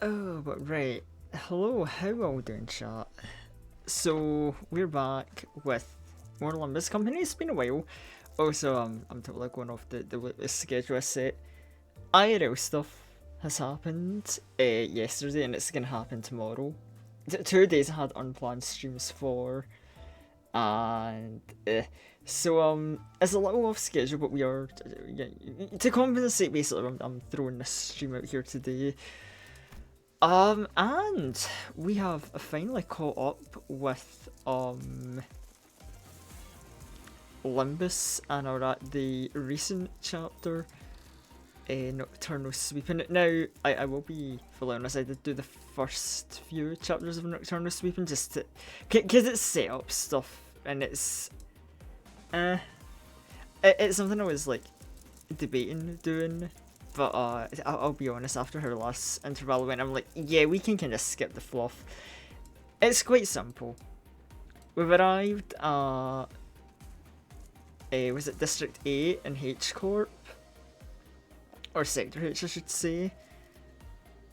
Oh, but right. Hello, how are we doing, chat? So, we're back with more Limbus Company. It's been a while. Also, I'm totally going off the schedule I set. IRL stuff has happened yesterday, and it's gonna happen tomorrow. 2 days I had unplanned streams for, and it's a little off schedule, but we are yeah, to compensate. Basically, I'm throwing this stream out here today. And we have finally caught up with Limbus and are at the recent chapter, Nocturnal Sweeping. Now, I will be fully honest, I did do the first few chapters of Nocturnal Sweeping just to, because it's set up stuff, and it's something I was like debating doing. But I'll be honest, after her last interval when I'm like, yeah, we can kind of skip the fluff. It's quite simple. We've arrived at, was it District 8 in H Corp? Or Sector H, I should say.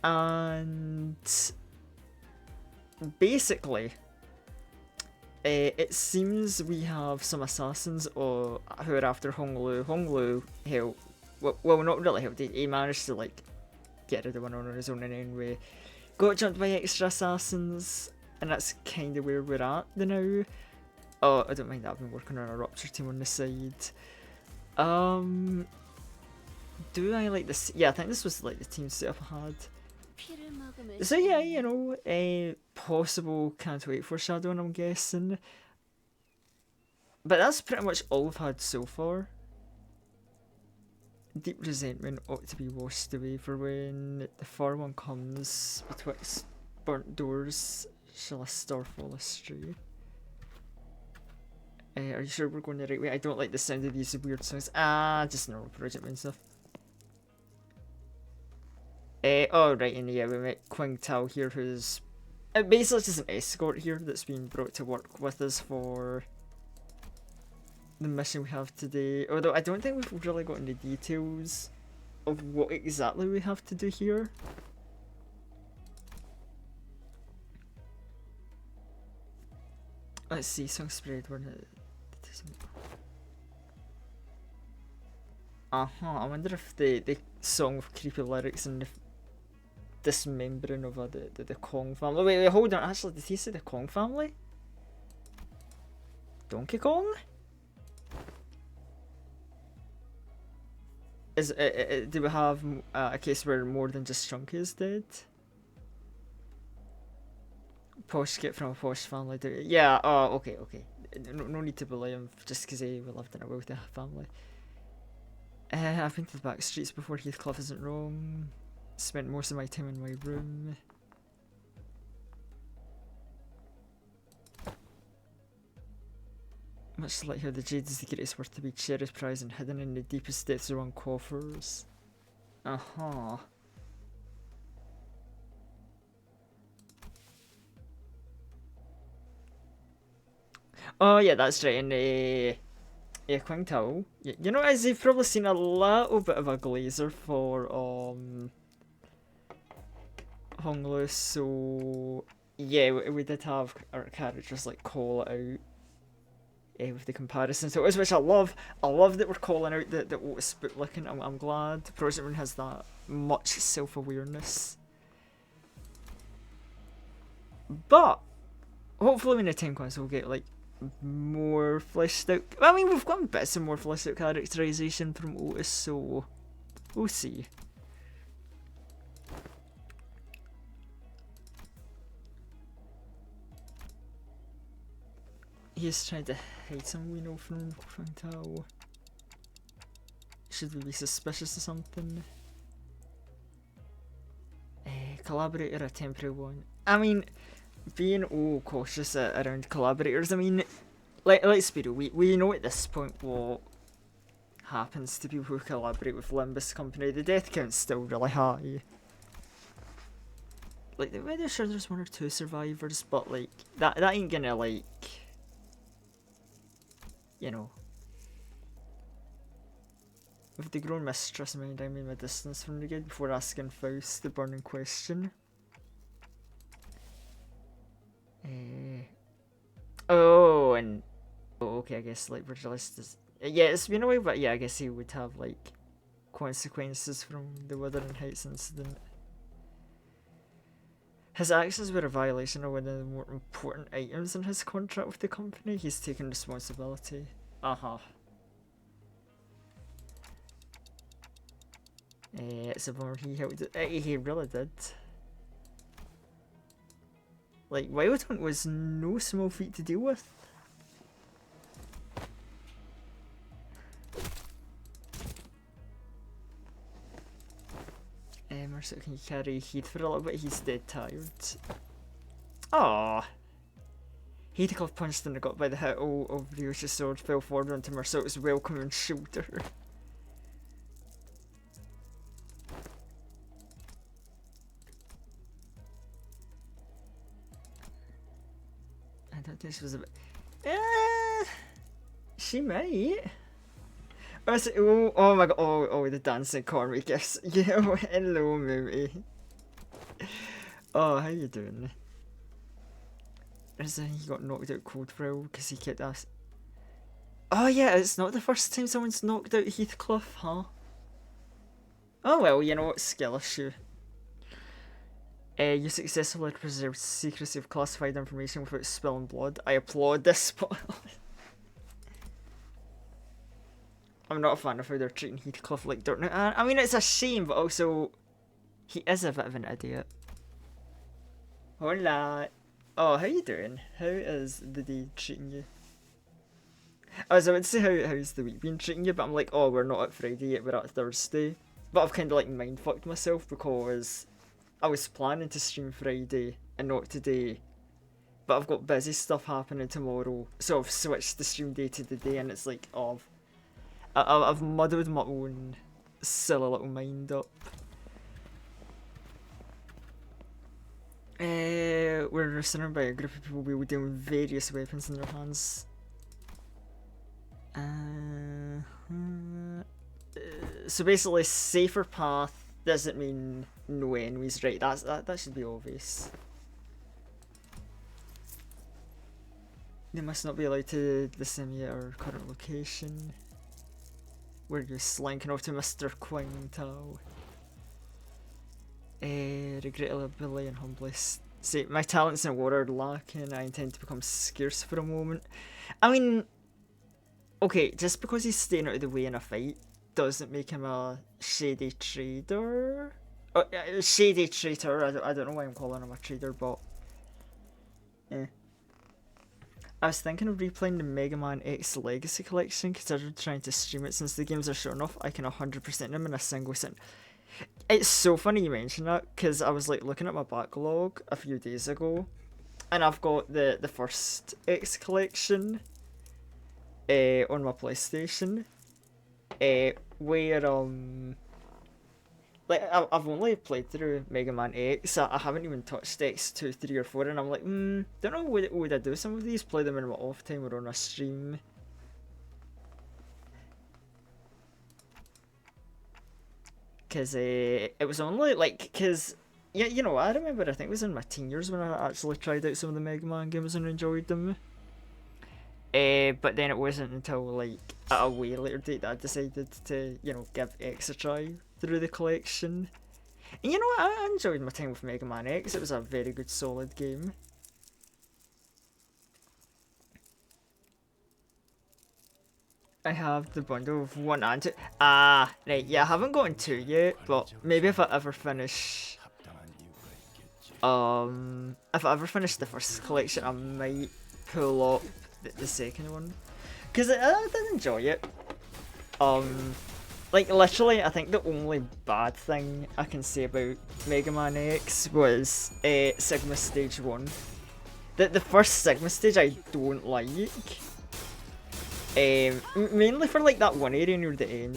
And basically, it seems we have some assassins who are after Honglu. Honglu helped. Well, not really helped. He managed to like get rid of one on his own in any way. Got jumped by extra assassins, and that's kind of where we're at now. Oh, I don't mind that. I've been working on a Rupture team on the side. Do I like this? Yeah, I think this was like the team setup I had. So yeah, you know, a possible can't wait for Shadowing, I'm guessing. But that's pretty much all we've had so far. Deep resentment ought to be washed away, for when the far one comes betwixt burnt doors shall a star fall astray. Are you sure we're going the right way? I don't like the sound of these weird songs. Just normal Project Moon stuff. Oh right, and yeah, we met Qing Tao here, who's basically just an escort here that's been brought to work with us for the mission we have today. Although I don't think we've really gotten the details of what exactly we have to do here. Let's see, song spread. I wonder if the song with creepy lyrics and the dismembering of the Kong family. Wait, hold on. Actually, did he say the Kong family? Donkey Kong? Do we have a case where more than just Chunky is dead? Posh kid from a posh family. Yeah, okay. No need to bully him just because we lived in a wealthy family. I've been to the back streets before. Heathcliff isn't wrong. Spent most of my time in my room. Much like how the jade is the greatest worth to be cherished, prized, and hidden in the deepest depths of our own coffers. Oh yeah, that's right. And yeah, Qing Tao. You know, as you've probably seen a little bit of a glazer for Honglu, so yeah, we did have our characters like call it out with the comparison. So it was, which I love. I love that we're calling out the Otis bootlicking. I'm glad Project Moon has that much self-awareness. But hopefully when the time comes we'll get like more fleshed out. I mean, we've got bits of more fleshed out characterization from Otis, so we'll see. He's trying to hide some we know from Qing Tao. Should we be suspicious of something? Collaborator, a temporary one. I mean, being cautious around collaborators. I mean, let's be real. We know at this point what happens to people who collaborate with Limbus Company. The death count's still really high. Like, they're sure there's one or two survivors, but like that ain't gonna like, you know. With the grown mistrust mind, I made my distance from the gate before asking Faust the burning question. Oh, and oh, okay, I guess like Virgilus does. Yeah, it's been a while, but yeah, I guess he would have like consequences from the Wuthering Heights incident. His actions were a violation of one of the more important items in his contract with the company. He's taken responsibility. Uh-huh. It's a bummer he helped it. He really did. Like, Wild Hunt was no small feat to deal with. Mercer, can you carry Heath for a little bit? He's dead tired. Aww. Heathcliff punched in the gut by the hit of Rio's sword, fell forward onto Mercer's welcoming shoulder. I don't think she was a bit. She might. Oh my god, oh, the dancing Cormac gifts. Yeah, hello, Mimi. Oh, how you doing? Is he got knocked out cold for a while because he kept us. Oh yeah, it's not the first time someone's knocked out Heathcliff, huh? Oh well, you know what, skill issue. You successfully preserved secrecy of classified information without spilling blood. I applaud this, but I'm not a fan of how they're treating Heathcliff like dirt. I mean, it's a shame, but also he is a bit of an idiot. Hola. Oh, how you doing? How is the day treating you? I was about to say how's the week been treating you, but I'm like, oh, we're not at Friday yet, we're at Thursday. But I've kind of like mind fucked myself because I was planning to stream Friday and not today. But I've got busy stuff happening tomorrow, so I've switched the stream day to the day, and it's like, oh, I've muddled my own silly little mind up. We're surrounded by a group of people wielding various weapons in their hands. So basically, safer path doesn't mean no enemies, right? That should be obvious. They must not be allowed to disseminate our current location. We're just slinking off to Mr. Quingtao. Regrettably and humbly say, my talents in war are lacking. I intend to become scarce for a moment. I mean, okay, just because he's staying out of the way in a fight doesn't make him a shady trader. Shady traitor. I don't know why I'm calling him a trader, but I was thinking of replaying the Mega Man X Legacy Collection, considered trying to stream it since the games are short enough. I can 100% them in a single sitting. It's so funny you mention that, because I was like looking at my backlog a few days ago, and I've got the first X Collection on my PlayStation, where like I've only played through Mega Man X. I haven't even touched X 2, 3 or 4, and I'm like, don't know, would I do some of these, play them in my off time or on a stream? Because it was only like, because yeah, you know, I remember, I think it was in my teen years when I actually tried out some of the Mega Man games and enjoyed them. But then it wasn't until like at a way later date that I decided to, you know, give X a try through the collection. And you know what, I enjoyed my time with Mega Man X. It was a very good, solid game. I have the bundle of 1 and 2. Right, yeah, I haven't gotten 2 yet, but maybe if I ever finish... if I ever finish the first collection, I might pull up the second one. Because I did enjoy it. Like, literally, I think the only bad thing I can say about Mega Man X was Sigma Stage 1. The first Sigma stage I don't like. Mainly for like that one area near the end,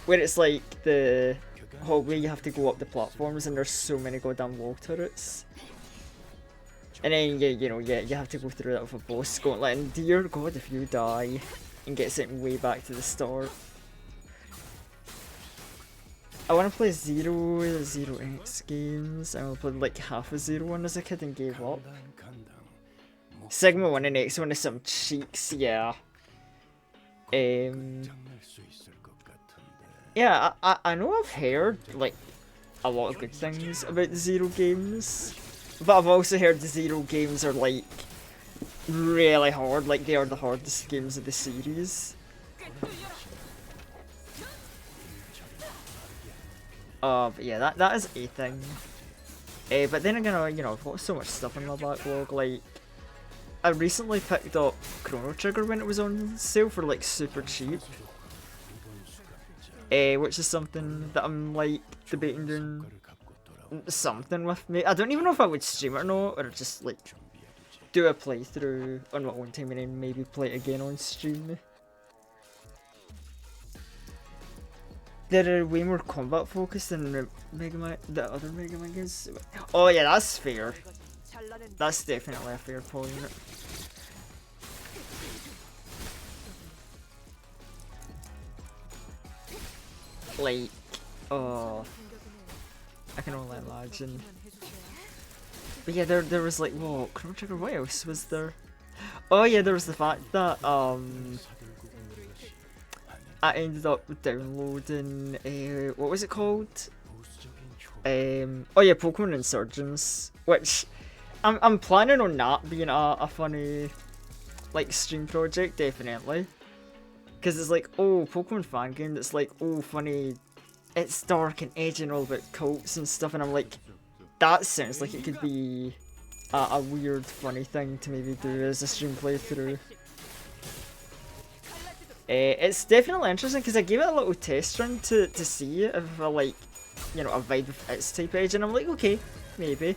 where it's like the hallway you have to go up the platforms and there's so many goddamn wall turrets. And then you have to go through that with a boss going like, and dear god, if you die and get sent way back to the start. I want to play Zero X games. I played like half a Zero one as a kid and gave up. Sigma 1 and X1 is some cheeks, yeah. Yeah, I know I've heard, like, a lot of good things about the Zero games, but I've also heard the Zero games are, like, really hard, like, they are the hardest games of the series. But yeah, that is a thing. But then again, you know, I've got so much stuff in my backlog, like, I recently picked up Chrono Trigger when it was on sale for, like, super cheap. Which is something that I'm, like, debating doing something with me. I don't even know if I would stream it or not, or just, like, do a playthrough on my own time and then maybe play it again on stream. They're way more combat focused than the other Mega Man games. Oh yeah, that's fair. That's definitely a fair point. Like, oh, I can only imagine. But yeah, there was like, whoa, Chrono Trigger, what else was there? Oh yeah, there was the fact that I ended up downloading what was it called? Oh yeah, Pokemon Insurgents, which I'm planning on that being a funny like stream project, definitely. Cause it's like, oh, Pokemon fan game that's like, oh, funny, it's dark and edgy and all about cults and stuff, and I'm like, that sounds like it could be a weird, funny thing to maybe do as a stream playthrough. It's definitely interesting because I gave it a little test run to see if I like, you know, a vibe with its type of edge, and I'm like, okay, maybe.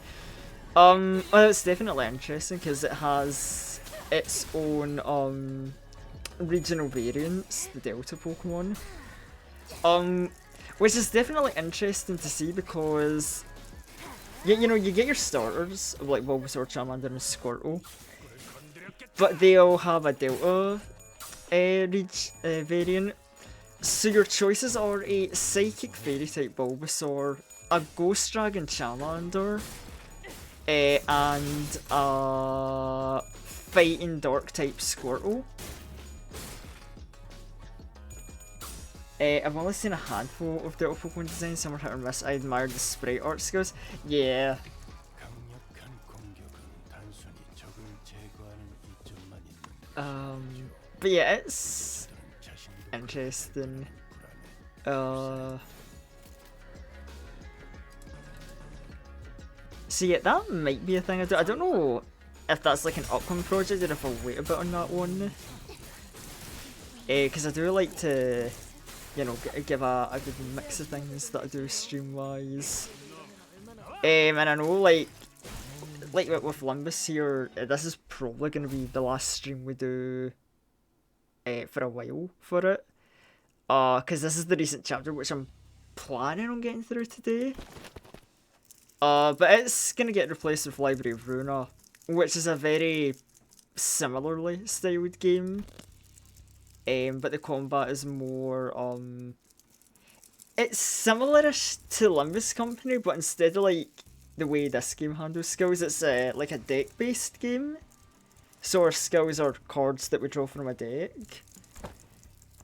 Well, it's definitely interesting because it has its own regional variants, the Delta Pokemon. Which is definitely interesting to see because you know, you get your starters of like Bulbasaur, Charmander, and Squirtle, but they all have a Delta variant. So your choices are a Psychic Fairy type Bulbasaur, a Ghost Dragon Charmander, and a Fighting Dark type Squirtle. I've only seen a handful of Delta Pokemon designs, some are hit or miss. I admire the sprite art skills. Yeah. But yeah, it's interesting. So yeah, that might be a thing I do. I don't know if that's like an upcoming project or if I'll wait a bit on that one. Because I do like to, you know, give a good mix of things that I do stream wise. And I know like with Limbus here, this is probably going to be the last stream we do for a while for it. Because this is the recent chapter which I'm planning on getting through today. But it's going to get replaced with Library of Ruina, which is a very similarly styled game. But the combat is more, it's similar-ish to Limbus Company, but instead of like the way this game handles skills, it's like a deck-based game. So our skills are cards that we draw from a deck.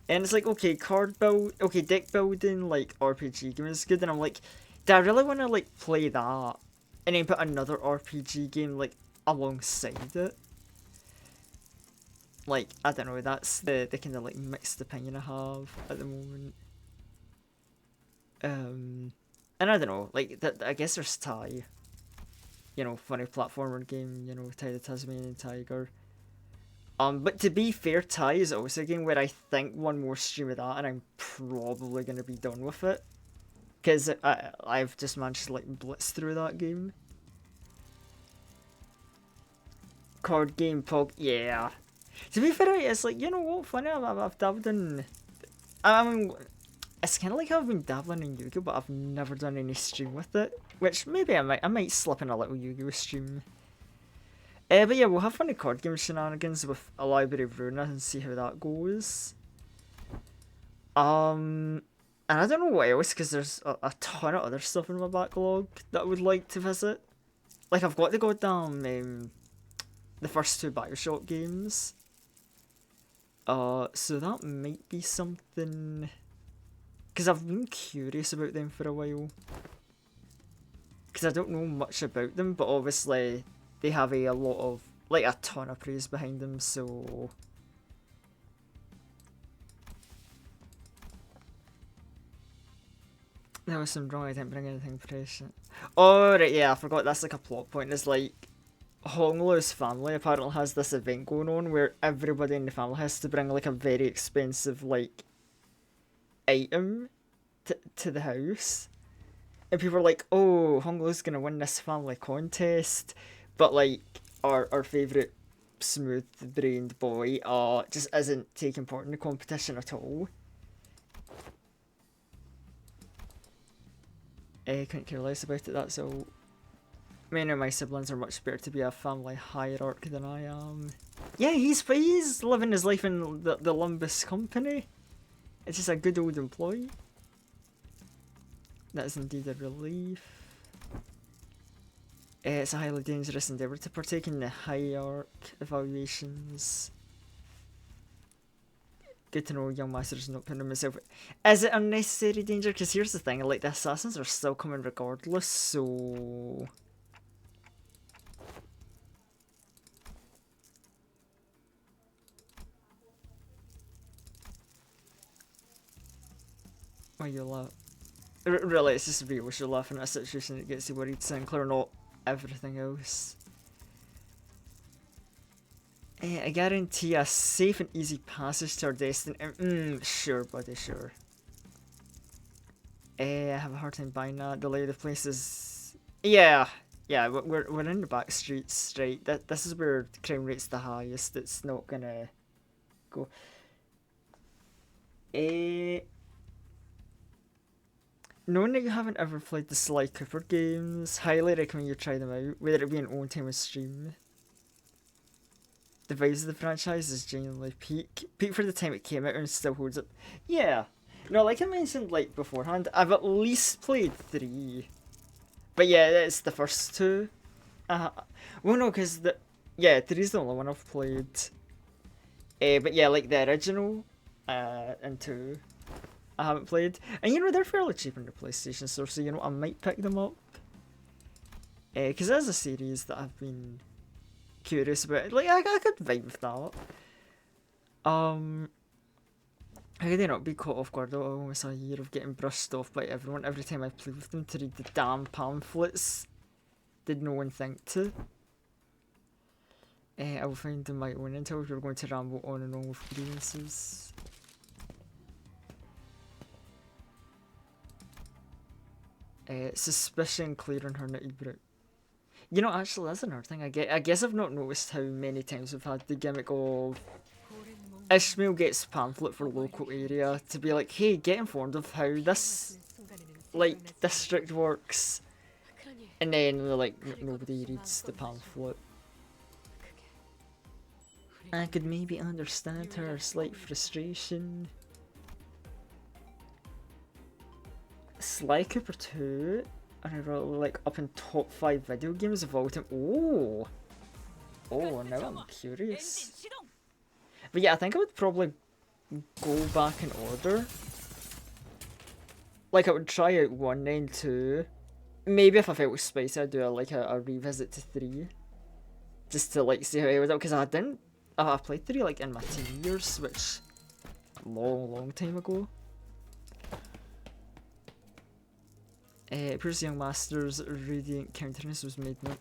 And it's like, okay, deck building, like, RPG game is good, and I'm like, do I really want to, like, play that, and then put another RPG game, like, alongside it? Like, I don't know, that's the kind of, like, mixed opinion I have at the moment. And I don't know, like, I guess there's Tai. You know, funny platformer game, you know, Tai the Tasmanian Tiger. But to be fair, Tai is also a game where I think one more stream of that and I'm probably going to be done with it. Because I've just managed to, like, blitz through that game. Card game, yeah. To be fair, it's like, you know what, funny, I've dabbled in... I mean, it's kind of like how I've been dabbling in Yu-Gi-Oh, but I've never done any stream with it. Which, maybe I might slip in a little Yu-Gi-Oh stream. But yeah, we'll have funny card game shenanigans with a Library of Ruina and see how that goes. And I don't know what else, because there's a ton of other stuff in my backlog that I would like to visit. Like, I've got the goddamn, the first two Bioshock games. So that might be something, because I've been curious about them for a while. Because I don't know much about them, but obviously they have a lot of, like, a ton of praise behind them, so... There was some wrong, I didn't bring anything present. Oh, right, yeah, I forgot, that's like a plot point. It's like, Honglu's family apparently has this event going on where everybody in the family has to bring like a very expensive like item to the house. And people are like, oh, Honglu's gonna win this family contest. But like our favourite smooth brained boy just isn't taking part in the competition at all. Couldn't care less about it, that's all. Many of my siblings are much better to be a family hierarch than I am. Yeah, he's living his life in the Lumbus company. It's just a good old employee. That is indeed a relief. It's a highly dangerous endeavour to partake in the hierarch evaluations. Good to know young masters not putting himself. Is it unnecessary danger? Because here's the thing, like the assassins are still coming regardless, so... Why you laugh? Really, it's just real. You're laughing at a situation that gets you worried, Sinclair, not everything else. I guarantee a safe and easy passage to our destiny. Sure, buddy, sure. I have a hard time buying that. The layout of the place is... Yeah, we're in the back streets, right? This is where crime rate's the highest. It's not gonna go... Knowing that you haven't ever played the Sly Cooper games, highly recommend you try them out, whether it be an own time or stream. The vibes of the franchise is genuinely peak for the time it came out and still holds up. Yeah, no, like I mentioned like beforehand, I've at least played 3. But yeah, it's the first 2. Well no, because 3's the only one I've played. But yeah, like the original and 2. I haven't played, and you know they're fairly cheap on the PlayStation Store, so you know I might pick them up. Because there's a series that I've been curious about. Like I could vibe with that. How could they not be caught off guard? Almost a year of getting brushed off by everyone every time I played with them to read the damn pamphlets. Did no one think to? I will find them my own until we're going to ramble on and on with grievances. Suspicion clear on her knitted brow. You know, actually, that's another thing. I guess I've not noticed how many times we've had the gimmick of Ishmael gets pamphlet for local area to be like, hey, get informed of how this like district works, and then they're like, nobody reads the pamphlet. I could maybe understand her slight frustration. Sly Cooper 2 are like up in top 5 video games of all time. Oh, now I'm curious. But yeah, I think I would probably go back in order. Like I would try out 1 then 2. Maybe if I felt it was spicy, I'd do a revisit to 3. Just to like see how it was out, because I played 3 like in my teen years, which long time ago. Pierce Young Master's radiant countenance was made known.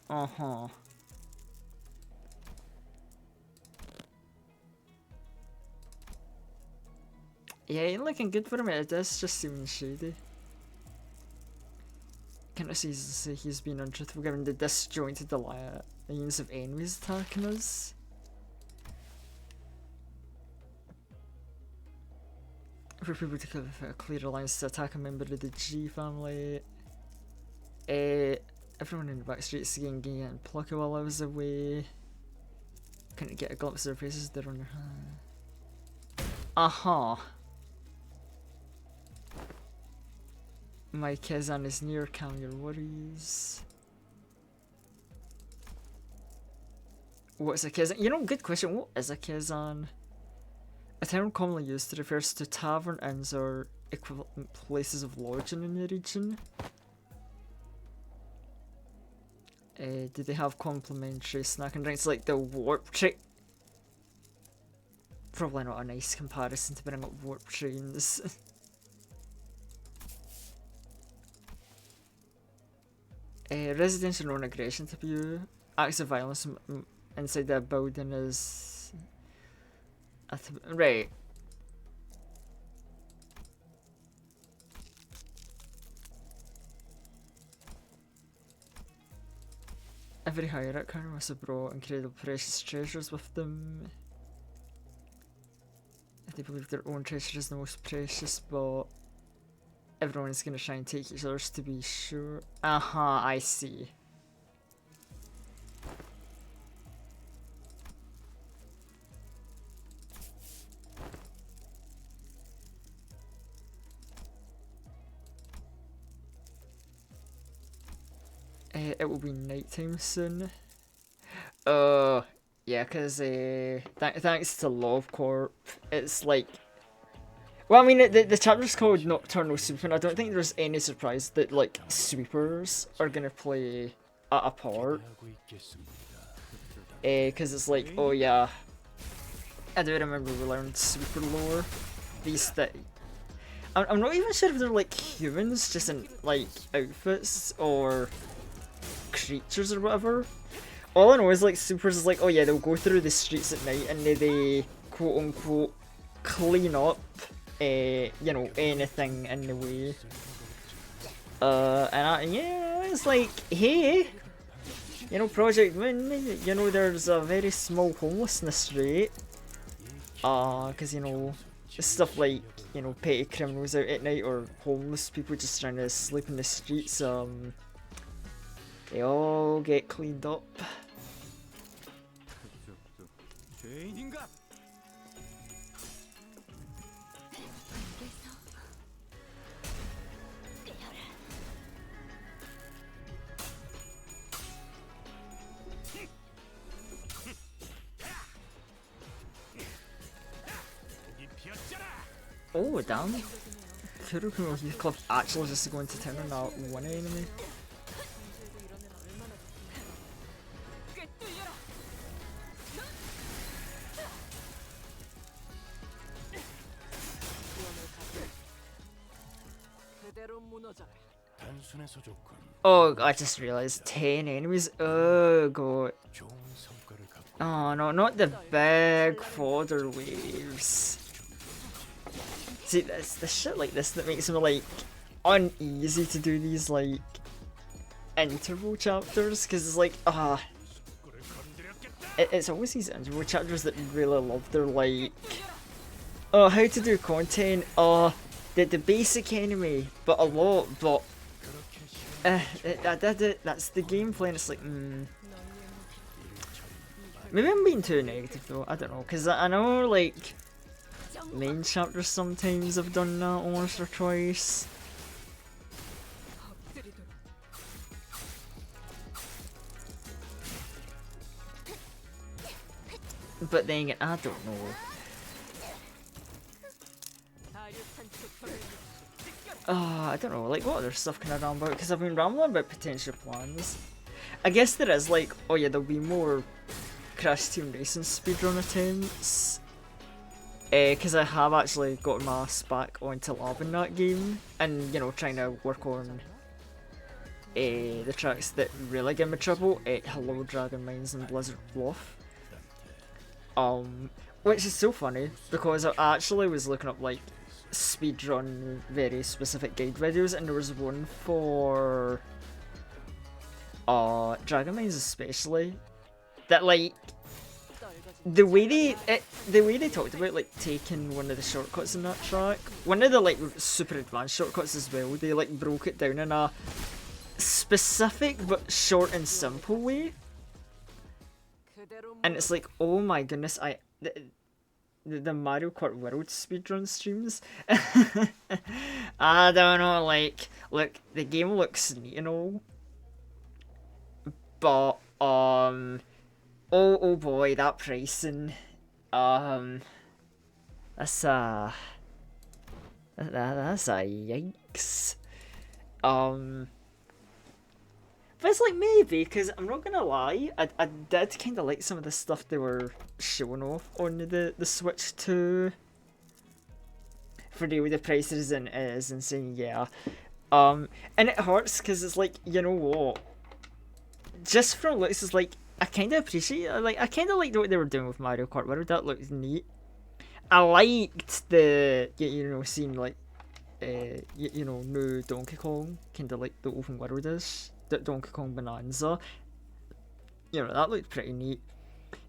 Yeah, ain't looking good for him. It does just seem shady. Can't see he's been untruthful given the disjointed alliance of enemies attacking us. For people to give a clear alliance to attack a member of the G family. Everyone in the back streets getting plucky while I was away. Couldn't get a glimpse of their faces, they're on their hand. My Kazan is near, calm your worries. What's a Kazan? You know, good question. What is a Kazan? A term commonly used refers to tavern, inns, or equivalent places of lodging in the region. Do they have complimentary snack and drinks like the warp train? Probably not a nice comparison to bring up warp trains. Residential non-aggression to you. Acts of violence inside the building is... Right. Every hierarchy must have brought incredible precious treasures with them. They believe their own treasure is the most precious, but everyone is going to try and take each other's to be sure. I see. It will be nighttime soon. Yeah, because thanks to LovCorp, it's like... Well, I mean, the chapter's called Nocturnal Sweep, and I don't think there's any surprise that, like, sweepers are gonna play a part. Because it's like, oh yeah, I do remember we learned sweeper lore. These I'm not even sure if they're like humans, just in like outfits, or creatures or whatever. All I know is like sweepers is like, oh yeah, they'll go through the streets at night and they quote unquote clean up, you know, anything in the way. Yeah, it's like, hey, you know, Project Moon, you know, there's a very small homelessness rate. Cause you know, stuff like, you know, petty criminals out at night or homeless people just trying to sleep in the streets, they all get cleaned up. Oh damn! Kurokumo Heath Club actually just going to town on that one enemy. Oh, I just realized 10 enemies. Oh god. Oh no, not the big fodder waves. See, it's the shit like this that makes me like uneasy to do these like interval chapters, because it's like it's always these interval chapters that really love their like, oh, how to do content, the basic enemy, but a lot, but I did it, that's the gameplay, and it's like, maybe I'm being too negative though, I don't know, because I know like main chapters sometimes have done that once or twice. But then again, I don't know. I don't know, like what other stuff can I ramble about? Because I've been rambling about potential plans. I guess there is like, oh yeah, there'll be more Crash Team Racing speedrun attempts. Because I have actually gotten my ass back onto lab in that game, and you know, trying to work on the tracks that really give me trouble, Hello Dragon Mines and Blizzard Bluff. Which is so funny, because I actually was looking up like speedrun very specific guide videos, and there was one for Dragon Mines especially, that like, the way they talked about like taking one of the shortcuts in that track, one of the like super advanced shortcuts as well, they like broke it down in a specific but short and simple way, and it's like, oh my goodness, the Mario Kart World speedrun streams. I don't know, like, look, the game looks neat and all, but Oh boy, that pricing. That's that's a yikes. But it's like maybe, because I'm not gonna lie, I did kind of like some of the stuff they were showing off on the Switch 2. For the prices and it is insane, yeah. And it hurts because it's like, you know what? Just from looks, it's like I kind of appreciate it. Like I kind of liked what they were doing with Mario Kart World. That looked neat. I liked the seeing like new Donkey Kong, kind of like the open world is Donkey Kong Bonanza. That looked pretty neat.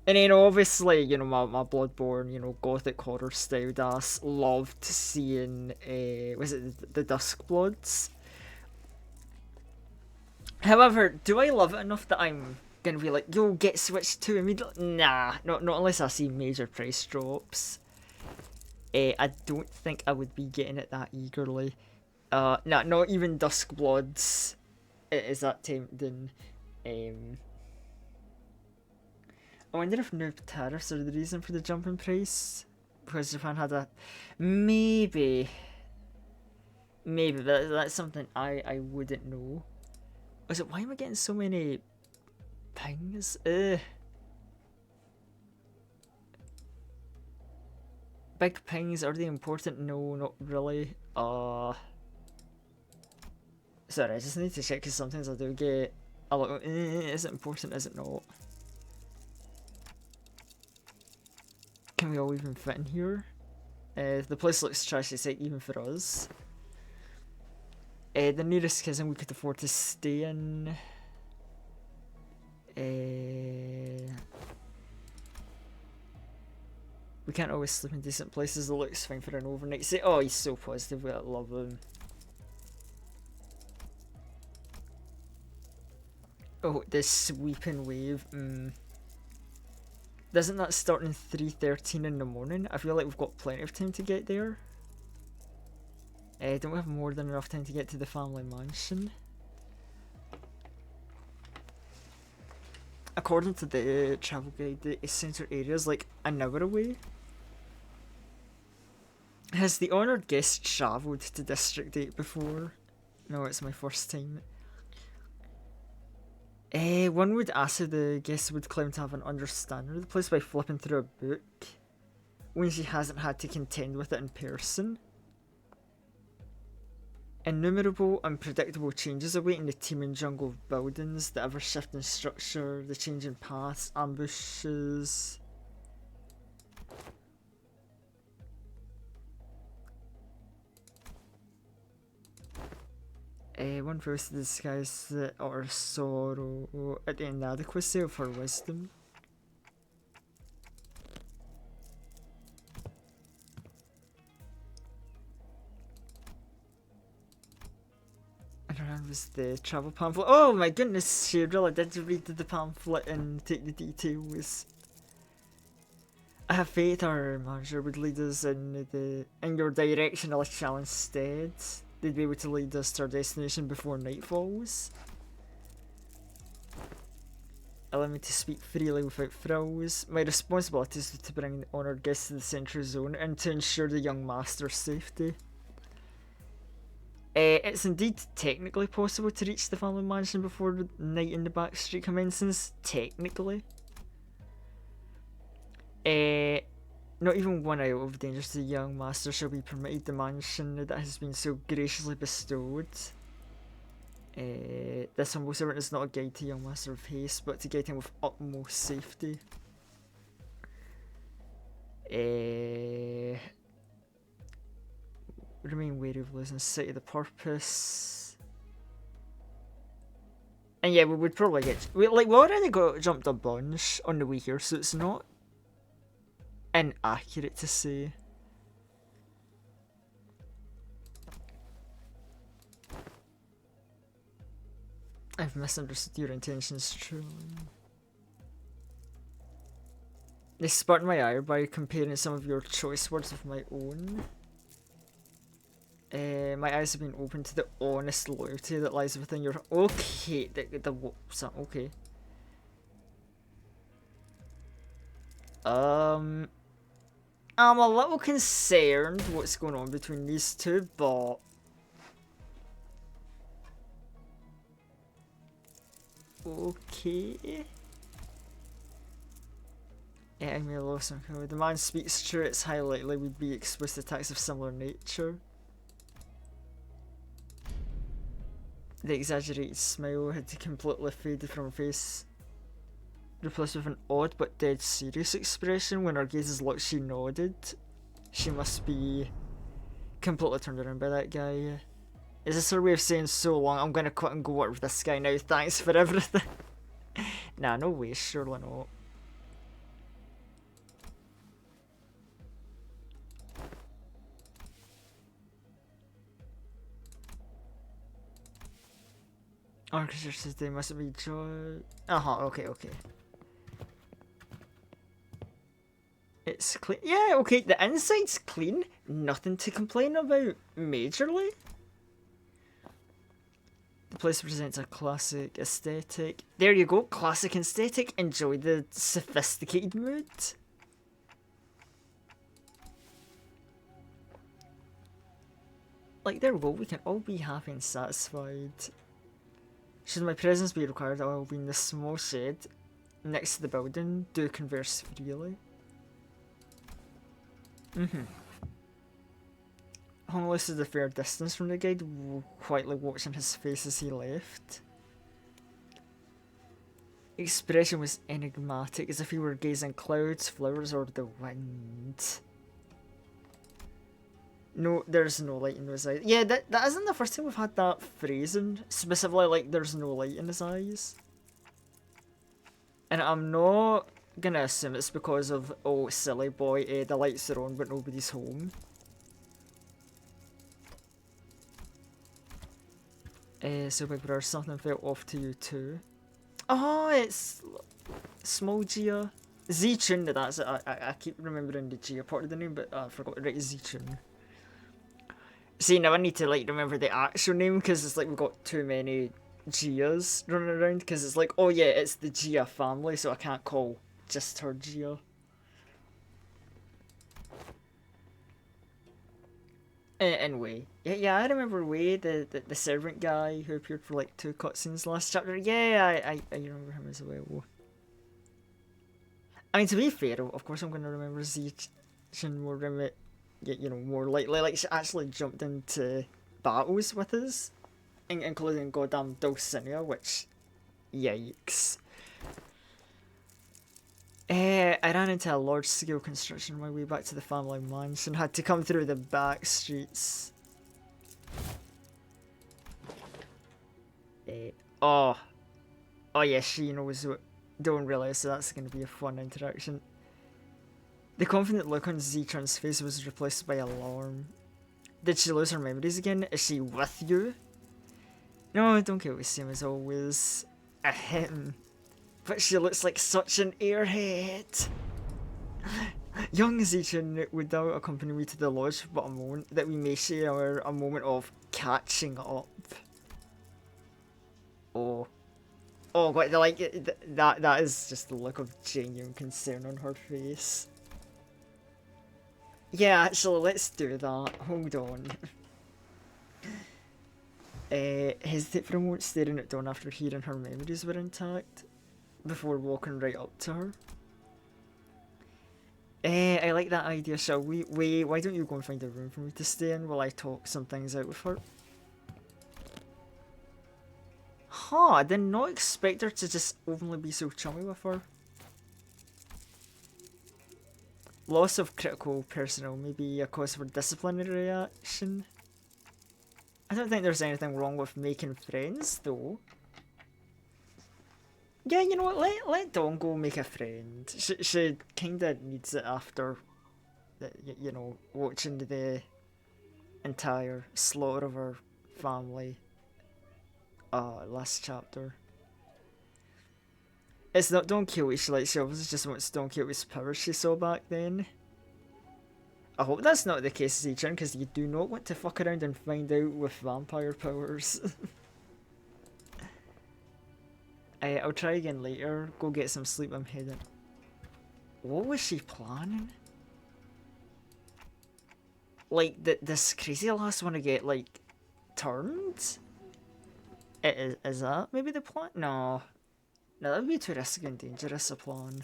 And then obviously, my Bloodborne, gothic horror styled ass loved seeing was it the Duskbloods? However, do I love it enough that I'm gonna be like, yo, get Switch 2 immediately? Nah, not unless I see major price drops. I don't think I would be getting it that eagerly. Nah, not even Duskbloods. It is that tempting. I wonder if new tariffs are the reason for the jump in price, because Japan had a maybe, but that's something I wouldn't know. Was it why am I getting so many pings? Big pings, are they important? No, not really. Sorry, I just need to check because sometimes I do get a lot of, is it important, is it not? Can we all even fit in here? The place looks trashy, it's like even for us. The nearest schism we could afford to stay in. We can't always sleep in decent places. It looks fine for an overnight stay. Oh, he's so positive. I love him. Oh, this sweeping wave. Doesn't that start in 3:13 in the morning? I feel like we've got plenty of time to get there. Don't we have more than enough time to get to the family mansion? According to the travel guide, the center area is like an hour away. Has the honoured guest travelled to District 8 before? No, it's my first time. One would ask if the guest would claim to have an understanding of the place by flipping through a book when she hasn't had to contend with it in person. Innumerable unpredictable changes awaiting the teeming jungle of buildings, the ever-shifting structure, the changing paths, ambushes. One vows to disguise the utter sorrow at the inadequacy of her wisdom. And around was the travel pamphlet. Oh my goodness, she really did read the pamphlet and take the details. I have faith our manager would lead us in your direction, a challenge instead. They'd be able to lead us to our destination before night falls. Allow me to speak freely without frills. My responsibility is to bring the honoured guests to the central zone and to ensure the young master's safety. It's indeed technically possible to reach the family mansion before the night in the back street commences. Technically. Not even one iota of danger to the young master shall be permitted the mansion that has been so graciously bestowed. This humble servant is not a guide to young master of haste, but to guide him with utmost safety. Remain wary of losing sight of the purpose. And yeah, we would probably get... we already jumped a bunch on the way here, so it's not inaccurate to say. I've misunderstood your intentions truly. They sparked my ire by comparing some of your choice words with my own. My eyes have been opened to the honest loyalty that lies within your... Okay, okay. I'm a little concerned what's going on between these two, but okay. Enemy lost some code. The man speaks true, it's highly likely we'd be exposed to attacks of similar nature. The exaggerated smile had completely faded from her face, replaced with an odd but dead serious expression. When her gazes locked, she nodded. She must be completely turned around by that guy. Is this her way of saying so long, I'm gonna quit and go work with this guy now, thanks for everything? Nah, no way, surely not. Architecture says they must be joy. Okay. It's clean. Yeah, okay, the inside's clean. Nothing to complain about, majorly. The place presents a classic aesthetic. There you go, classic aesthetic. Enjoy the sophisticated mood. Like, there we go, we can all be happy and satisfied. Should my presence be required, I will be in the small shed next to the building. Do converse freely. Hong stood a fair distance from the guide, quietly watching his face as he left. Expression was enigmatic, as if he were gazing clouds, flowers, or the wind. No, there's no light in his eyes. Yeah, that isn't the first time we've had that phrasing. Specifically, like, there's no light in his eyes. And I'm not gonna assume it's because of, oh, silly boy, the lights are on but nobody's home. So big brother, something felt off to you too. Oh, it's small Gia. Z-Chun, that's it. I keep remembering the Gia part of the name, but I forgot. Right, Z-Chun. See, now I need to, like, remember the actual name, because it's like we've got too many Gias running around, because it's like, oh yeah, it's the Gia family, so I can't call just her Gia. Anyway, yeah, I remember Wei, the servant guy who appeared for like 2 cutscenes last chapter. Yeah, I remember him as well. I mean, to be fair, of course I'm going to remember Z-Chin more, you know, more likely. Like, she actually jumped into battles with us, including goddamn Dulcinea, which, yikes. I ran into a large-scale construction on my way back to the family mansion. Had to come through the back streets. Oh yeah, she knows what. Don't realise, so that's going to be a fun interaction. The confident look on Z-Chun's face was replaced by alarm. Did she lose her memories again? Is she with you? No, don't get with same as always. Ahem. But she looks like such an airhead. Young Z-Chun would now accompany me to the lodge, but a moment that we may share a moment of catching up. Oh, what, like, that is just the look of genuine concern on her face. Yeah, actually, let's do that. Hold on. Hesitate for a moment, staring at Dawn after hearing her memories were intact, before walking right up to her. I like that idea, shall we? Wait, why don't you go and find a room for me to stay in while I talk some things out with her? Huh, I did not expect her to just openly be so chummy with her. Loss of critical personnel may be a cause for disciplinary action. I don't think there's anything wrong with making friends, though. Yeah, you know what, let Dawn go make a friend. She kinda needs it after, you know, watching the entire slaughter of her family last chapter. It's not Don Quixote she likes, she obviously just wants Don Quixote's powers she saw back then. I hope that's not the case, Z-Chun, because you do not want to fuck around and find out with vampire powers. I'll try again later. Go get some sleep, I'm heading. What was she planning? Like, this crazy last one to get, like, turned? Is that maybe the plan? No. No, that would be too risky and dangerous a plan.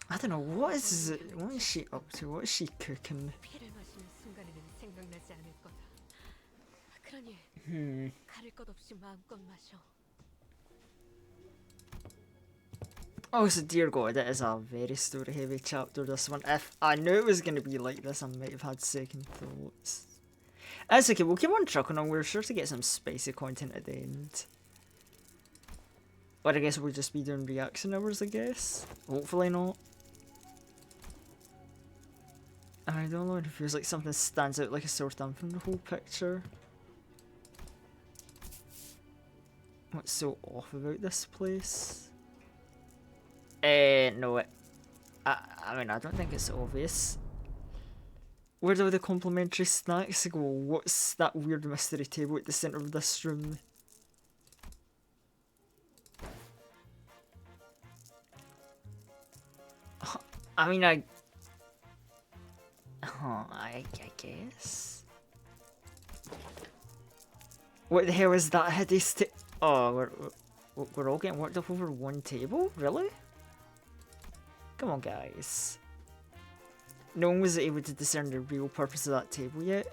I don't know, what is she up to? What is she cooking? Oh, so dear god, it is a very story heavy chapter, this one. If I knew it was going to be like this, I might have had second thoughts. That's okay, we'll keep on trucking on, we're sure to get some spicy content at the end. But I guess we'll just be doing reaction hours, I guess. Hopefully not. I don't know, it feels like something stands out like a sore thumb from the whole picture. What's so off about this place? No, I mean, I don't think it's obvious. Where do the complimentary snacks go? What's that weird mystery table at the centre of this room? I mean, I guess. What the hell is that hideous Oh, we're all getting worked up over one table? Really? Come on, guys. No one was able to discern the real purpose of that table yet.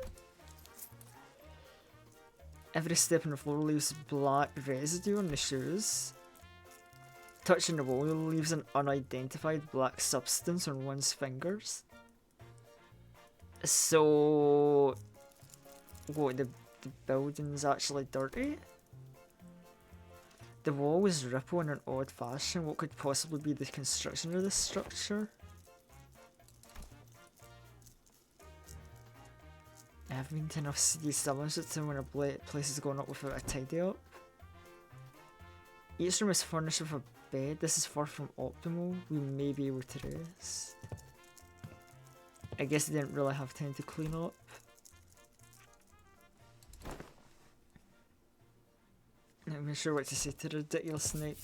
Every step on the floor leaves black residue on the shoes. Touching the wall leaves an unidentified black substance on one's fingers. So... what, the building's actually dirty? The wall was rippled in an odd fashion. What could possibly be the construction of this structure? I haven't been to enough city establishments when a place is going up without a tidy up. Each room is furnished with a bed. This is far from optimal. We may be able to rest. I guess they didn't really have time to clean up. I'm not sure what to say to the ridiculous snake.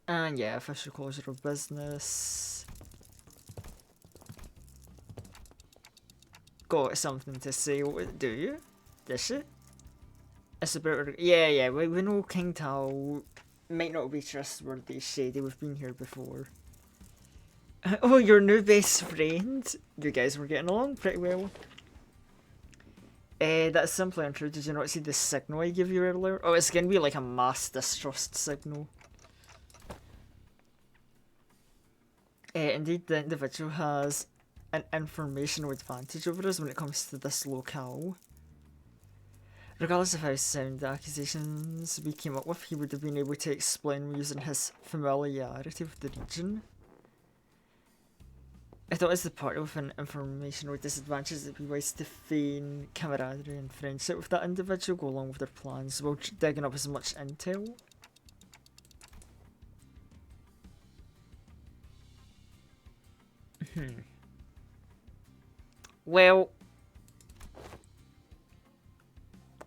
And yeah, official closure of business. Got something to say, do you? Does she? It's about... yeah, we know King Tao might not be trustworthy, shady, we've been here before. Oh, your new best friend? You guys were getting along pretty well. That's simply untrue. Did you not see the signal I gave you earlier? Oh, it's gonna be like a mass distrust signal. Indeed, the individual has an informational advantage over us when it comes to this locale. Regardless of how sound the accusations we came up with, he would have been able to explain using his familiarity with the region. I thought as the party with an informational disadvantage, it'd be wise to feign camaraderie and friendship with that individual, go along with their plans while digging up as much intel. Well...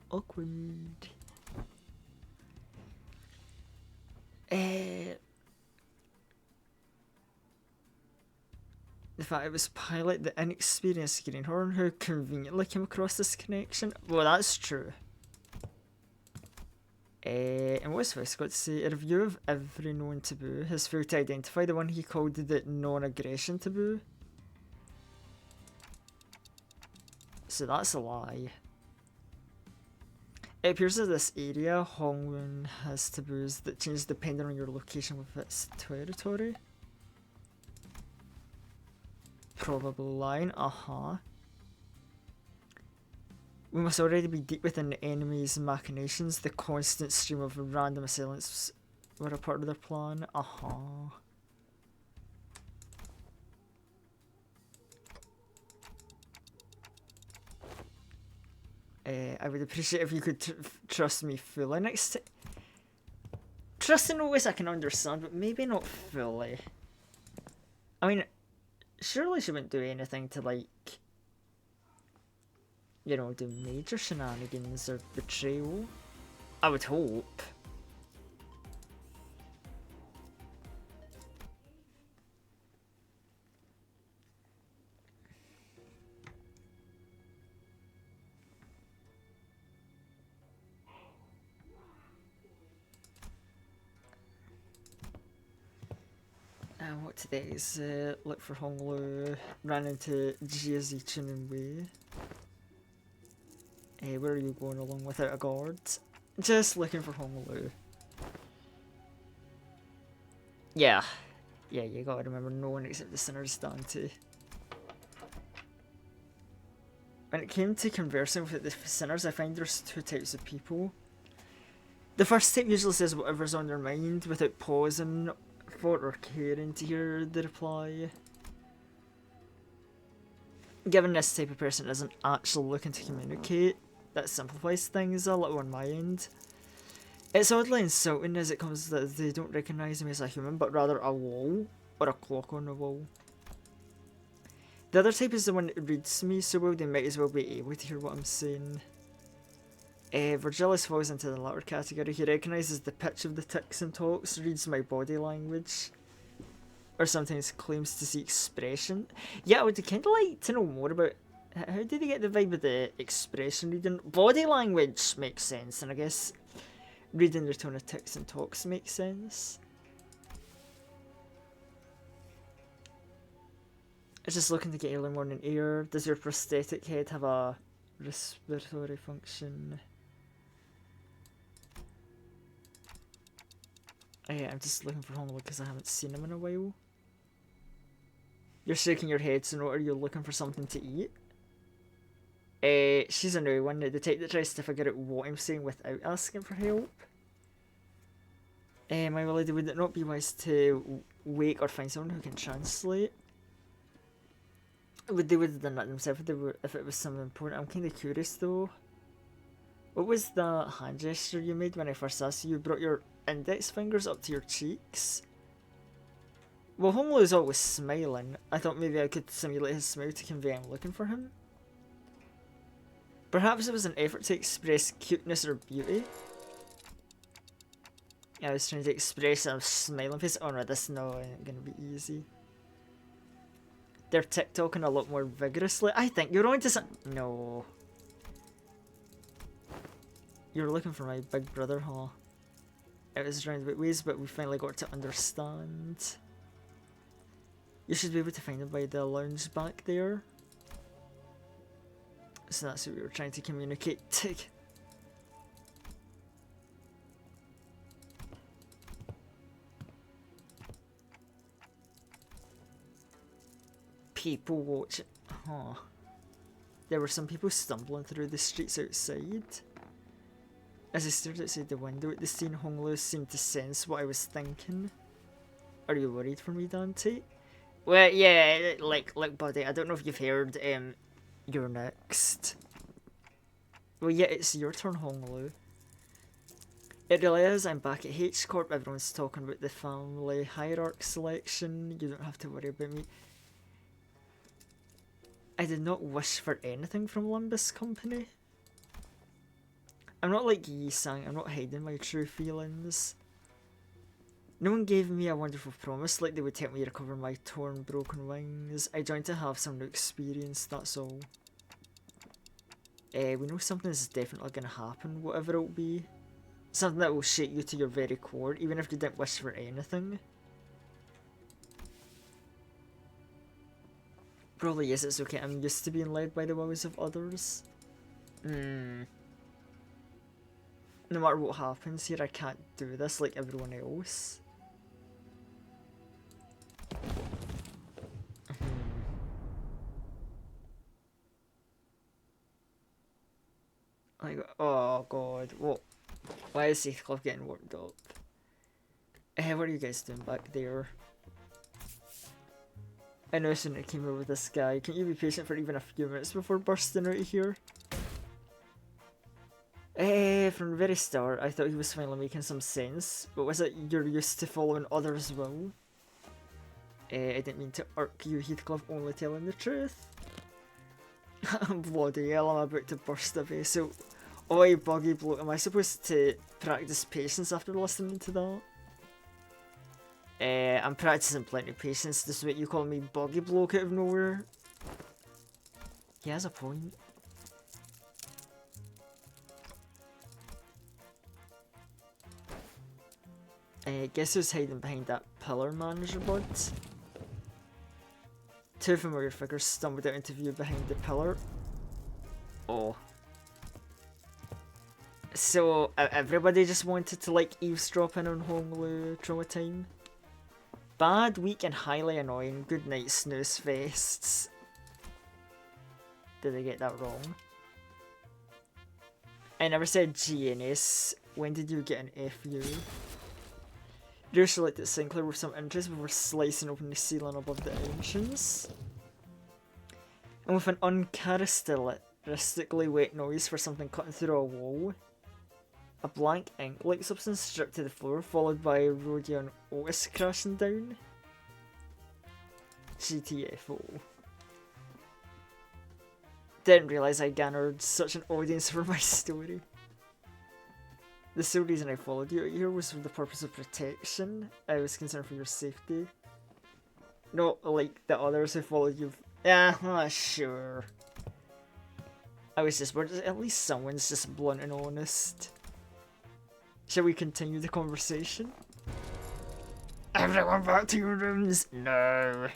awkward. The fact it was Pilot, the inexperienced greenhorn, who conveniently came across this connection. Well, that's true. And what's this got to say? A review of every known taboo has failed to identify the one he called the non-aggression taboo. So that's a lie. It appears that this area, Hongwon, has taboos that change depending on your location with its territory. Probably lying, We must already be deep within the enemy's machinations. The constant stream of random assailants were a part of their plan. I would appreciate if you could trust me fully next time. Trust in always I can understand, but maybe not fully. I mean, surely she wouldn't do anything to, like, you know, do major shenanigans or betrayal. I would hope. What today is? Look for Honglu, ran into Jiazi Chen and Wei. Where are you going along without a guard? Just looking for Honglu. Yeah. Yeah, you gotta remember no one except the sinner's Dante. When it came to conversing with the sinners, I find there's two types of people. The first type usually says whatever's on their mind without pausing for or caring to hear the reply. Given this type of person isn't actually looking to communicate, that simplifies things a little on my end. It's oddly insulting as it comes that they don't recognise me as a human, but rather a wall, or a clock on a wall. The other type is the one that reads me so well they might as well be able to hear what I'm saying. Virgilius falls into the latter category. He recognises the pitch of the ticks and talks, reads my body language, or sometimes claims to see expression. Yeah, I would kind of like to know more about how did they get the vibe of the expression reading. Body language makes sense, and I guess reading their tone of ticks and talks makes sense. It's just looking to get early morning air. Does your prosthetic head have a respiratory function? Yeah, I'm just looking for Honglu because I haven't seen him in a while. You're shaking your head, so what are you looking for something to eat? She's a new one, the type that tries to figure out what I'm saying without asking for help. My lady, would it not be wise to wake or find someone who can translate? They would have done that themselves if it was something important. I'm kind of curious though. What was the hand gesture you made when I first asked you? You brought your index fingers up to your cheeks? Well, Honglu is always smiling. I thought maybe I could simulate his smile to convey I'm looking for him. Perhaps it was an effort to express cuteness or beauty. I was trying to express a smiling face. Oh no, this is not gonna be easy. They're TikToking a lot more vigorously. I think you're on to some. No. You're looking for my big brother, huh? It was roundabout ways, but we finally got to understand. You should be able to find him by the lounge back there. So that's what we were trying to communicate. People watching. Huh. There were some people stumbling through the streets outside. As I stared outside the window at the scene, Honglu seemed to sense what I was thinking. Are you worried for me, Dante? Well, yeah, like buddy, I don't know if you've heard, you're next. Well, yeah, it's your turn, Honglu. It really is. I'm back at H Corp. Everyone's talking about the family hierarch selection. You don't have to worry about me. I did not wish for anything from Limbus Company. I'm not like Yi Sang. I'm not hiding my true feelings. No one gave me a wonderful promise like they would help me recover my torn, broken wings. I joined to have some new experience, that's all. We know something's definitely gonna happen, whatever it'll be. Something that will shake you to your very core, even if you didn't wish for anything. Probably yes, it's okay. I'm used to being led by the wills of others. No matter what happens here, I can't do this like everyone else. Like, oh god, what? Why is Heathcliff getting worked up? What are you guys doing back there? I know I shouldn't have came over with this guy. Can you be patient for even a few minutes before bursting out of here? From the very start, I thought he was finally making some sense, but was it you're used to following others' will? I didn't mean to irk you, Heathcliff, only telling the truth. Bloody hell, I'm about to burst a vessel. Oi, buggy bloke, am I supposed to practice patience after listening to that? I'm practicing plenty of patience, despite you calling me buggy bloke out of nowhere. He has a point. Guess who's hiding behind that pillar manager bud? Two familiar figures stumbled out into view behind the pillar. Oh. So, everybody just wanted to, like, eavesdrop in on Honglu Trauma Time? Bad, weak, and highly annoying. Good night, snooze fests. Did I get that wrong? I never said GNS. When did you get an FU? Rachel looked at Sinclair with some interest before slicing open the ceiling above the entrance. And with an uncharacteristically wet noise for something cutting through a wall, a blank ink-like substance stripped to the floor, followed by Rhodia and Otis crashing down. GTFO. Didn't realise I garnered such an audience for my story. The sole reason I followed you out here was for the purpose of protection. I was concerned for your safety. Not like the others who followed you. Yeah, sure. I was just worried at least someone's just blunt and honest. Shall we continue the conversation? Everyone back to your rooms? No.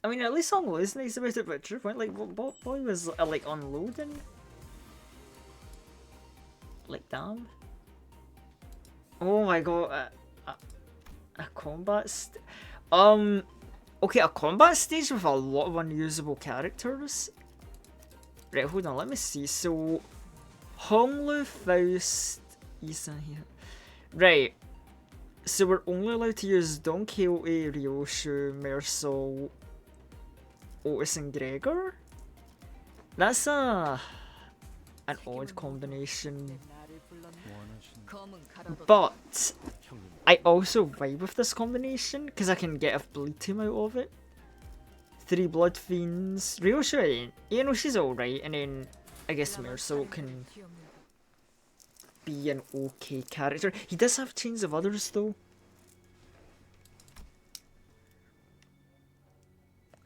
I mean, at least Honglu is nice about it, but true point, like, boy was, like, unloading. Like, damn. Oh my god, a combat okay, a combat stage with a lot of unusable characters? Right, hold on, let me see. So, Honglu, Faust, Isan here. Right. So we're only allowed to use Don Quixote, Ryoshu, Mersal, Otis and Gregor? That's an odd combination. But I also vibe with this combination because I can get a bleed team out of it. 3 Blood Fiends. Ryoshu, you know, she's alright, and then I guess Mersal can be an okay character. He does have chains of others though.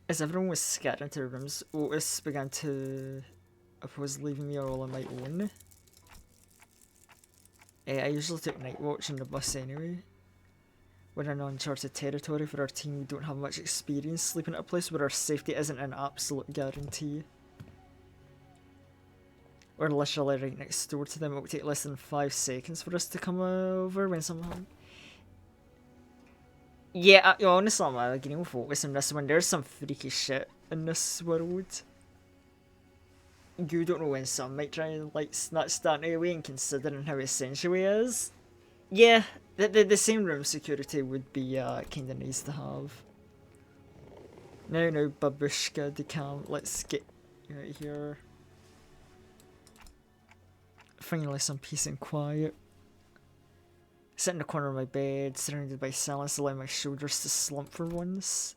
As everyone was scattered into their rooms, Otis began to oppose leaving me all on my own. I usually took night watch in the bus anyway. We're in uncharted territory for our team. We don't have much experience sleeping at a place where our safety isn't an absolute guarantee. We're literally right next door to them. It will take less than 5 seconds for us to come over when someone... Yeah, honestly, I'm agreeing with Otis in this one. There's some freaky shit in this world. You don't know when some might try and like snatch that away, and considering how essential he is. Yeah, the same room security would be kinda nice to have. No, babushka, the cam, let's get out of here. Finally some peace and quiet. Sit in the corner of my bed, surrounded by silence, allowing my shoulders to slump for once.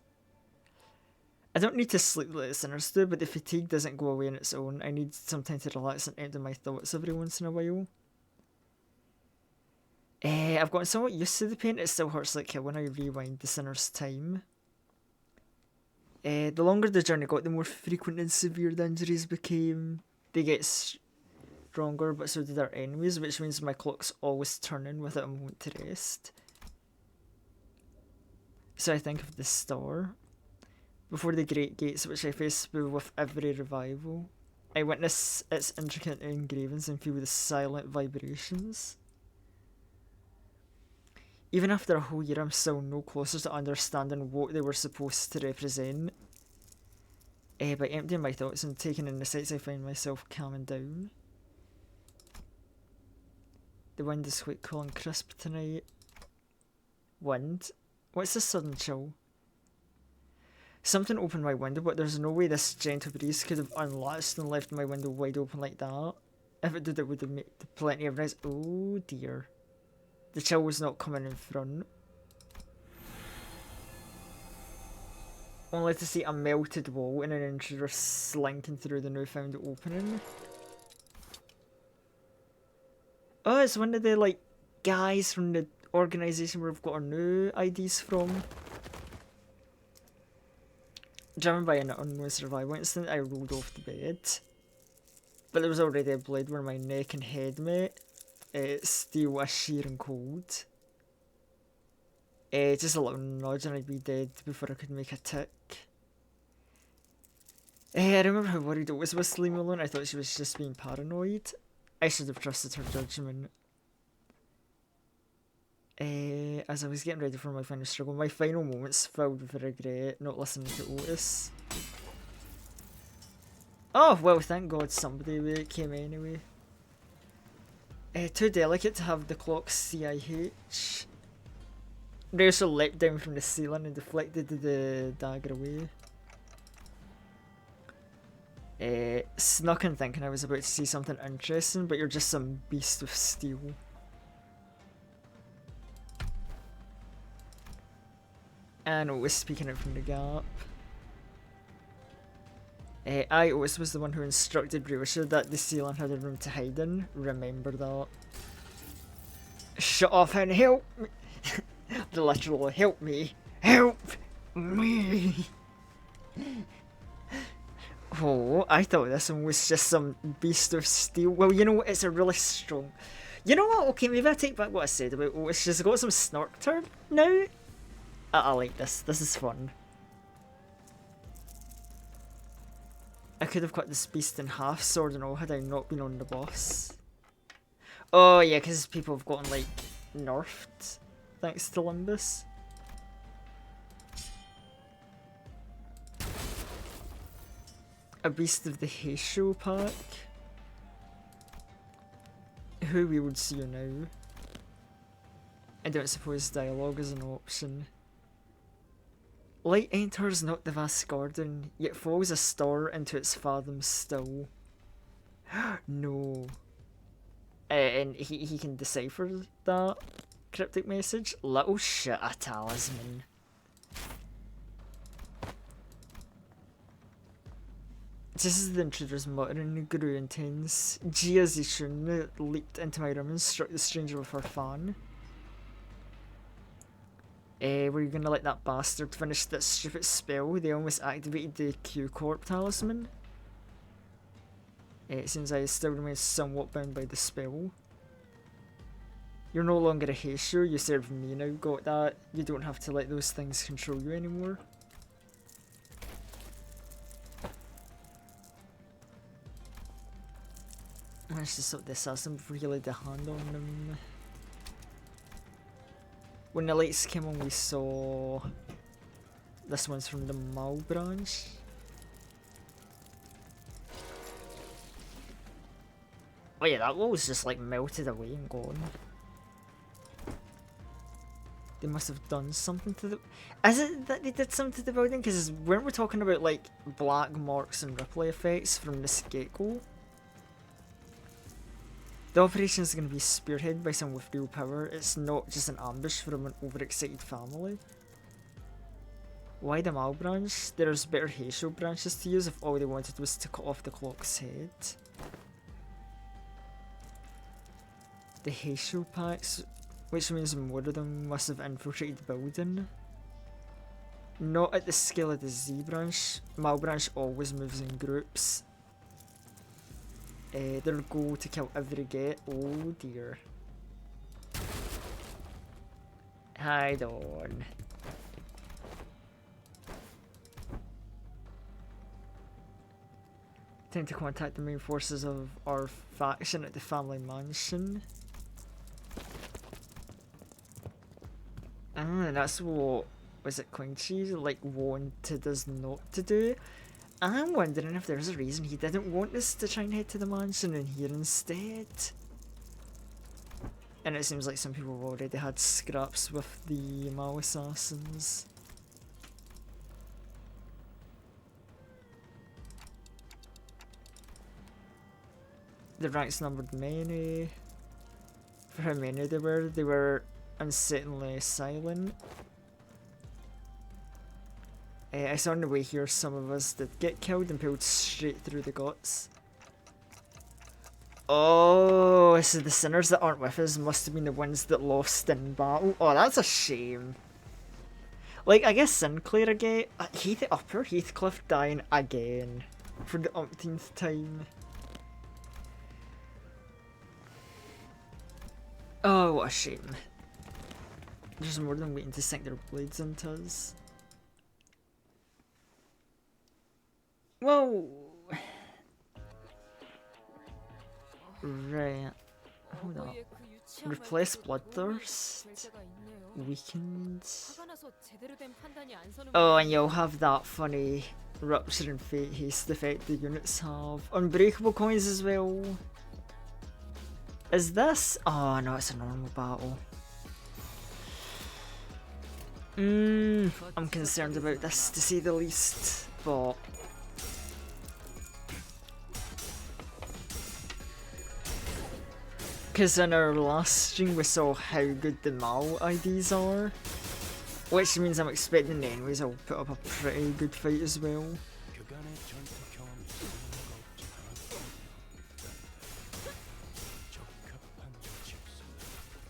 I don't need to sleep like the sinners do, but the fatigue doesn't go away on its own. I need some time to relax and empty my thoughts every once in a while. I've gotten somewhat used to the pain. It still hurts like hell when I rewind the sinner's time. The longer the journey got, the more frequent and severe the injuries became. They get stronger, but so did our enemies, which means my clock's always turning without a moment to rest. So I think of the star. Before the great gates which I face with every revival, I witness its intricate engravings and feel the silent vibrations. Even after a whole year, I'm still no closer to understanding what they were supposed to represent. By emptying my thoughts and taking in the sights, I find myself calming down. The wind is quite cool and crisp tonight. Wind? What's this sudden chill? Something opened my window, but there's no way this gentle breeze could have unlatched and left my window wide open like that. If it did, it would have made plenty of noise. Oh dear. The chill was not coming in front. Only to see a melted wall and an intruder slinking through the newfound opening. Oh, it's one of the, like, guys from the organisation where we've got our new IDs from. Driven by an unknown survival incident, I rolled off the bed. But there was already a blade where my neck and head met. Steel was sheer and cold. Just a little nudge and I'd be dead before I could make a tick. I remember how worried I was with Slim alone. I thought she was just being paranoid. I should have trusted her judgment. As I was getting ready for my final struggle, my final moments filled with regret, not listening to Otis. Oh, well, thank God somebody came anyway. Too delicate to have the clock CIH. Rachel leapt down from the ceiling and deflected the dagger away. Snuck in thinking I was about to see something interesting, but you're just some beast with steel. And Otis speaking out from the gap. Otis was the one who instructed Rachel that the ceiling had a room to hide in. Remember that. Shut off and help me! The literal help me! Help me! Oh, I thought this one was just some beast of steel. Well, you know what? It's a really strong... You know what? Okay, maybe I take back what I said about Otis. She's got some snark to her now. I like this. This is fun. I could have cut this beast in half, sword and all, had I not been on the boss. Oh yeah, because people have gotten, like, nerfed thanks to Limbus. A beast of the Heisho pack. Who wields you now? I don't suppose dialogue is an option. Light enters not the vast garden, yet falls a star into its fathoms still. No. And he can decipher that cryptic message? Little shit, a talisman. Just as the intruder's muttering grew intense, Jia Zishun leaped into my room and struck the stranger with her fan. Were you gonna let that bastard finish that stupid spell? They almost activated the Q-Corp talisman. It seems I still remain somewhat bound by the spell. You're no longer a Heisho, you serve me now, got that? You don't have to let those things control you anymore. Managed to stop the assassin before he laid a hand on him. When the lights came on, we saw... This one's from the Mal branch. Oh yeah, that wall was just like melted away and gone. They must have done something to the... Is it that they did something to the building? Because weren't we talking about like black marks and ripple effects from this get-go? The operation is going to be spearheaded by someone with real power. It's not just an ambush from an overexcited family. Why the Mal branch? There's better Heisho branches to use if all they wanted was to cut off the clock's head. The Heisho packs, which means more of them must have infiltrated the building. Not at the scale of the Z branch. Mal branch always moves in groups. Their goal to kill every get. Oh dear. Hide on. Time to contact the main forces of our faction at the family mansion. And that's what, was it Quincy, like, wanted us not to do? I'm wondering if there's a reason he didn't want us to try and head to the mansion in here instead. And it seems like some people have already had scraps with the Mal assassins. The ranks numbered many. For how many they were unsettlingly silent. I saw on the way here some of us did get killed and pulled straight through the guts. Oh, so the sinners that aren't with us must have been the ones that lost in battle. Oh, that's a shame. Like, I guess Sinclair again. Upper Heathcliff dying again for the umpteenth time. Oh, what a shame. There's more than waiting to sink their blades into us. Whoa! Right. Hold up. Replace Bloodthirst. Weakened. Oh, and you'll have that funny Rupture and Fate haste effect the units have. Unbreakable coins as well. Is this? Oh no, it's a normal battle. I'm concerned about this to say the least, but because in our last stream we saw how good the Mal IDs are, which means I'm expecting the enemies will put up a pretty good fight as well.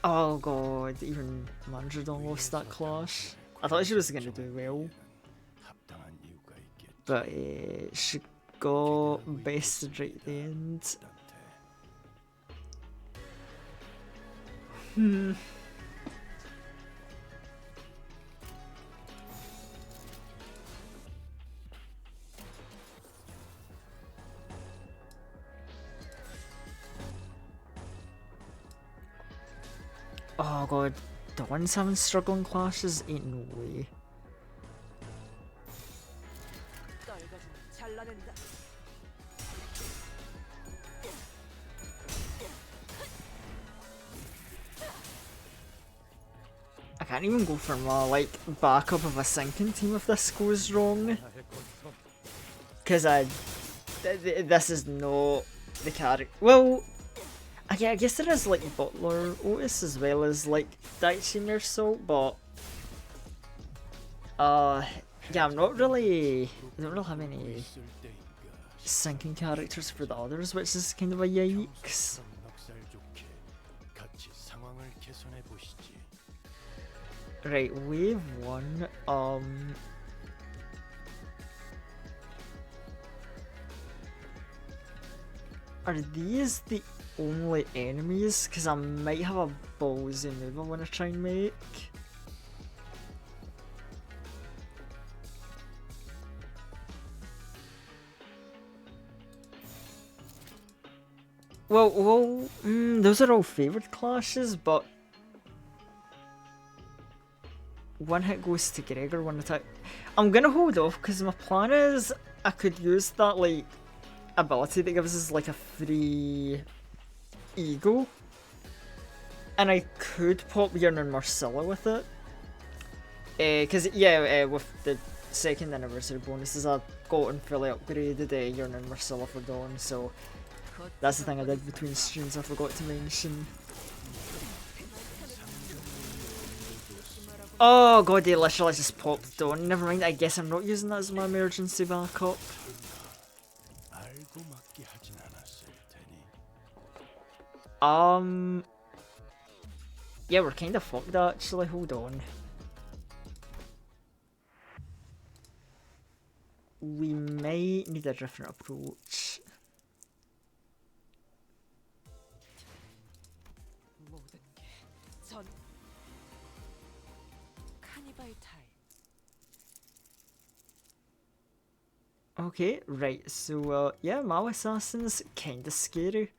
Oh god, even Mandradon lost that clash. I thought she was going to do well, but she got bested right at the end. Oh god, the ones having struggling clashes ain't no way. I can't even go for my like backup of a sinking team if this goes wrong, cause this is not the character. Well, I guess there is like Butler Otis as well as like Daichi Meursault, but yeah, I don't really have any sinking characters for the others, which is kind of a yikes. Right, wave 1, are these the only enemies? Because I might have a ballsy move I want to try and make. Well, those are all favoured clashes, but one hit goes to Gregor, one attack. I'm gonna hold off because my plan is I could use that like ability that gives us like a free ego, and I could pop Yearn and Marcilla with it. Because with the second anniversary bonuses, I got and fully upgraded Yearn and Marcilla for Dawn, so that's the thing I did between streams I forgot to mention. Oh god, they literally just popped Dawn. Never mind, I guess I'm not using that as my emergency backup. Yeah, we're kinda fucked actually, hold on. We might need a different approach. Okay, right, so yeah, Mao Assassin's kinda scary.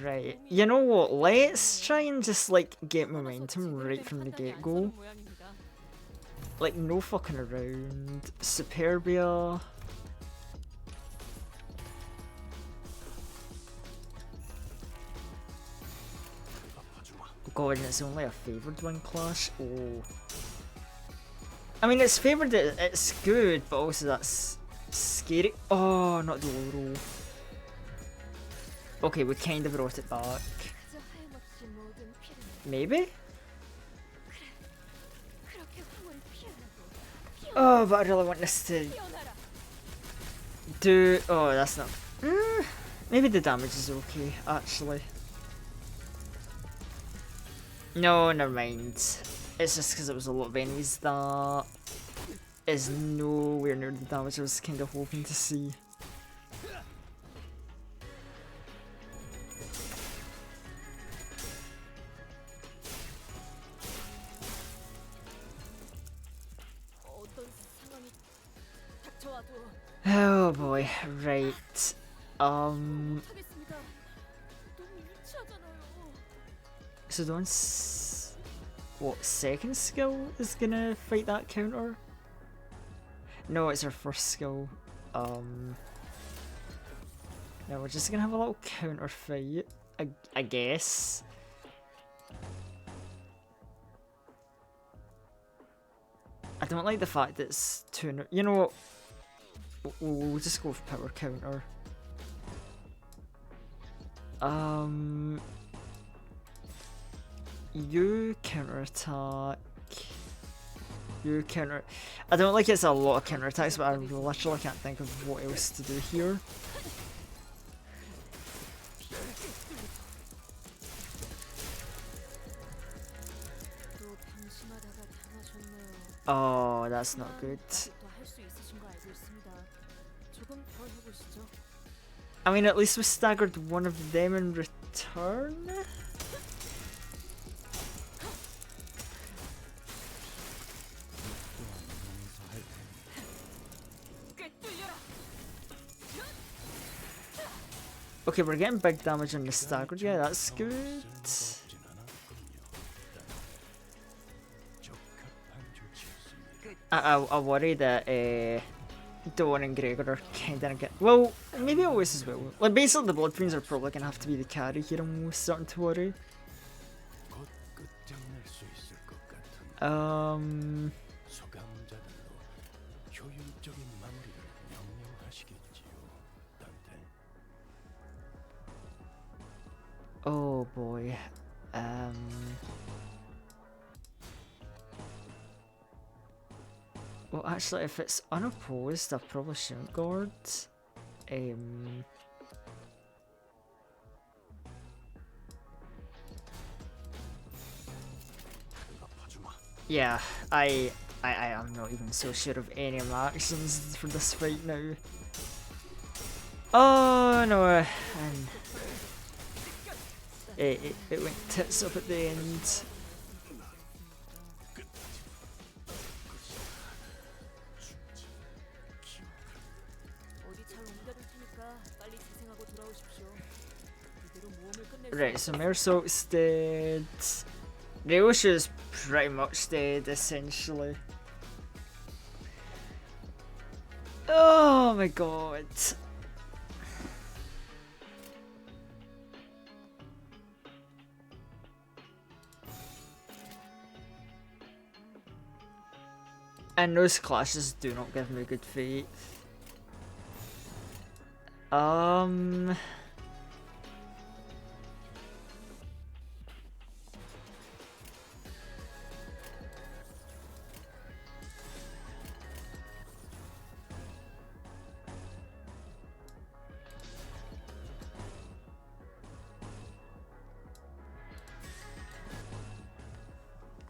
Right, you know what, let's try and just like get momentum right from the get-go. Like, no fucking around. Superbia. God, and it's only a favoured one clash? Oh. I mean, it's favoured, it's good, but also that's scary. Oh, not the low roll. Okay, we kind of brought it back. Maybe? Oh, but I really want this to do... Oh, that's not... Maybe the damage is okay, actually. No, never mind. It's just because it was a lot of enemies that is nowhere near the damage I was kind of hoping to see. Oh boy, right. So the one's... What, second skill is gonna fight that counter? No, it's our first skill. No, we're just gonna have a little counter fight, I guess. I don't like the fact that it's two... You know what? We'll just go with power counter. You counter attack. You counter. I don't like it's a lot of counter attacks, but I literally can't think of what else to do here. Oh, that's not good. I mean, at least we staggered one of them in return? Okay, we're getting big damage on the staggered, yeah, that's good. I worry that Dawn and Gregor are kinda gonna get... Well, maybe always as well. Like, basically the Blood Fiends are probably gonna have to be the carry here, I'm starting to worry. Oh boy. Well, actually, if it's unopposed, I probably shouldn't guard. Yeah, I am not even so sure of any of my actions for this fight now. Oh no, and it went tits up at the end. Right, so Mersault's dead. Ryosha's pretty much dead, essentially. Oh my god. And those clashes do not give me good faith.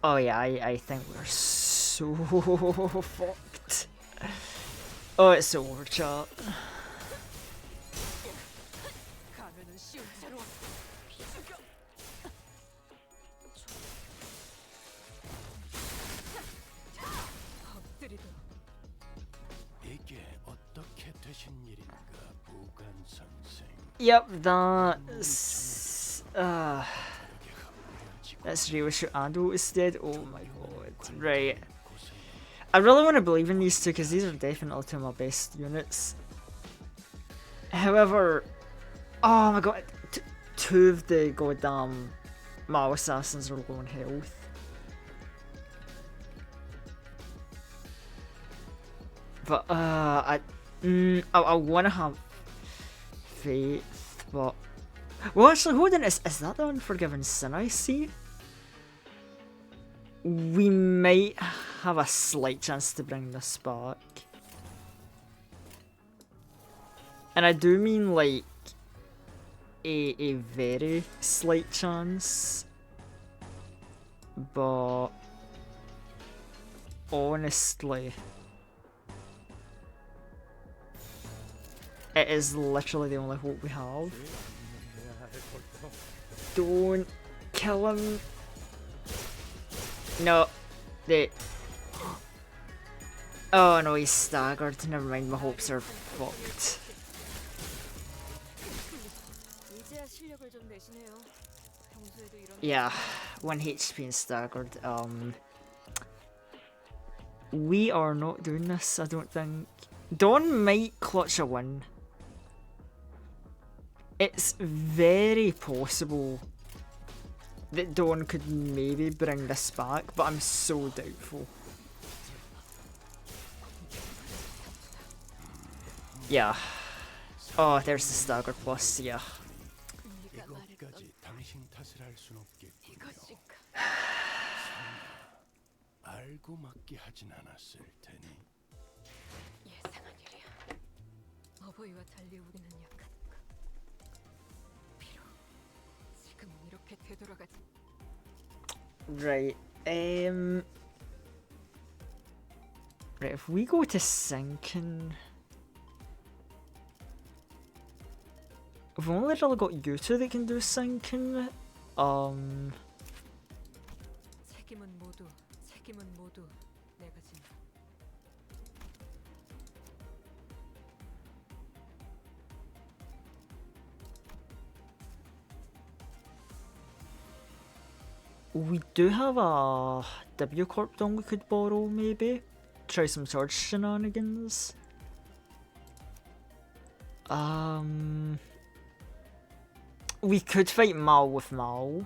Oh yeah, I think we're so fucked. Oh, it's over, chat. Yep, that's Ryosha and Otis dead. Oh my god. Right. I really want to believe in these two because these are definitely two of my best units. However, oh my god, two of the goddamn Mao assassins are low on health. But I want to have faith, but Well, actually, hold on. Is that the Unforgiven Sin I see? We might have a slight chance to bring this back. And I do mean, like, a very slight chance. But honestly, it is literally the only hope we have. Don't kill him. No. Oh no, he's staggered. Never mind, my hopes are fucked. Yeah, 1 HP and staggered. We are not doing this, I don't think. Dawn might clutch a win. It's very possible that Dawn could maybe bring this back, but I'm so doubtful. Yeah. Oh, there's the stagger plus, yeah. Right, right, if we go to sinking, we've only really got you two that can do sinking. We do have a W Corp dong we could borrow, maybe. Try some charge shenanigans. We could fight Mao with Mao.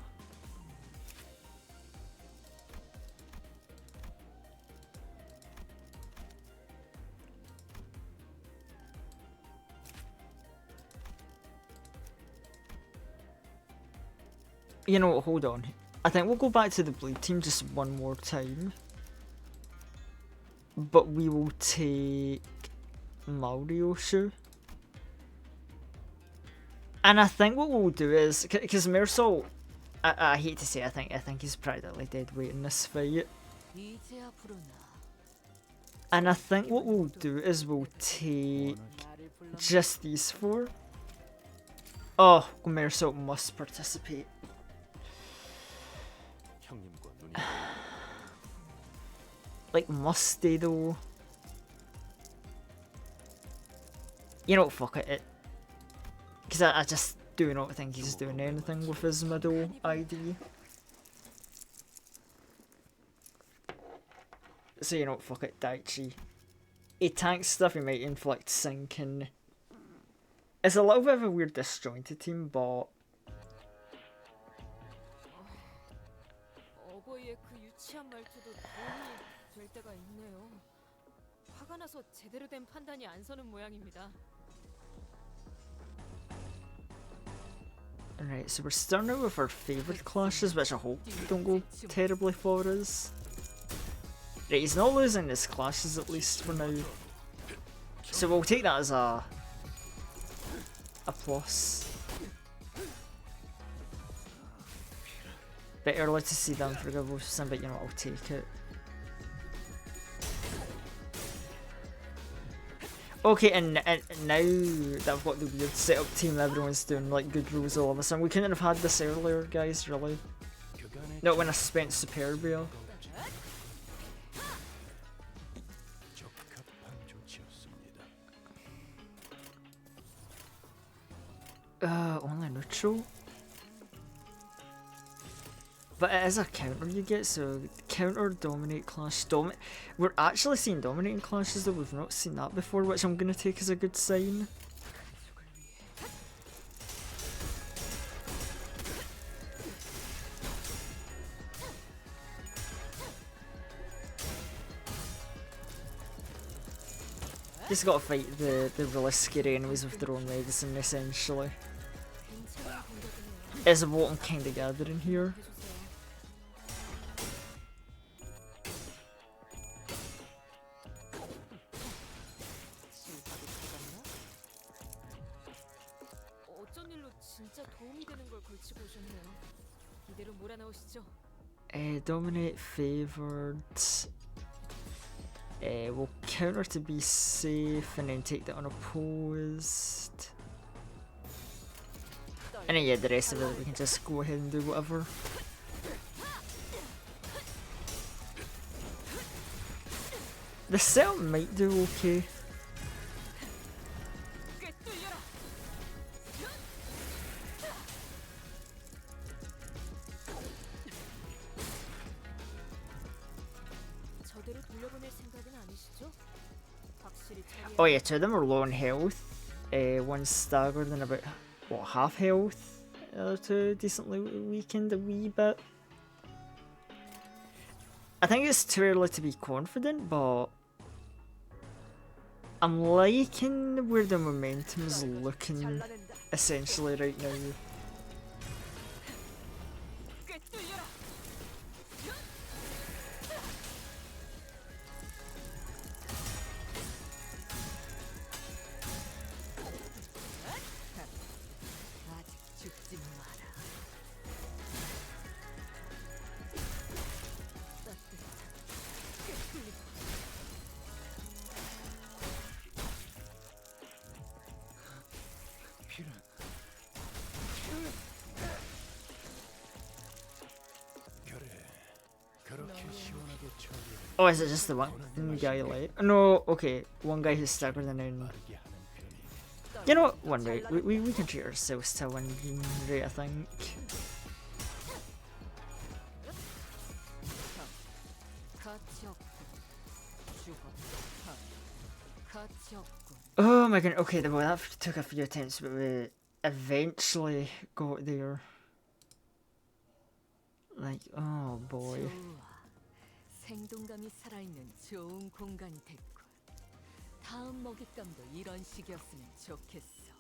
You know what, hold on. I think we'll go back to the Blade team just one more time. But we will take Maorioshu. And I think what we'll do is, because Mersal, I hate to say, I think he's practically dead weight in this fight. And I think what we'll do is we'll take just these four. Oh, Mersal must participate. Like, must they though? You know, fuck it. Because I just do not think he's doing anything with his middle ID. So you know what, fuck it, Daichi. He tanks stuff, he might inflict sinking. It's a little bit of a weird disjointed team, but alright, so we're starting out with our favourite clashes, which I hope don't go terribly for us. Right, he's not losing his clashes at least for now. So we'll take that as a plus. Bit early to see them for Unforgiven Sin, but you know what, I'll take it. Okay, and now that I've got the weird setup team, everyone's doing like good rules all of a sudden. We couldn't have had this earlier, guys, really. Not when I spent Superbia. Only neutral? But it is a counter you get, so counter, dominate, clash, we're actually seeing dominating clashes though, we've not seen that before, which I'm gonna take as a good sign. Just gotta fight the really scary enemies with their own medicine, essentially. is what I'm kind of gathering here. Dominate favored. We'll counter to be safe and then take that unopposed. And then yeah, the rest of it we can just go ahead and do whatever. The setup might do okay. Oh yeah, two of them are low on health. One's staggered and about, what, half health? The other two decently weakened a wee bit. I think it's too early to be confident, but I'm liking where the momentum is looking essentially right now. Oh, is it just the one guy late? No, okay, one guy who's staggered and then... You know what, one rate, we can treat ourselves to one rate, I think. Oh my god, okay, well that took a few attempts, but we eventually got there. Like, oh boy. 생동감이 살아있는 좋은 공간이 됐군. 다음 먹잇감도 이런 식이었으면 좋겠어.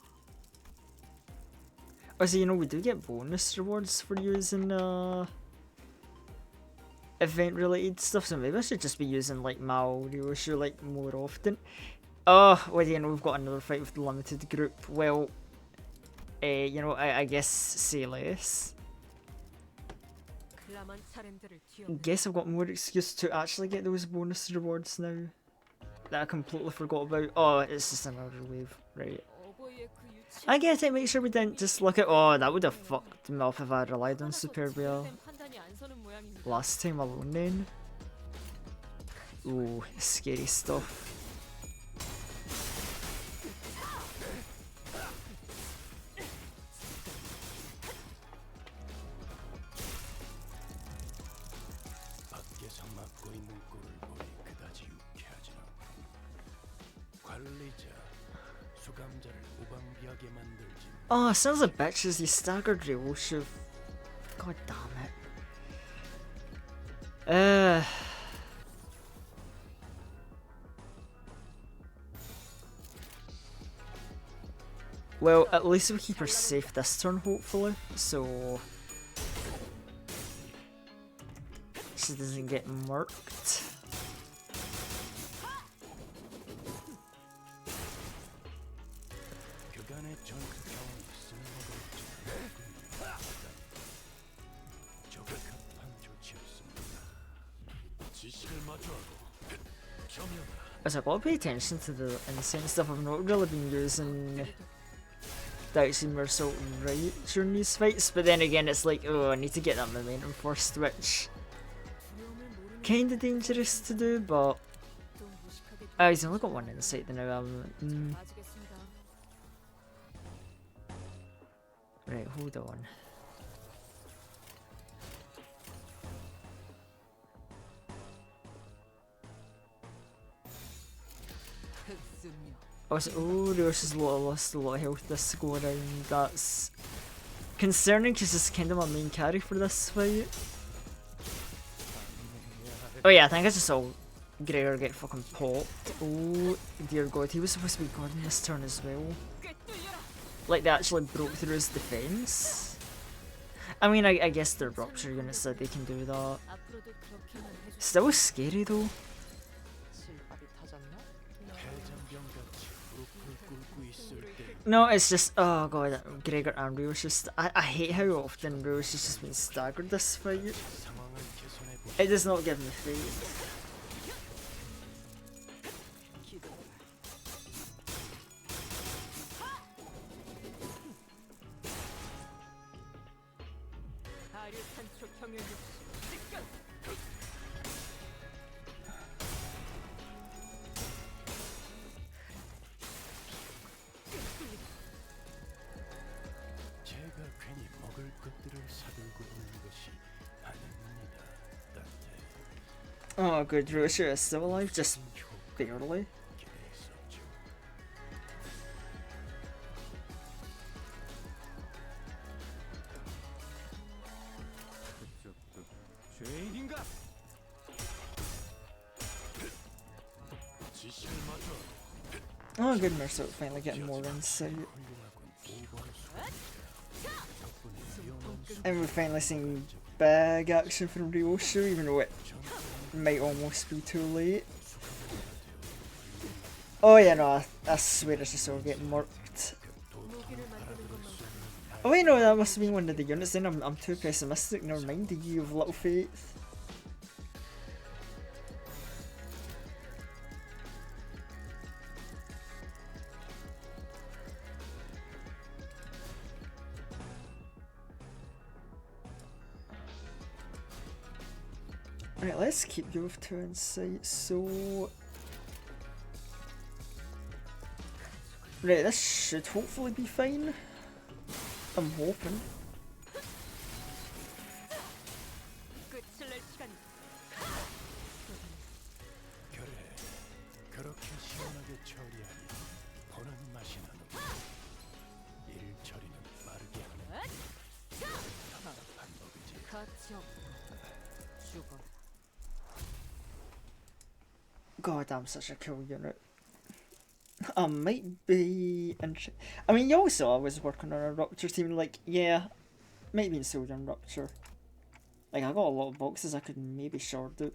Oh, so you know, we do get bonus rewards for using event-related stuff, so maybe I should just be using like Ryoshu like more often. Oh, well, you know, we've got another fight with the limited group. Well, you know, I guess say less. Guess I've got more excuse to actually get those bonus rewards now that I completely forgot about. Oh, it's just another wave, right? I get it, make sure we didn't just look at. Oh, that would have fucked me off if I relied on Superbia last time alone then. Ooh, scary stuff. Oh, sons of bitches, you staggered Ryoshu. God damn it. Well, at least we keep her safe this turn, hopefully, so she doesn't get murked. As I've got to pay attention to the insane stuff. I've not really been using Daichi Mersault right during these fights, but then again it's like, oh, I need to get that momentum first, which kinda dangerous to do, but he's only got one insight now. Right, hold on. Oh, Ryoshu's lost a lot of health this go around. That's concerning because it's kind of my main carry for this fight. Oh yeah, I think I just saw Gregor get fucking popped. Oh dear god, he was supposed to be guarding this turn as well. Like they actually broke through his defense. I mean, I guess the Rupture units said they can do that. 앞으로도 그렇게만 해줘. Still scary though. 실밥이 터졌나? 해장병같이 무릎을 꿇고 있을 때 No, it's just, oh god, Gregor and Rios just, I hate how often Rios has just been staggered this fight. 상황을 개선해 보. It does not give me faith. 하류 산초 경연 역시 직전. 제가 괜히 먹을 것들을 사들고 있는 것이 아닙니다. 따뜻해. Oh good, Rios is still alive, just barely. 있었죠. 죄인인가? 지시를 맞춰. Oh good, Mercer finally getting more insight. 훌륭하군. 오버를 수. 덕분에 위험한 And we're finally seeing big action from Ryoshu, even though it might almost be too late. Oh yeah, no, I swear it's just all getting murked. 무기를 만드는 것만. Oh wait, no, that must have been one of the units then, I'm too pessimistic, never mind, you have little faith. Right, let's keep you with 2 insight, so... Right, this should hopefully be fine. I'm hoping. 끝을 낼 시간. 그래. 그렇게 시원하게 처리하니 보는 맛이 나는. 일 처리는 빠르게 하는 방법이지. 가치 없고 죽어. God, I'm such a cool unit. I might be I mean, you also I was working on a Rupture team, like, yeah, might be in Soldier and Rupture. Like, I got a lot of boxes I could maybe shard out.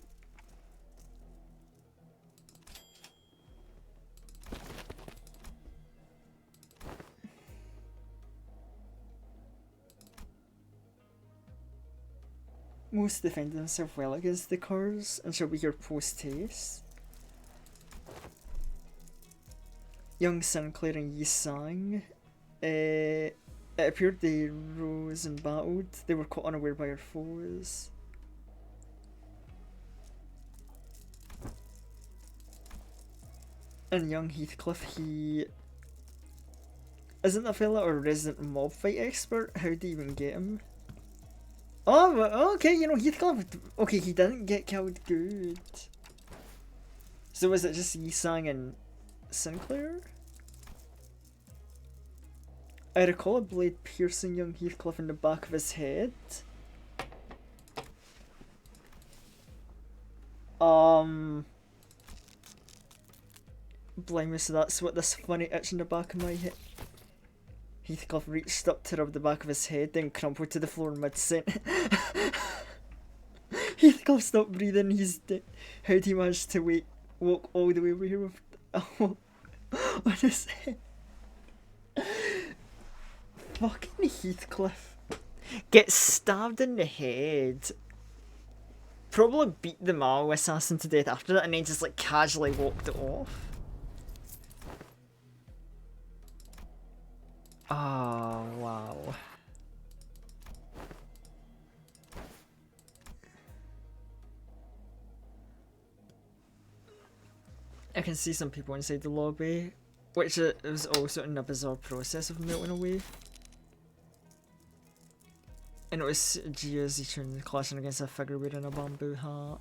Most defended himself well against the cars and shall be here post-haste. Young Sinclair and Yi Sang. It appeared they rose and battled. They were caught unaware by our foes. And young Heathcliff, he isn't a fella or resident mob fight expert. How do you even get him? Oh, okay, you know, Heathcliff. Okay, he didn't get killed. Good. So was it just Yi Sang and Sinclair? I recall a blade piercing young Heathcliff in the back of his head. Blimey, so that's what this funny itch in the back of my head. Heathcliff reached up to rub the back of his head, then crumpled to the floor mid-sentence. Heathcliff stopped breathing, he's dead. How'd he manage to walk all the way over here with... Oh, what is it? Fucking Heathcliff. Gets stabbed in the head. Probably beat the Mao assassin to death after that and then just like casually walked it off. Oh, wow. I can see some people inside the lobby, which was also in a bizarre process of melting away. And it was Gia Zichun clashing against a figure wearing a bamboo hat.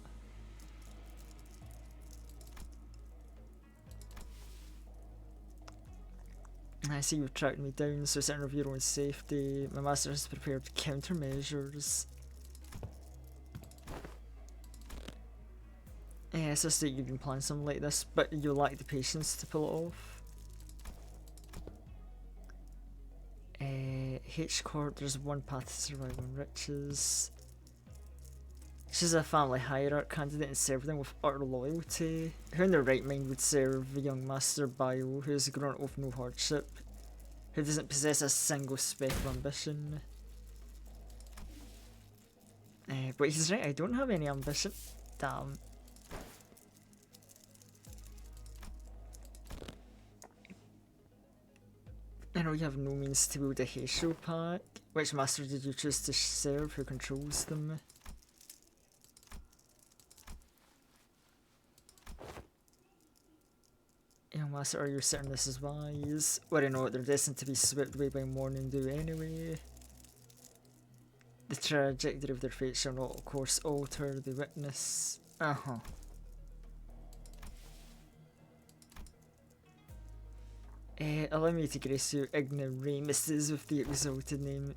I see you've tracked me down, so certain of your own safety. My master has prepared countermeasures. Yeah, it's just that you've been planning something like this, but you lack the patience to pull it off. H Corp, there's one path to survival and riches. She's a family hierarch candidate and serve them with utter loyalty. Who in their right mind would serve a young master bio who has grown up with no hardship, who doesn't possess a single speck of ambition? But he's right, I don't have any ambition. Damn. I know you have no means to build a Heisho pack. Which master did you choose to serve? Who controls them? Young master, are you certain this is wise? Well, I know they're destined to be swept away by morning dew anyway. The trajectory of their fate shall not, of course, alter the witness. Uh-huh. Allow me to grace your ignoramuses with the exalted name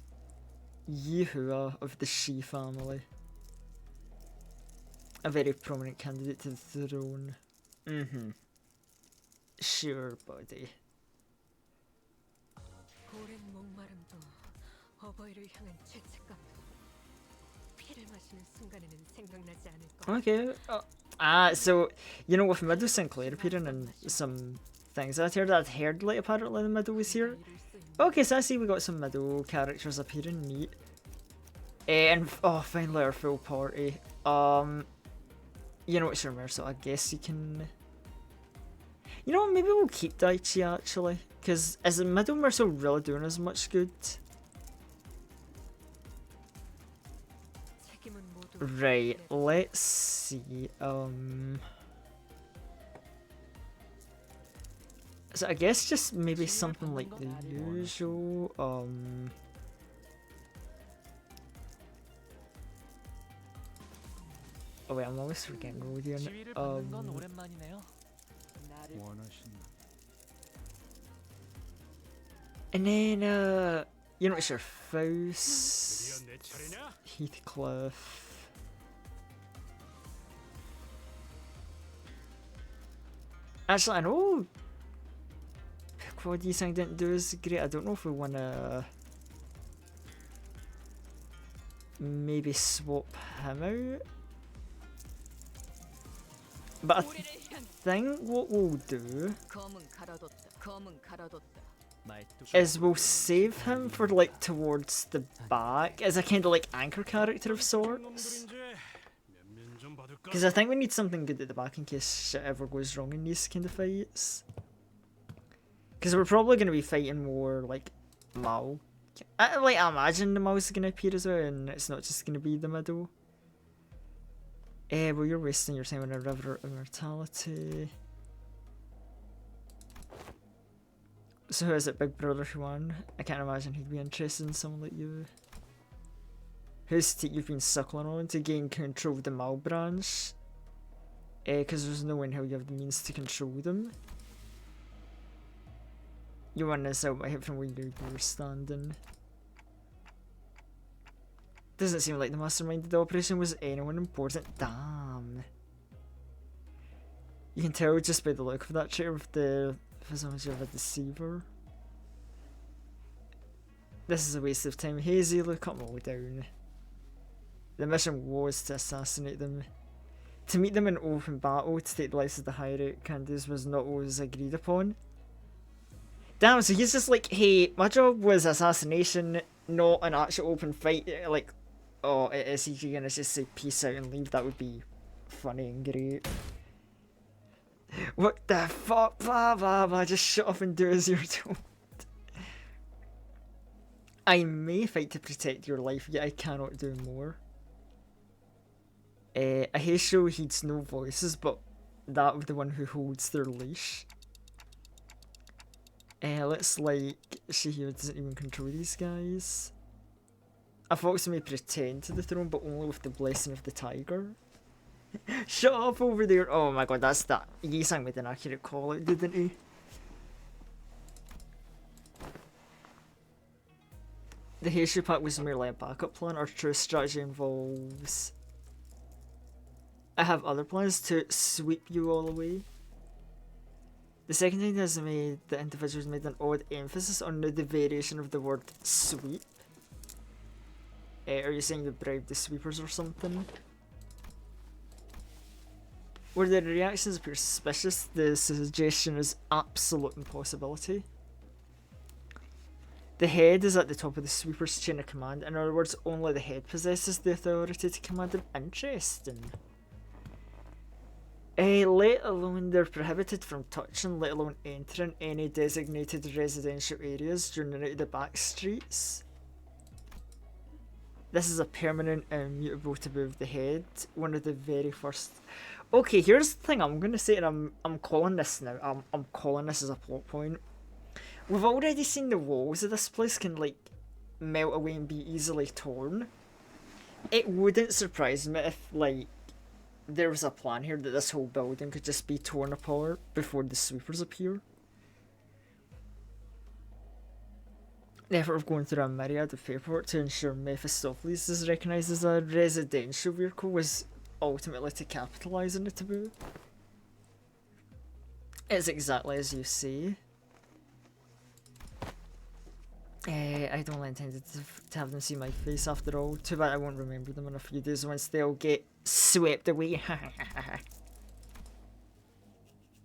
Yehua of the Shi family. A very prominent candidate to the throne. Mm-hmm. Sure, buddy. 오랜 목마름도 어버이를 향한 죄책감도 피를 마시는 순간에는 생각나지 않을 것. Okay. So, you know, with Middle Sinclair appearing and some things I'd heard like apparently the Middle was here. Okay, so I see we got some Middle characters appearing, neat. And, oh, finally our full party. You know, it's your so I guess you can... You know what, maybe we'll keep Daichi actually, because is the Middle Mercer really doing as much good? Right, let's see, so I guess just maybe something like the usual, oh wait, I'm always forgetting Rodion, and then, you know, it's your Faust, Heathcliff. Actually, I know what Yisang didn't do is great. I don't know if we wanna maybe swap him out. But I think what we'll do is we'll save him for like towards the back as a kind of like anchor character of sorts. Because I think we need something good at the back in case shit ever goes wrong in these kind of fights. Because we're probably going to be fighting more like Mao. I imagine the Mao's going to appear as well and it's not just going to be the middle. Well, you're wasting your time on a River of Immortality. So who is it, Big Brother Huan? I can't imagine he'd be interested in someone like you. Whose teeth you've been suckling on to gain control of the Mao branch? Because there's no one how you have the means to control them. You want this out my head from where you were standing. Doesn't seem like the mastermind of the operation was anyone important. Damn. You can tell just by the look of that chair with the physiology of a deceiver. This is a waste of time. Hazy, look up all down. The mission was to assassinate them. To meet them in open battle to take the lives of the hierarch candidates was not always agreed upon. Damn, so he's just like, hey, my job was assassination, not an actual open fight. Like, oh, is he gonna just say peace out and leave? That would be funny and great. What the fuck? Blah blah blah, just shut up and do as you're told. I may fight to protect your life, yet I cannot do more. A Heisho heeds no voices, but that of the one who holds their leash. Let's like, Shihiro doesn't even control these guys. A fox may pretend to the throne, but only with the blessing of the tiger. Shut up over there! Oh my god, that's that. Yisang made an accurate call out, didn't he? The Heisho pack was merely a backup plan. Our true strategy involves... I have other plans to sweep you all away. The second thing is made the individuals made an odd emphasis on the variation of the word sweep. Are you saying you bribed the sweepers or something? Where the reactions appear suspicious, the suggestion is absolute impossibility. The head is at the top of the sweeper's chain of command. In other words, only the head possesses the authority to command them. Interesting. Let alone they're prohibited from touching, let alone entering any designated residential areas during the night of the back streets. This is a permanent and immutable taboo of the head. One of the very first. Okay, here's the thing I'm gonna say, and I'm calling this now. I'm calling this as a plot point. We've already seen the walls of this place can like melt away and be easily torn. It wouldn't surprise me if like there was a plan here that this whole building could just be torn apart before the sweepers appear. The effort of going through a myriad of paperwork to ensure Mephistopheles is recognised as a residential vehicle was ultimately to capitalise on the taboo. It's exactly as you say. I don't intend to have them see my face after all. Too bad I won't remember them in a few days once they all get swept away.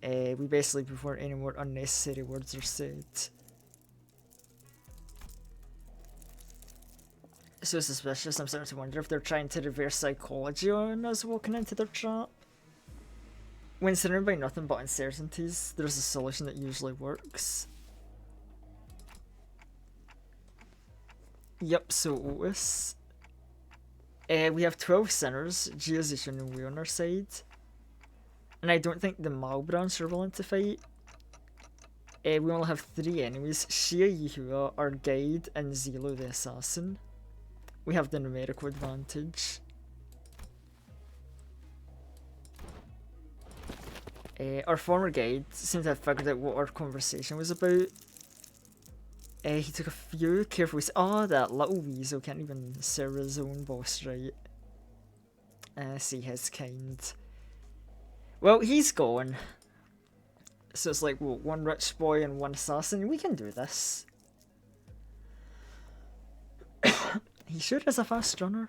We best leave before any more unnecessary words are said. So suspicious, I'm starting to wonder if they're trying to reverse psychology on us walking into their trap. When surrounded by nothing but uncertainties, there's a solution that usually works. Yep, so Otis. We have 12 sinners, Gia, Zishan and Wei on our side. And I don't think the Mal branch are willing to fight. We only have 3 enemies, Shia Yihua, our guide, and Zilo the assassin. We have the numerical advantage. Our former guide seemed to have figured out what our conversation was about. He took a few careful. Oh, that little weasel can't even serve his own boss right. See his kind. Well, he's gone. So it's like, what, 1 rich boy and 1 assassin? We can do this. He sure is a fast runner.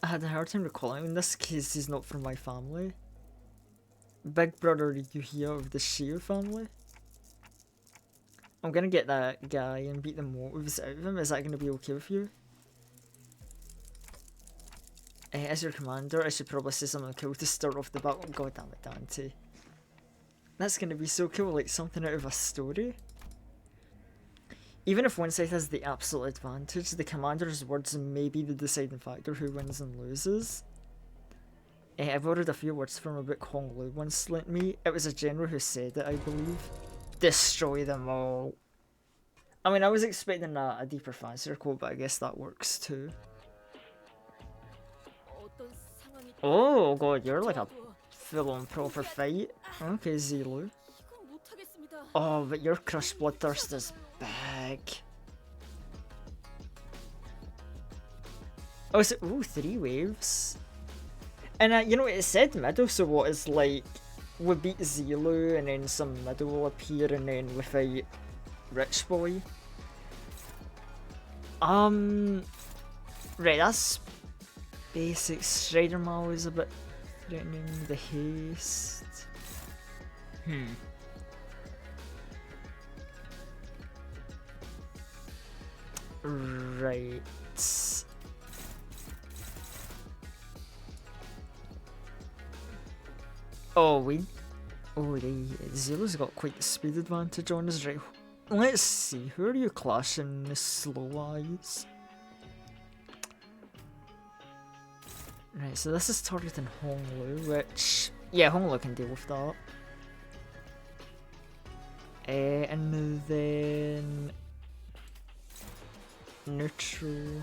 I had a hard time recalling in this case he's not from my family. Big brother Yuhia of the Shio family. I'm gonna get that guy and beat the motives out of him. Is that gonna be okay with you? As your commander, I should probably say something cool to start off the battle. God damn it, Dante. That's gonna be so cool, like something out of a story. Even if one side has the absolute advantage, the commander's words may be the deciding factor who wins and loses. I've ordered a few words from a book Hong Lu once lent me. It was a general who said it, I believe. Destroy them all. I mean, I was expecting a deeper fancier quote, but I guess that works too. Oh god, you're like a full-on proper fight. Okay, Zilu. Oh, but your crush bloodthirst is big. Oh, so, ooh, 3 waves. And you know, it said middle, so what is like, we beat Zilu and then some middle will appear and then we fight Rich Boy. Right, that's basic. Strider Mall is a bit threatening. The haste. Right. Oh, Zilu's got quite the speed advantage on us, right? Let's see, who are you clashing the slow eyes? Right, so this is targeting Honglu, which... yeah, Honglu can deal with that. And then... neutral...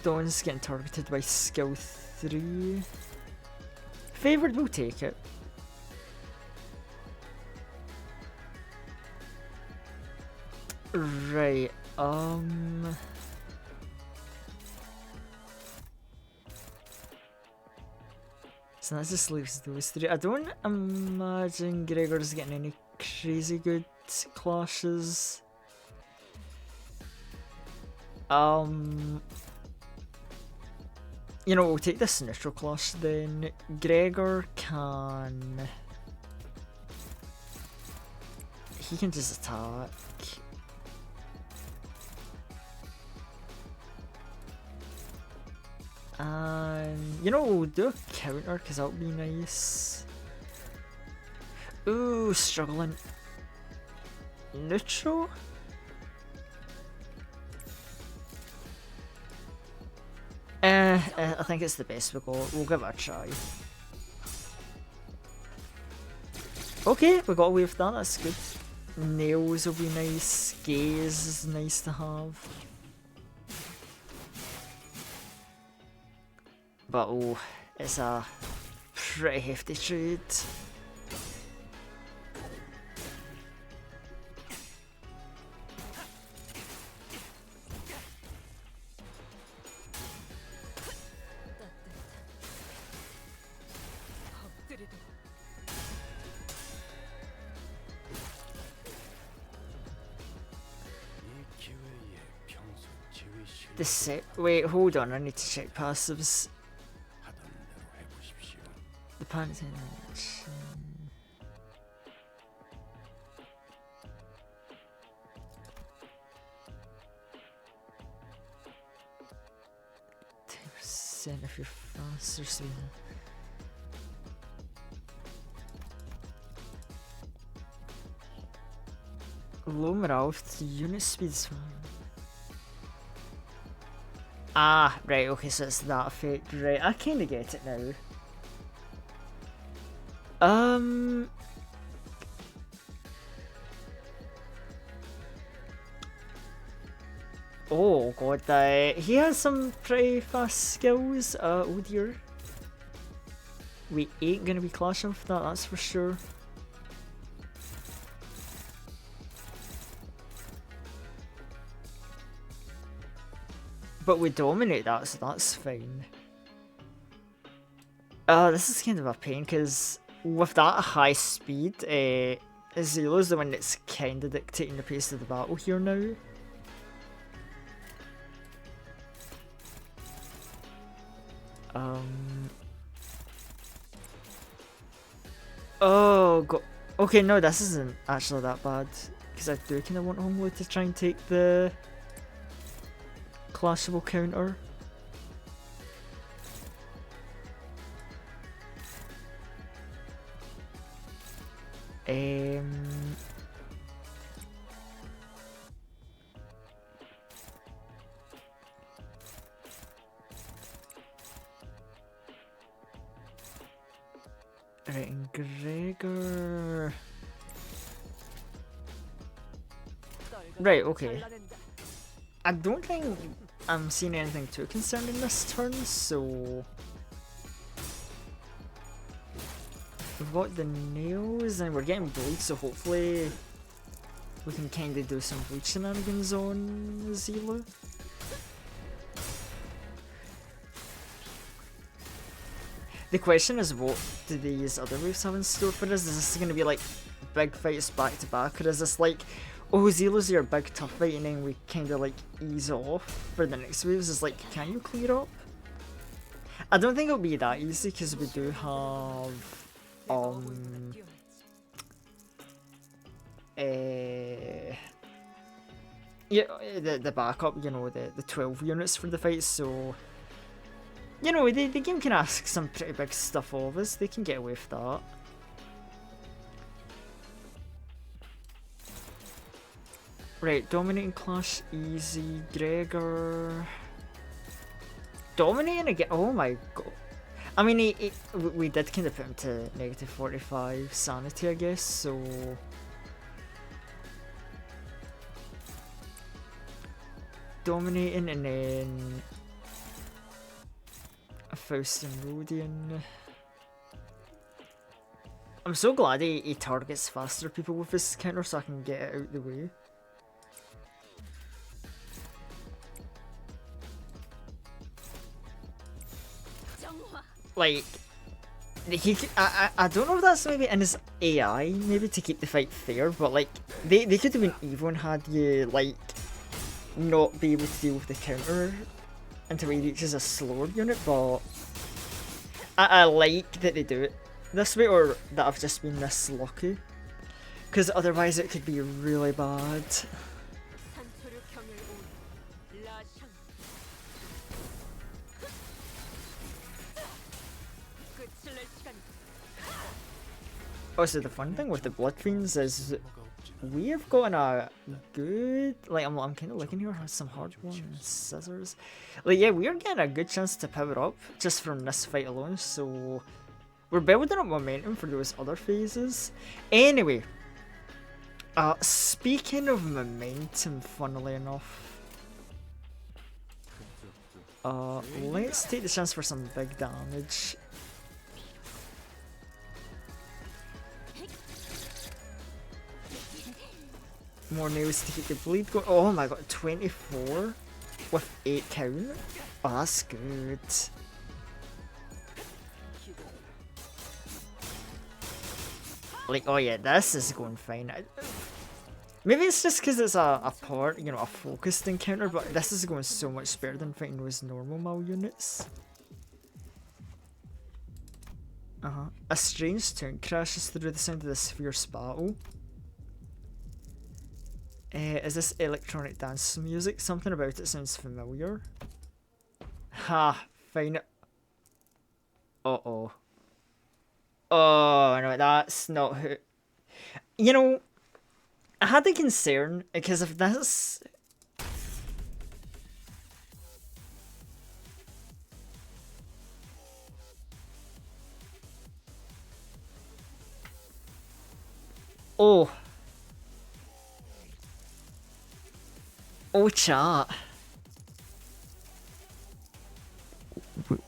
Dawn's getting targeted by skill 3. Favoured will take it. Right, So that just leaves those three. I don't imagine Gregor's getting any crazy good clashes. You know, we'll take this neutral clash then. Gregor can... He can just attack. And, you know, we'll do a counter because that would be nice. Ooh, struggling. Neutral? I think it's the best we go. We'll give it a try. Okay, we got away with that, that's good. Nails will be nice, gaze is nice to have. But oh, it's a pretty hefty trade. 이 기회에 평소 지휘 The 실력을 set. Wait, hold on, I need to check passives. 하던 대로 해보십시오. The pants in percent if you're faster speed. Low morale to unit speeds. Ah, right, okay, so it's that effect. Right, I kinda get it now. Oh god, he has some pretty fast skills. Oh dear. We ain't gonna be clashing for that, that's for sure. But we dominate that, so that's fine. This is kind of a pain, because with that high speed, Zelo's the one that's kind of dictating the pace of the battle here now. Oh, god. Okay, no, this isn't actually that bad, because I do kind of want Honglu to try and take the clashable counter. Right, and Gregor. Right, okay. I don't think I'm seeing anything too concerning this turn, so we've got the nails and we're getting bleed, so hopefully we can kind of do some bleed shenanigans on Zelo. The question is, what do these other waves have in store for us? Is this going to be like big fights back to back, or is this like, oh, Zelo's your big tough fight and then we kind of like ease off for the next waves? Is like, can you clear up? I don't think it'll be that easy because we do have yeah, the backup, you know, the 12 units for the fight, so you know, the game can ask some pretty big stuff of us. They can get away with that. Right, dominating clash, easy. Gregor dominating again. Oh my god. I mean, we did kind of put him to negative 45 sanity, I guess, so dominating and then a Faust and Rodian. I'm so glad he targets faster people with his counter so I can get it out the way. Like, I don't know if that's maybe in his AI, maybe to keep the fight fair, but like they could have been evil and had you like not be able to deal with the counter until he reaches a slower unit, but I like that they do it this way, or that I've just been this lucky, because otherwise it could be really bad. 산초를 경을 온 라샹. 끝을 낼 시간이. Also, the fun thing with the Blood Fiends is we have gotten a good, like, I'm kind of looking here, has some hard ones, scissors. Like, yeah, we are getting a good chance to power up just from this fight alone, so we're building up momentum for those other phases. Anyway, speaking of momentum, funnily enough, let's take the chance for some big damage. More nails to keep the bleed going. Oh my god, 24 with 8 count. Oh, that's good. Like, oh yeah, this is going fine. Maybe it's just because it's a part, you know, a focused encounter, but this is going so much better than fighting those normal Mal units. A strange tune crashes through the sound of this fierce battle. Is this electronic dance music? Something about it sounds familiar. Ha, fine. Uh-oh. Oh, no, that's not who... You know, I had a concern, because if this... Oh. Oh, chat.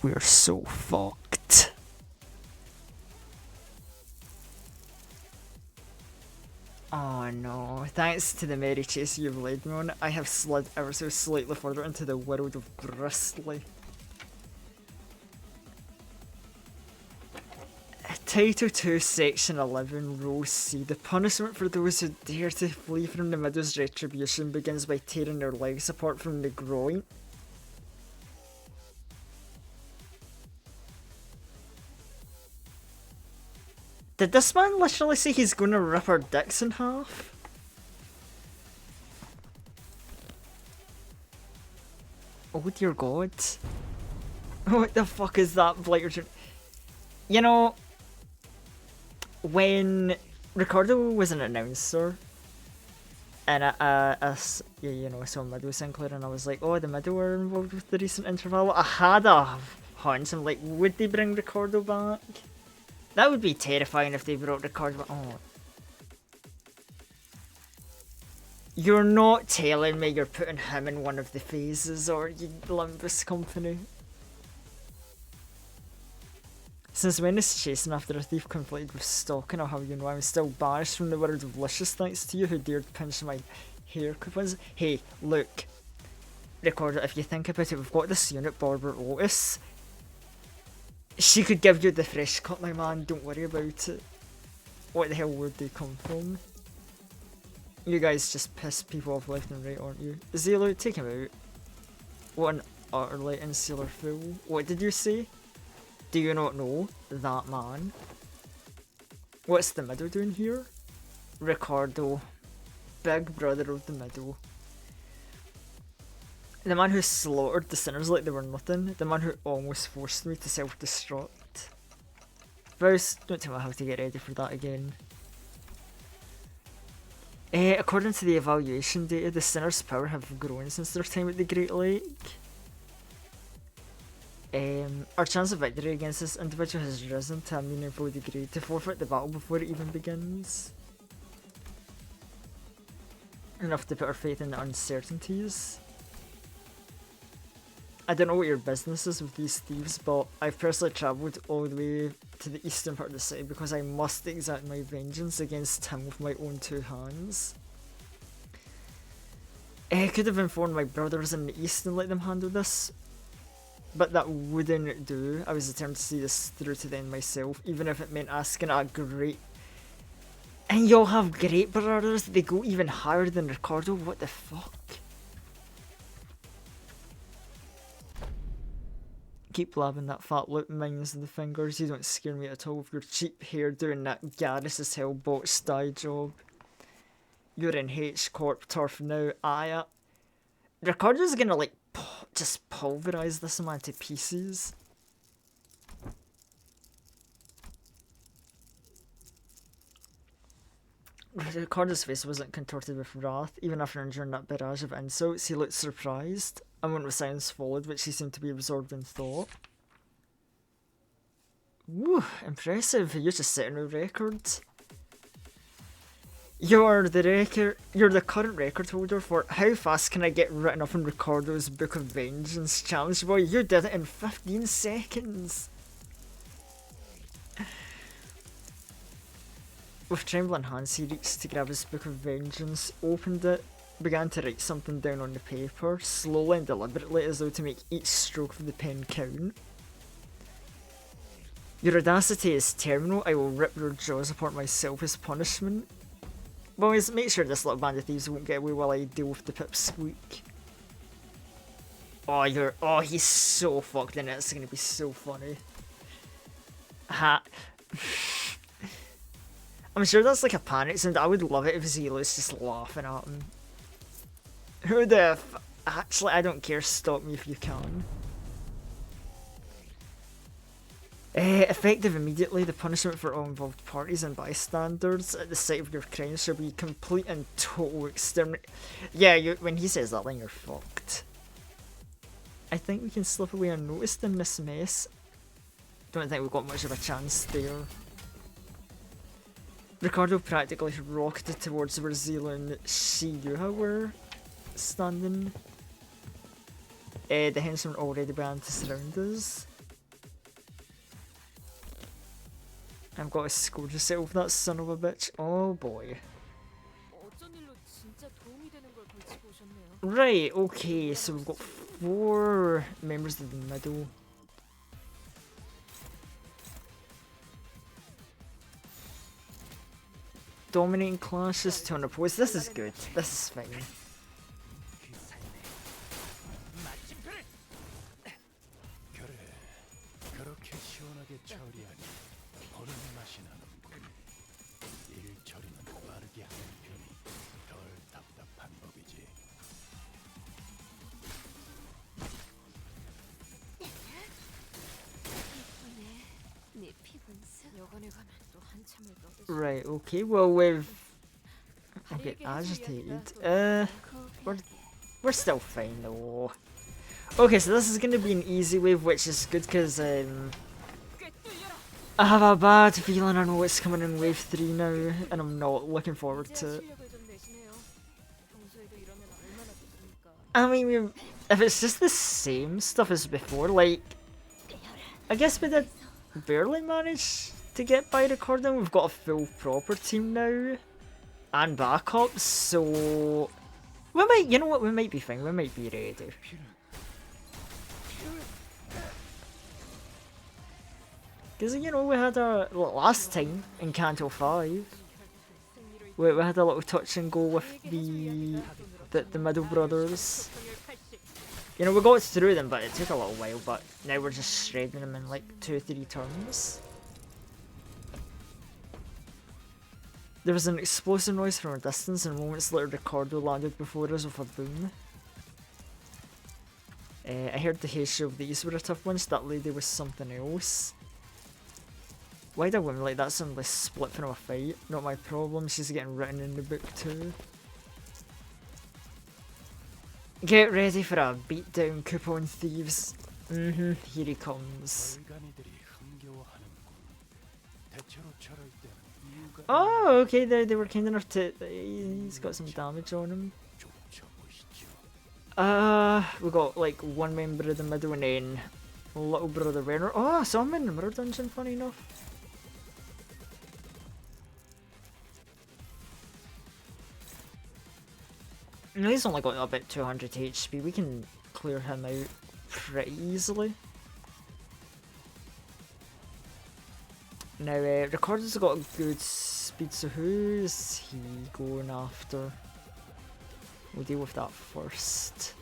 We're so fucked. Oh no, thanks to the merry chase you've led me on, I have slid ever so slightly further into the world of Bristly. Title 2, Section 11, Rule C. The punishment for those who dare to flee from the Midow's retribution begins by tearing their legs apart from the groin. Did this man literally say he's gonna rip our dicks in half? Oh dear god. What the fuck is that blighter? You know, when Ricardo was an announcer, and you know, I saw Middle Sinclair, and I was like, oh, the Middle were involved with the recent interval. I had a hunch. I'm like, would they bring Ricardo back? That would be terrifying if they brought Ricardo back. Oh. You're not telling me you're putting him in one of the phases, or you, Limbus Company? Since when is chasing after a thief conflicted with stalking? I'll have you know I'm still banished from the world of Licious thanks to you who dared pinch my hair coupons. Hey, look. Ricardo, if you think about it, we've got this unit, Barbara Otis. She could give you the fresh cut, my man, don't worry about it. What the hell would they come from? You guys just piss people off left and right, aren't you? Zelo, take him out. What an utterly insular fool. What did you say? Do you not know that man? What's the Middle doing here? Ricardo. Big brother of the Middle. The man who slaughtered the sinners like they were nothing. The man who almost forced me to self-destruct. Vows, don't tell me how to get ready for that again. According to the evaluation data, the sinners' power have grown since their time at the Great Lake. Our chance of victory against this individual has risen to a meaningful degree to forfeit the battle before it even begins. Enough to put our faith in the uncertainties. I don't know what your business is with these thieves, but I've personally travelled all the way to the eastern part of the city because I must exact my vengeance against him with my own two hands. I could have informed my brothers in the east and let them handle this, but that wouldn't do. I was determined to see this through to the end myself, even if it meant asking a great... And y'all have great brothers, they go even higher than Ricardo, what the fuck? Keep blabbing that fat lip mines in the fingers, you don't scare me at all with your cheap hair doing that Garrus as hell botched dye job. You're in H Corp turf now, Aya. Ricardo's gonna like just pulverize this man to pieces. Ricardo's face wasn't contorted with wrath, even after enduring that barrage of insults. He looked surprised. A moment of silence followed, which he seemed to be absorbed in thought. Woo, impressive. You're just setting a record. You're the current record holder for how fast can I get written up in Ricardo's Book of Vengeance challenge. Boy, you did it in 15 seconds. With trembling hands, he reached to grab his Book of Vengeance, opened it, began to write something down on the paper, slowly and deliberately as though to make each stroke of the pen count. Your audacity is terminal. I will rip your jaws apart myself as punishment. Boys, make sure this little band of thieves won't get away while I deal with the pipsqueak. Oh, he's so fucked in it. It's gonna be so funny. Ha. I'm sure that's like a panic sound. I would love it if Zelo's just laughing at him. Who the f... Actually, I don't care. Stop me if you can. Effective immediately, the punishment for all involved parties and bystanders at the site of your crimes shall be complete and total extermination. Yeah, when he says that, then you're fucked. I think we can slip away unnoticed in this mess. Don't think we've got much of a chance there. Ricardo practically rocketed towards where Zelo and Shiyuha were standing. The henchmen already began to surround us. I've got to scourge yourself, that son of a bitch. Oh boy. Right, okay, so we've got 4 members of the middle. Dominating clashes to unopposed. This is good. This is fine. Right, okay, well we're agitated. We're still fine though. Okay, so this is gonna be an easy wave, which is good because I have a bad feeling I know what's coming in wave 3 now, and I'm not looking forward to it. I mean, if it's just the same stuff as before, like, I guess we did barely manage to get by recording. We've got a full proper team now and backups, so we might, you know what, we might be fine, we might be ready. Because, you know, we had our last time in Kanto 5, we had a little touch and go with the middle brothers. You know, we got through them, but it took a little while, but now we're just shredding them in like 2-3 turns. There was an explosive noise from a distance, and moments later Ricardo landed before us with a boom. I heard the Heisho of these were a tough ones. That lady was something else. Why do women like that suddenly split from a fight? Not my problem, she's getting written in the book too. Get ready for a beatdown, coupon thieves. Here he comes. Oh, okay, they were kind enough to... He's got some damage on him. We got like one member of the middle and then little brother Werner. Oh, so I'm in the mirror dungeon, funny enough. No, he's only got about 200 HP, we can clear him out pretty easily. Now, Ricardo's got a good speed, so who's he going after? We'll deal with that first.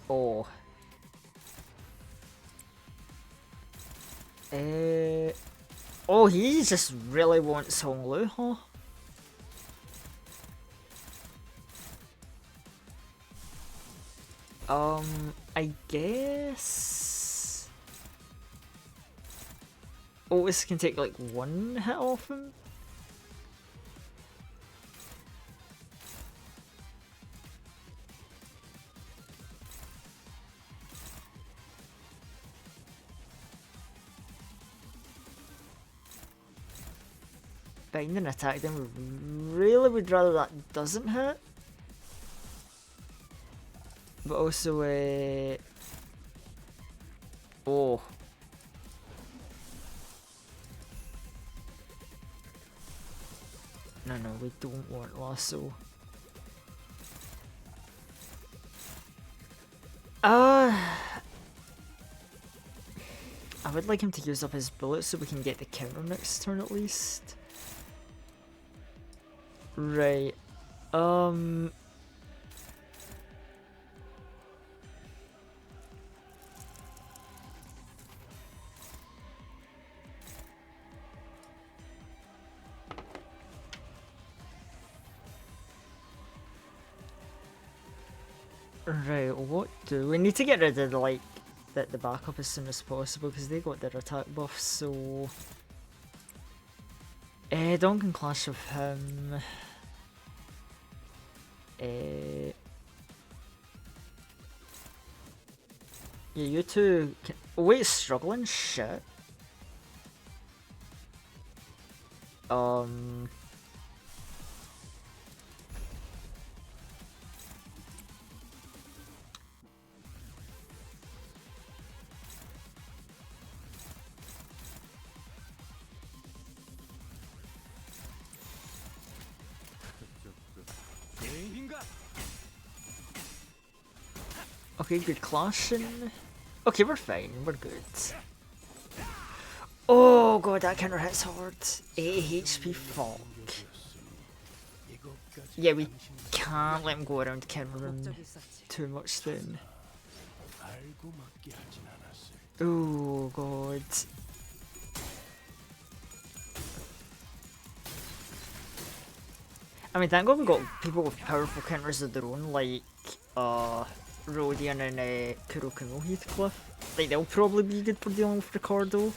Oh. Oh, he just really wants Honglu, huh? I guess Otis can take like one hit off him. Bind and attack them. Really would rather that doesn't hit. But also, oh. No, we don't want lasso. I would like him to use up his bullets so we can get the counter next turn at least. Right. Right, what do we need to get rid of the backup as soon as possible because they got their attack buffs, so Dawn can clash with him. Yeah, you two can... Oh, wait, struggling? Shit. Okay, good clashing. Okay, we're fine, we're good. Oh god, that counter hits hard. 80 HP, fuck. Yeah, we can't let him go around countering too much then. Oh god. I mean, thank god we got people with powerful counters of their own, like, Rodion and Kurokumo Heathcliff. Like, they'll probably be good for dealing with Ricardo.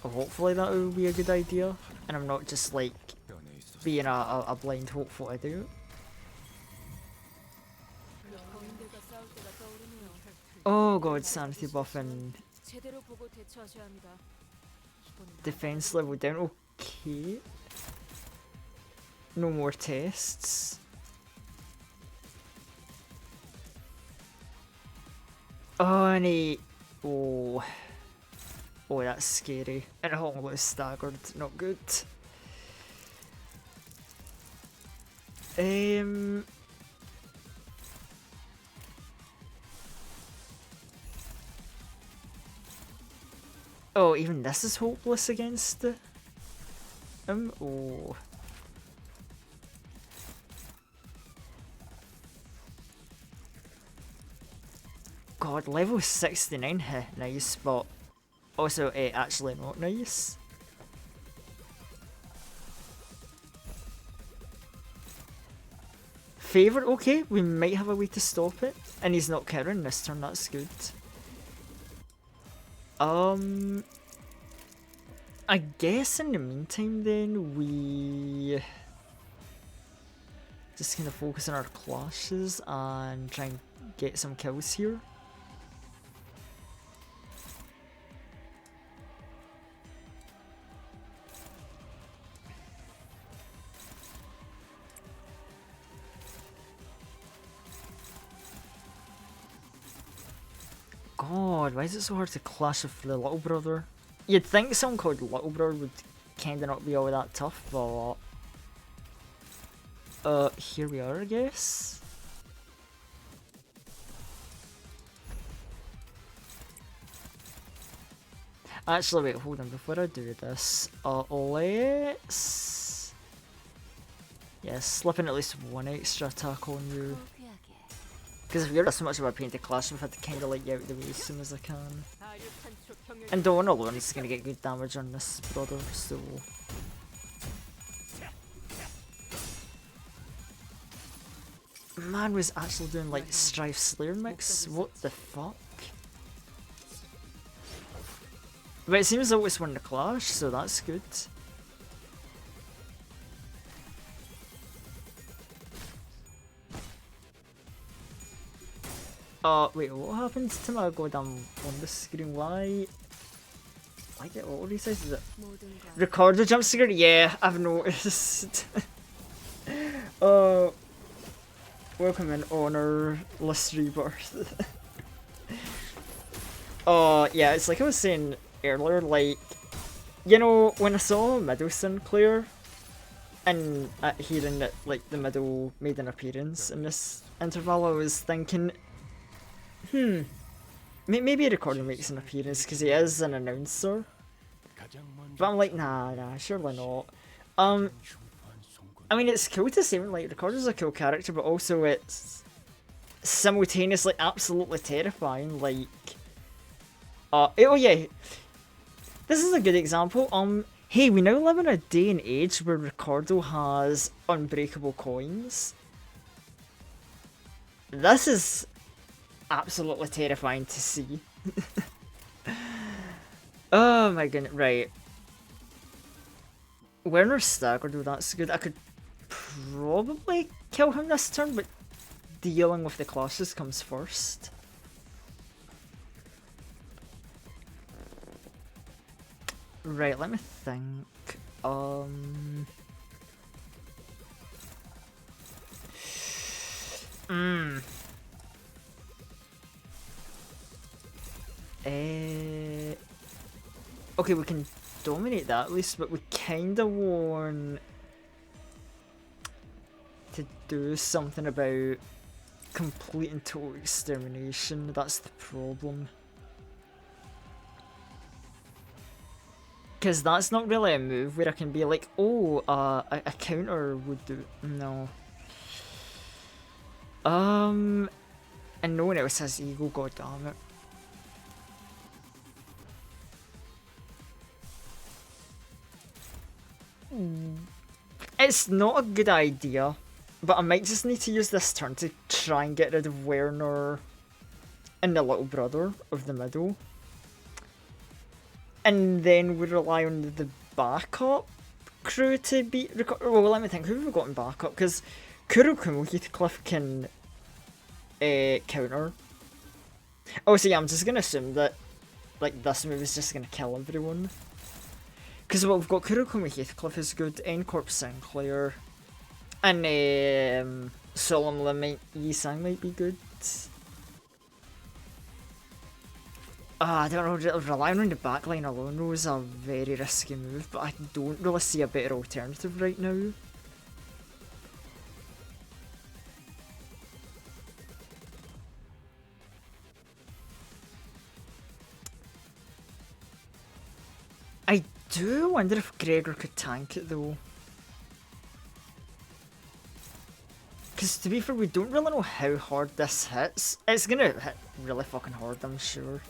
Hopefully that will be a good idea, and I'm not just like being a blind hopeful idiot. Oh god, sanity buff and defense level down. Okay. No more tests. Oh, and he... Oh. Oh, that's scary. And Honglu is staggered. Not good. Oh, even this is hopeless against him. Oh. God, level 69, heh, nice, but also actually not nice. Favourite, okay, we might have a way to stop it. And he's not countering this turn, that's good. I guess in the meantime then, we just kind of focus on our clashes and try and get some kills here. god, why is it so hard to clash with the little brother? You'd think someone called Little Brother would kinda not be all that tough, but here we are, I guess. Actually, wait, hold on, before I do this, let's... yeah, slip in at least one extra attack on you. Because if you're so much of a pain to clash with, I have to kinda let you out of the way as soon as I can. And Dawn alone is gonna get good damage on this brother, so... Man was actually doing like Strife Slayer mix? What the fuck? But it seems always won the clash, so that's good. Wait, what happened to my goddamn on the screen? Why get what he says? Is it record the jump scare? Yeah, I've noticed. Welcome in Honorless Rebirth. Yeah, it's like I was saying earlier, like, you know, when I saw Middle Sinclair and hearing that like the Middle made an appearance in this interval, I was thinking, maybe Recording makes an appearance because he is an announcer. But I'm like, nah, surely not. I mean, it's cool to see him, like, Recorder's a cool character, but also it's simultaneously absolutely terrifying, like... oh yeah, this is a good example. Hey, we now live in a day and age where Ricardo has unbreakable coins. This is absolutely terrifying to see. Oh my goodness, right. Werner staggered, that's good. I could probably kill him this turn, but dealing with the clashes comes first. Right, let me think. Okay, we can dominate that at least, but we kinda want to do something about complete and total extermination. That's the problem. Because that's not really a move where I can be like, oh, a counter would do. No. And no one else has ego, god damn it. It's not a good idea, but I might just need to use this turn to try and get rid of Werner and the little brother of the middle. And then we rely on the backup crew to beat Ricardo. Well, let me think, who have we got in backup? Because Kurokumo Heathcliff can counter. Oh, so yeah, I'm just gonna assume that like this move is just gonna kill everyone. Because well, we've got Kurokumo Heathcliff is good, N-Corp Sinclair, and Solemn Yi-Sang might be good. I don't know, relying on the backline alone was a very risky move, but I don't really see a better alternative right now. I do wonder if Gregor could tank it though. Because to be fair, we don't really know how hard this hits. It's gonna hit really fucking hard, I'm sure.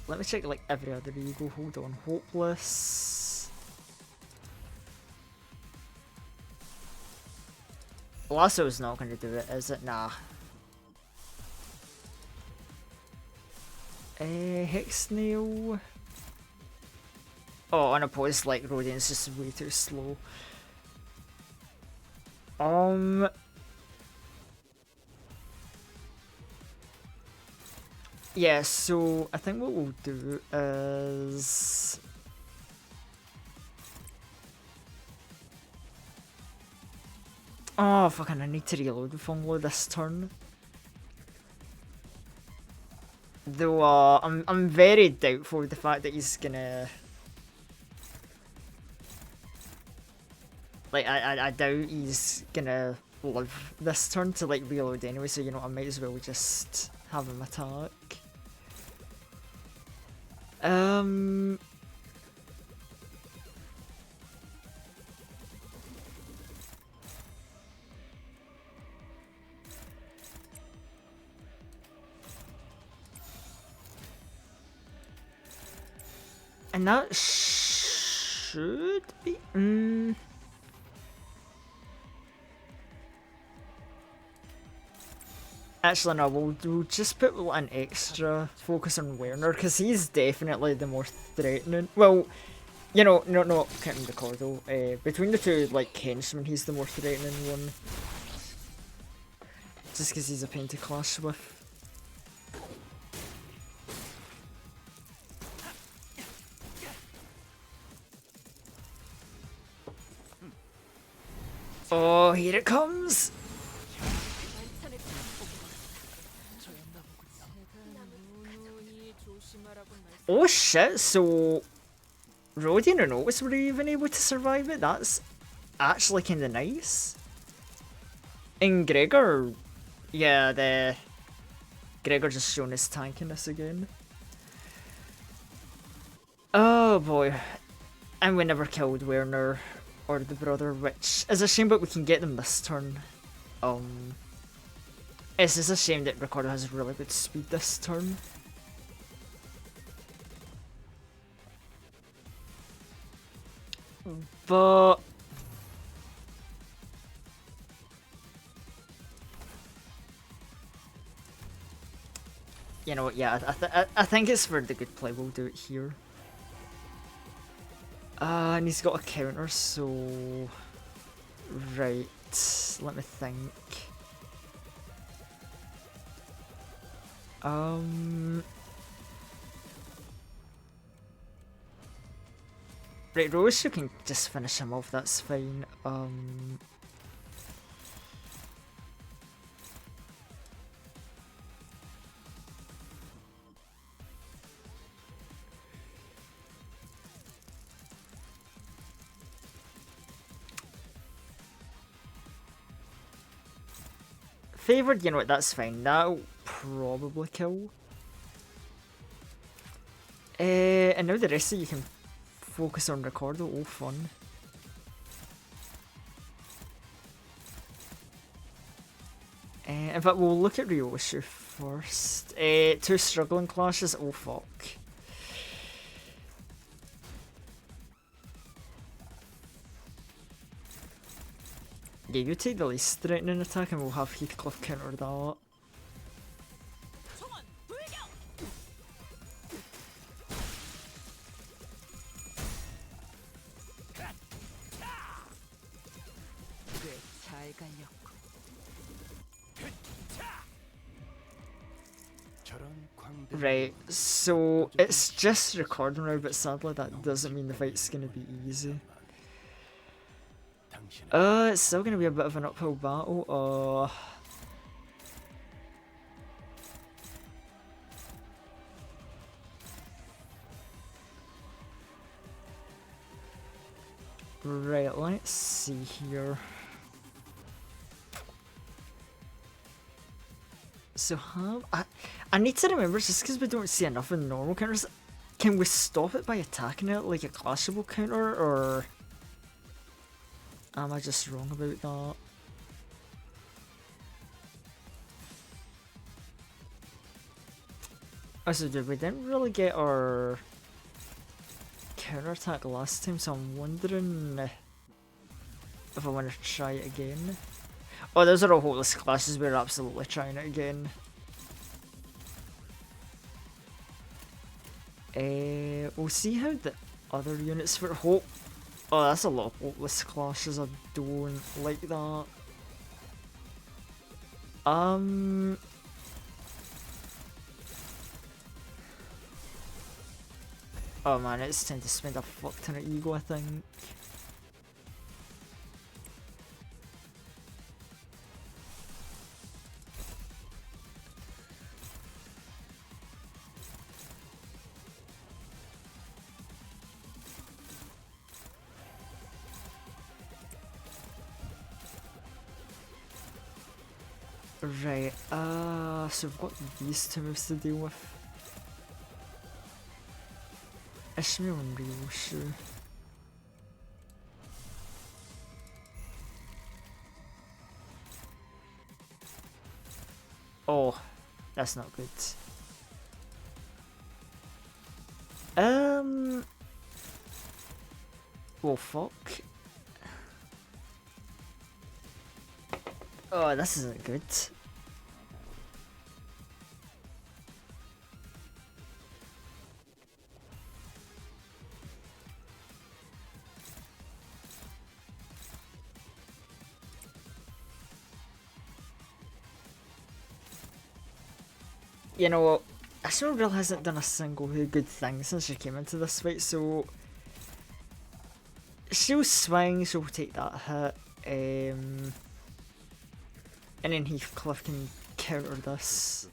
Let me check like every other ego. Hold on, Hopeless. Lasso's not gonna do it, is it? Nah. Hexnail. Oh, unopposed like Rodian's just way too slow. Yeah, so I think what we'll do is... Oh, fucking, I need to reload the Funglo this turn. Though, I'm very doubtful with the fact that he's gonna... Like, I doubt he's gonna live this turn to, like, reload anyway, so, you know, I might as well just have him attack. And that should be... Actually, no, we'll just put an extra focus on Werner, because he's definitely the more threatening. Well, you know, not counting Ricardo. Between the two, like, henchmen, he's the more threatening one. Just because he's a pain to clash with. Oh, here it comes! 만찬의 저였나 보군요. 제가 누누이 조심하라고 말씀. Oh shit, so... Rodian and Otis were even able to survive it? That's actually kinda nice. And Gregor... Yeah, Gregor just shown his tankiness again. Oh boy. And we never killed Werner or the brother, which is a shame, but we can get them this turn. It's just a shame that Ricardo has really good speed this turn. But... You know what, yeah, I think it's for the good play, we'll do it here. And he's got a counter, so... Right, let me think. Right, Rose, you can just finish him off, that's fine. Favoured, you know what, that's fine. That'll probably kill. And now the rest of you can focus on Ricardo. Oh, fun. In fact, we'll look at Ryoshu first. Two struggling clashes. Oh, fuck. Yeah, you take the least threatening attack and we'll have Heathcliff counter that. 잘 갈렸고. Right, so it's just Ricardo now, but sadly that doesn't mean the fight's gonna be easy. It's still gonna be a bit of an uphill battle. Right, let's see here. So I need to remember, just because we don't see enough in normal counters, can we stop it by attacking it like a clashable counter, or am I just wrong about that? Oh, so we didn't really get our counter attack last time, so I'm wondering if I want to try it again. Oh, those are all hopeless clashes, we're absolutely trying it again. We'll see how the other units for hope. Oh, that's a lot of hopeless clashes, I don't like that. Oh man, it's time to spend a fuck ton of ego, I think. Right, so we've got these two moves to deal with. Ishmael and Ryoshu. Oh, that's not good. Well, fuck. Oh, this isn't good. You know what? Ashmore hasn't done a single good thing since she came into this fight, so she'll swing, she'll take that hit, and then Heathcliff can counter this.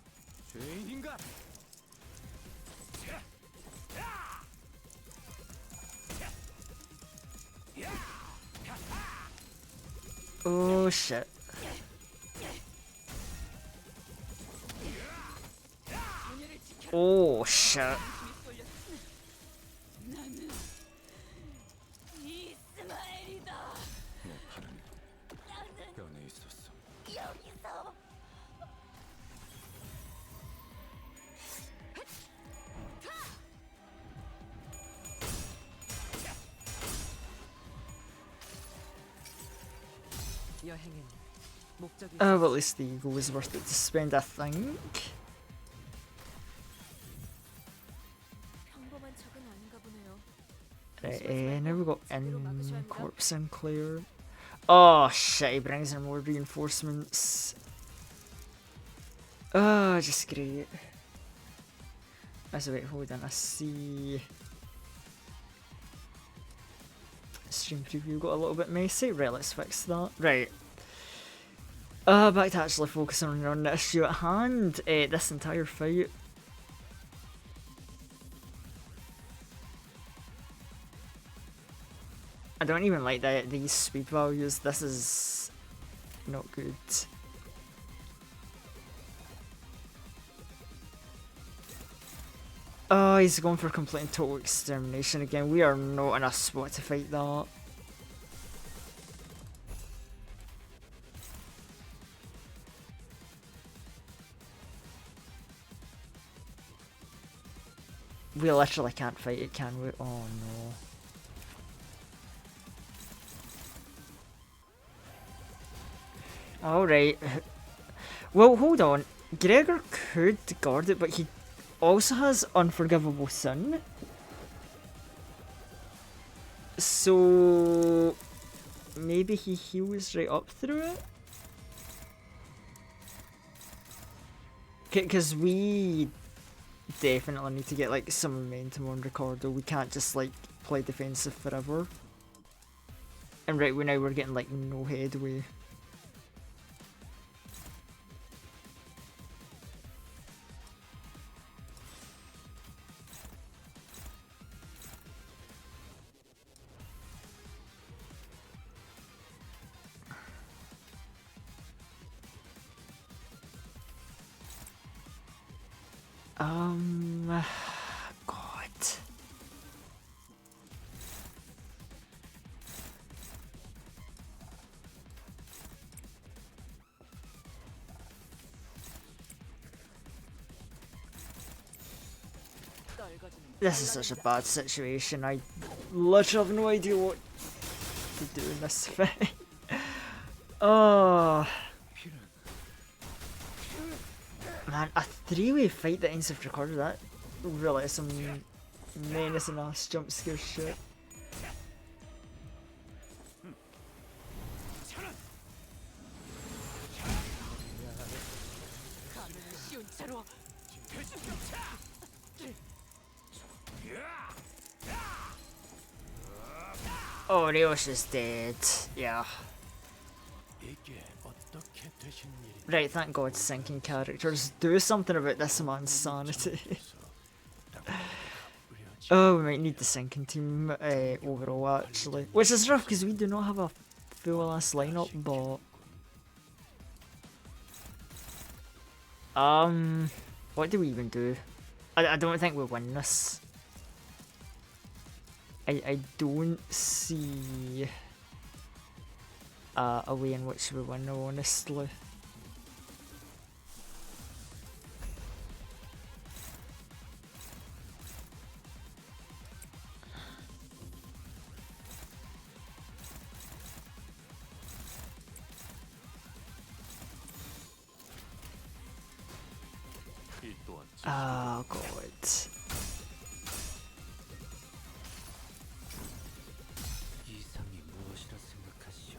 Oh shit. Oh shit. 내 팔은 뼈에 있었어. 여행엔 목적이 Oh, but at least the ego was worth it to spend, I think. 평범한 적은 아닌가 보네요. Right, now we got in Corpse Sinclair. Oh shit, he brings in more reinforcements. Oh, just great. So wait, hold on, I see. Stream preview got a little bit messy. Right, let's fix that. Right. Back to actually focusing on the issue at hand. This entire fight. I don't even like these speed values. This is not good. Oh, he's going for complete and total extermination again. We are not in a spot to fight that. We literally can't fight it, can we? Oh no. Alright. Well, hold on. Gregor could guard it, but he also has Unforgivable Sin. So maybe he heals right up through it? Because we definitely need to get like some momentum on Ricardo. We can't just like play defensive forever. And right now we're getting like no headway. God. This is such a bad situation. I literally have no idea what to do in this fight. Oh. Man, a three-way fight that ends with Ricardo, that really is some menacing ass jump scare shit. Oh, Rios is dead. Yeah. 이게 어떻게 되신 일이 Right, thank God sinking characters do something about this man's sanity. Oh, we might need the sinking team overall actually. Which is rough because we do not have a full ass lineup, but what do we even do? I don't think we'll win this. I don't see a way in which we win, honestly. 이 또한 Oh God. 이상이 무엇이라 생각하시오?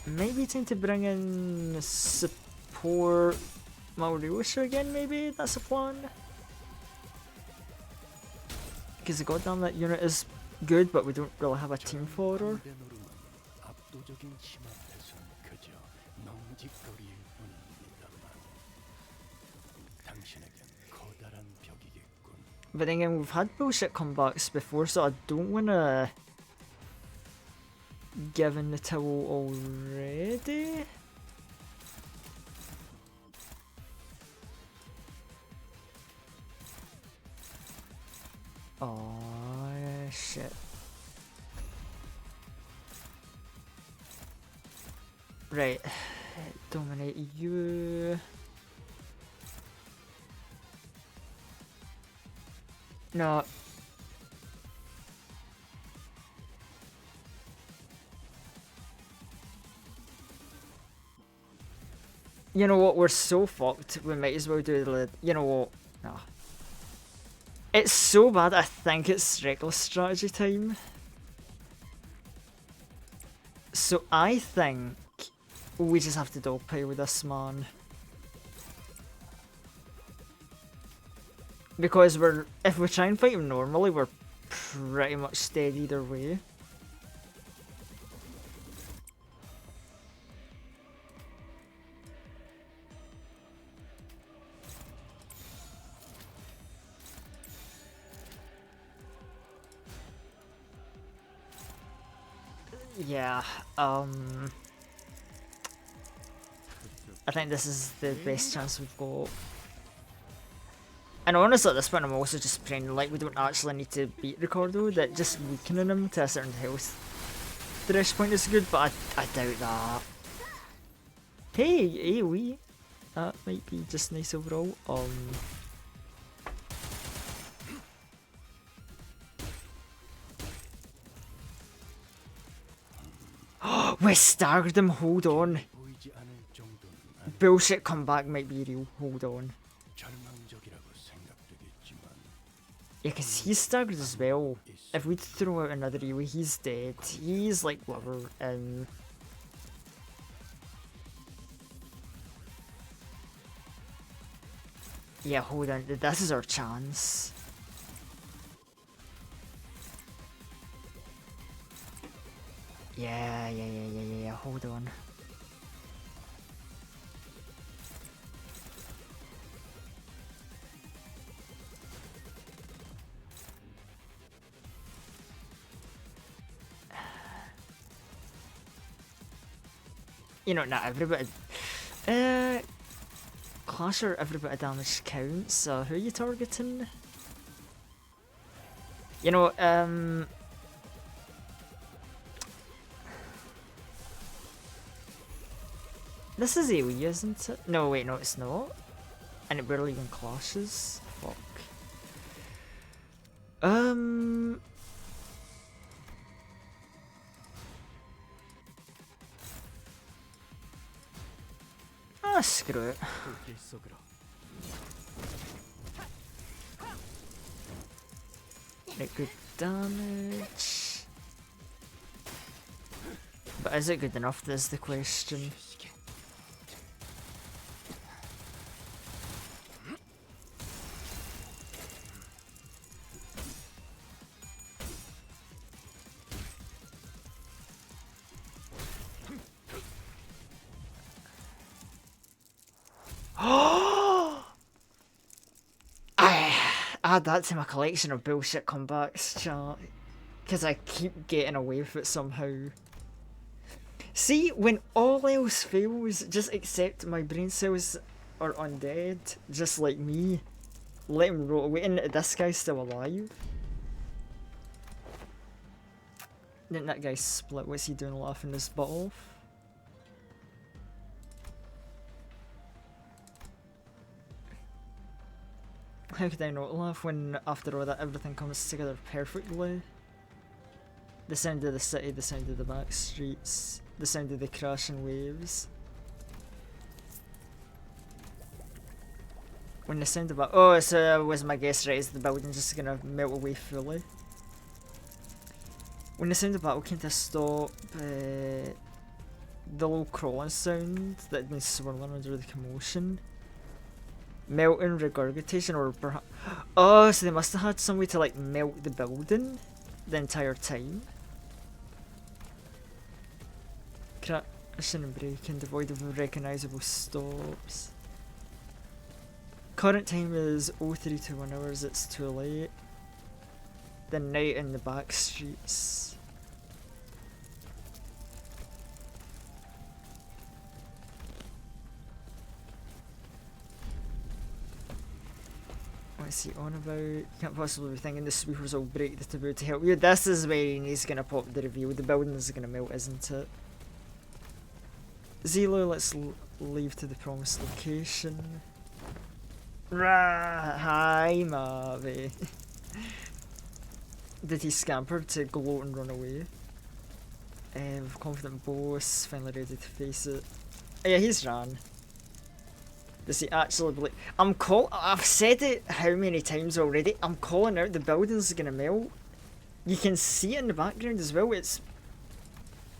Maybe time to bring in support Mauriusha again, maybe? That's a plan? Because goddamn that unit is good, but we don't really have a team for her. 벤오름은 압도적인 힘 앞에선 그저 넝직거리일 뿐입니다만 당신에겐 커다란 벽이겠군. But then again, we've had bullshit comebacks before, so I don't wanna give in the towel already. Oh shit. Right, dominate you. No. You know what, we're so fucked, we might as well do the... You know what, nah. It's so bad, I think it's reckless strategy time. So I think we just have to dogpile with this man. Because if we try and fight him normally, we're pretty much dead either way. Yeah, I think this is the best chance we've got. And honestly, at this point, I'm also just praying like we don't actually need to beat Ricardo, that just weakening him to a certain health thresh point is good, but I doubt that. Hey, AoE! That might be just nice overall. We staggered him, hold on. 보이지 않을 정도는 Bullshit comeback might be real, hold on. 절망적이라고 생각되겠지만 Yeah, because he's staggered as well. If we throw out another AoE, he's dead. He's like whatever. Yeah, hold on. This is our chance. Yeah. Hold on. You know, not every bit of, Clasher, every bit of damage counts, so who are you targeting? You know, this is AoE, isn't it? No, wait, no, it's not. And it barely even clashes. Fuck. Ah, screw it. 불길 속으로 Make good damage. But is it good enough? That's the question. Add that to my collection of bullshit comebacks, chat. Because I keep getting away with it somehow. See, when all else fails, just accept my brain cells are undead, just like me. Let him roll away, and this guy's still alive. Didn't that guy split? What's he doing laughing his butt off? How could I not laugh when, after all that, everything comes together perfectly? The sound of the city, the sound of the back streets, the sound of the crashing waves. When the sound of a— oh, so was my guess right? Is the building just gonna melt away fully? When the sound of battle came to stop, the little crawling sound that had been swirling under the commotion. Melting regurgitation, or perhaps— oh, so they must have had some way to like melt the building the entire time. Crashing and breaking, devoid of recognisable stops. Current time is 0321 hours, it's too late. The night in the back streets. What's he on about? You can't possibly be thinking the sweepers will break the taboo to help you. This is where he's gonna pop the reveal. The building is gonna melt, isn't it? Zelo, let's leave to the promised location. Rah! Hi, Mavi. Did he scamper to gloat and run away? Confident boss, finally ready to face it. Oh, yeah, he's ran. Does he actually believe— I've said it how many times already. I'm calling out the building's gonna melt. You can see it in the background as well. It's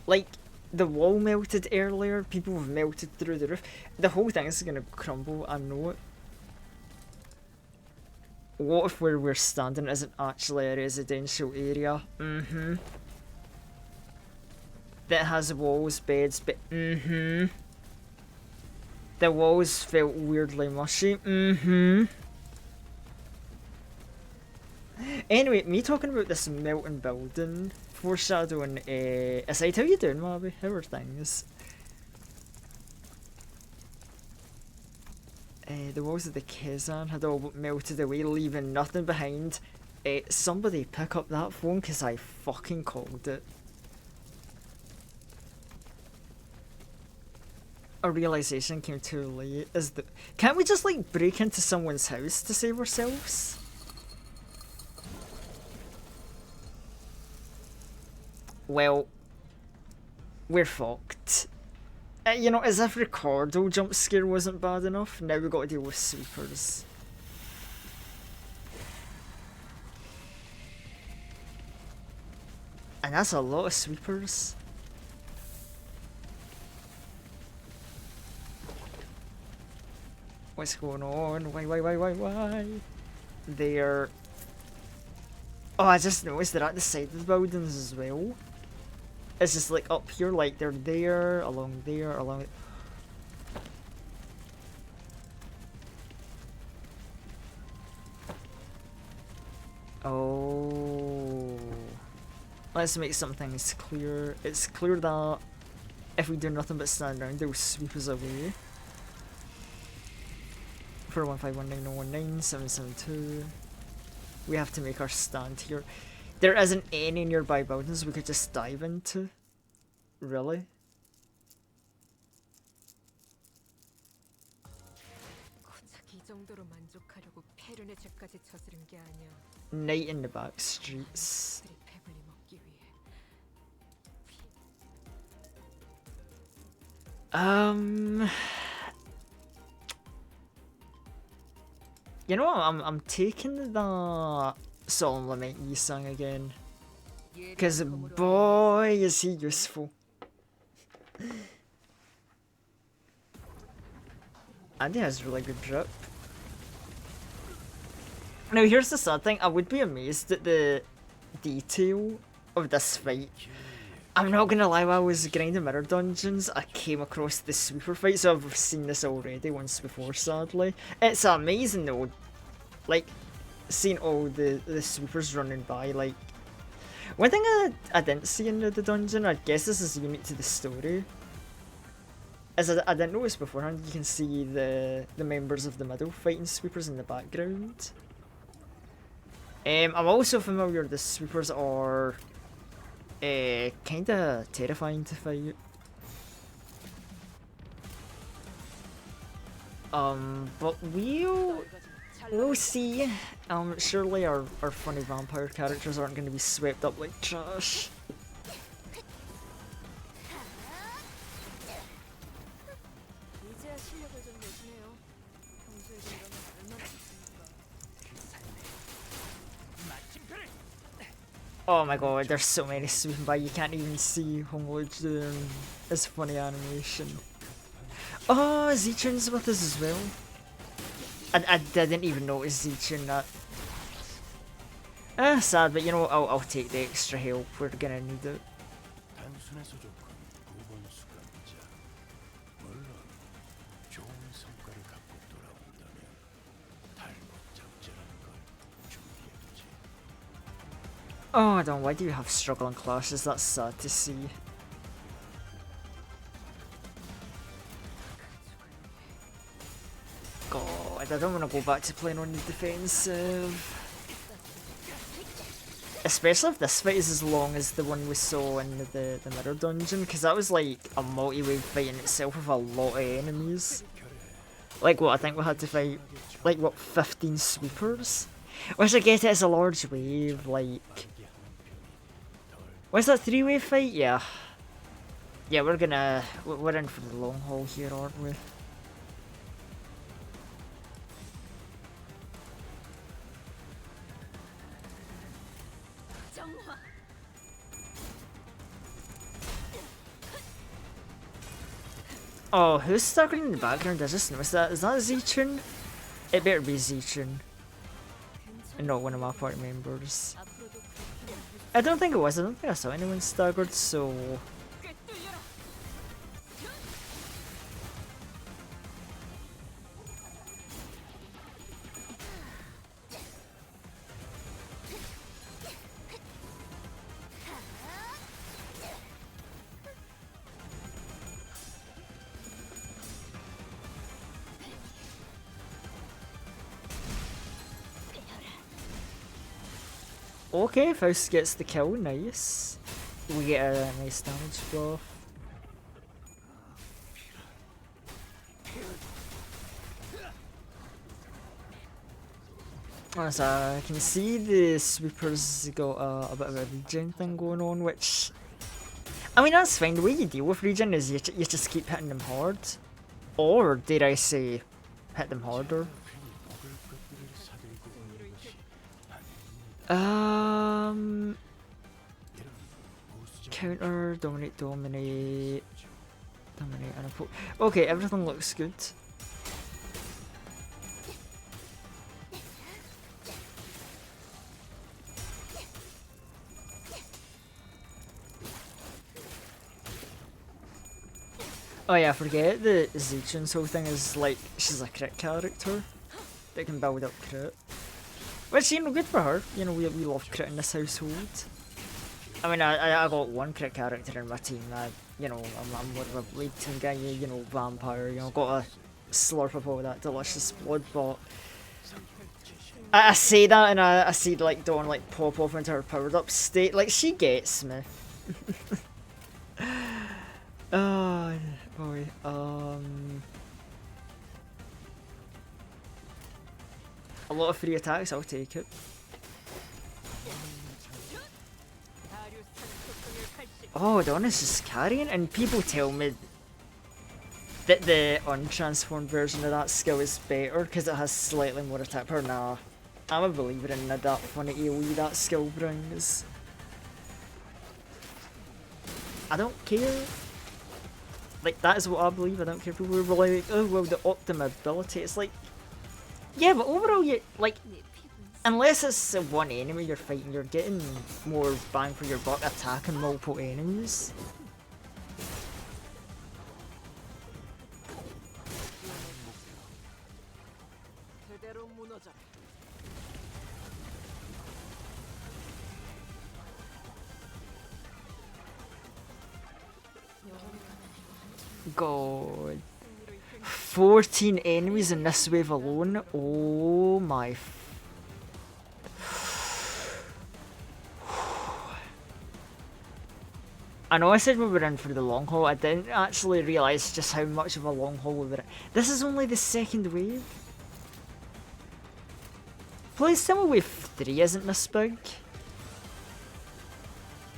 like the wall melted earlier. People have melted through the roof. The whole thing is gonna crumble. I know it. What if where we're standing isn't actually a residential area? That has walls, beds, but the walls felt weirdly mushy. Anyway, me talking about this melting building, foreshadowing, aside, how you doing, Mabby? How are things? The walls of the Kazan had all melted away, leaving nothing behind. Somebody pick up that phone, because I fucking called it. A realization came too late. Can't we just like break into someone's house to save ourselves? Well, we're fucked. You know, as if Ricardo jump scare wasn't bad enough, now we gotta deal with sweepers. And that's a lot of sweepers. What's going on? Why? They're— oh, I just noticed they're at the side of the buildings as well. It's just like up here, like they're there, along there, along— oh. Let's make some things clear. It's clear that if we do nothing but stand around, they'll sweep us away. 41519197772. We have to make our stand here. There isn't any nearby buildings we could just dive into. Really? Night in the back streets. You know what? I'm taking the Solemn Lament Yi song again. Because boy is he useful. Andy has really good drip. Now here's the sad thing, I would be amazed at the detail of this fight. I'm not gonna lie, while I was grinding mirror dungeons, I came across the sweeper fight, so I've seen this already once before, sadly. It's amazing though, like, seeing all the sweepers running by, like... One thing I didn't see in the dungeon, I guess this is unique to the story, is I didn't notice beforehand, you can see the members of the middle fighting sweepers in the background. I'm also familiar the sweepers are kinda terrifying to fight. But we'll see. Surely our funny vampire characters aren't gonna be swept up like trash. 이제야 실력을 좀 내시네요. 평소에도 이러면 얼마나 좋습니까? Oh my god, there's so many sweeping by, you can't even see Honglodge doing his funny animation. Oh, Zichun's with us as well. I didn't even notice Zichun that. Sad, but you know what, I'll take the extra help, we're gonna need it. 단순해서 좋군. 9번 수감자. 물론 좋은 성과를 갖고 돌아온다면 탈북 작전이라는 걸 준비해두지. Oh, Don, why do you have struggling classes? That's sad to see. God, I don't want to go back to playing on the defensive. Especially if this fight is as long as the one we saw in the mirror dungeon, because that was like a multi-wave fight in itself with a lot of enemies. Like what, I think we had to fight, like what, 15 sweepers? Which I get it as a large wave, like... Was that 3-wave fight? Yeah. Yeah, we're in for the long haul here, aren't we? Oh, who's staggering in the background? I just noticed that. Is that Zichun? It better be Zichun. And not one of my party members. I don't think it was. I don't think I saw anyone staggered, so... Okay, Faust gets the kill, nice. We get a nice damage buff. As I can see, the sweepers got a bit of a regen thing going on, which... I mean, that's fine. The way you deal with regen is you just keep hitting them hard. Or, dare I say, hit them harder. Counter, dominate, and okay, everything looks good. Oh yeah, I forget the Zichun's whole thing is like, she's a crit character that can build up crit. Which, you know, good for her. You know, we love crit in this household. I mean, I got one crit character in my team. You know, I'm more of a blade team guy, you know, vampire, you know, got to slurp up all that delicious blood, but... I say that and I see, like, Dawn, like, pop off into her powered up state. Like, she gets me. Oh, boy, a lot of free attacks, I'll take it. Oh, Dawn is just carrying, and people tell me that the untransformed version of that skill is better because it has slightly more attack power. Nah, I'm a believer in that funny AoE that skill brings. I don't care. Like, that is what I believe. I don't care if people were like, oh, well, the optimum ability. It's like, yeah, but overall, you, like, unless it's one enemy you're fighting, you're getting more bang for your buck attacking multiple enemies. 제대로 무너져라. God. 14 enemies in this wave alone? Oh my. I know I said we were in for the long haul, I didn't actually realise just how much of a long haul we were in. This is only the second wave? Please tell me wave 3 isn't this big?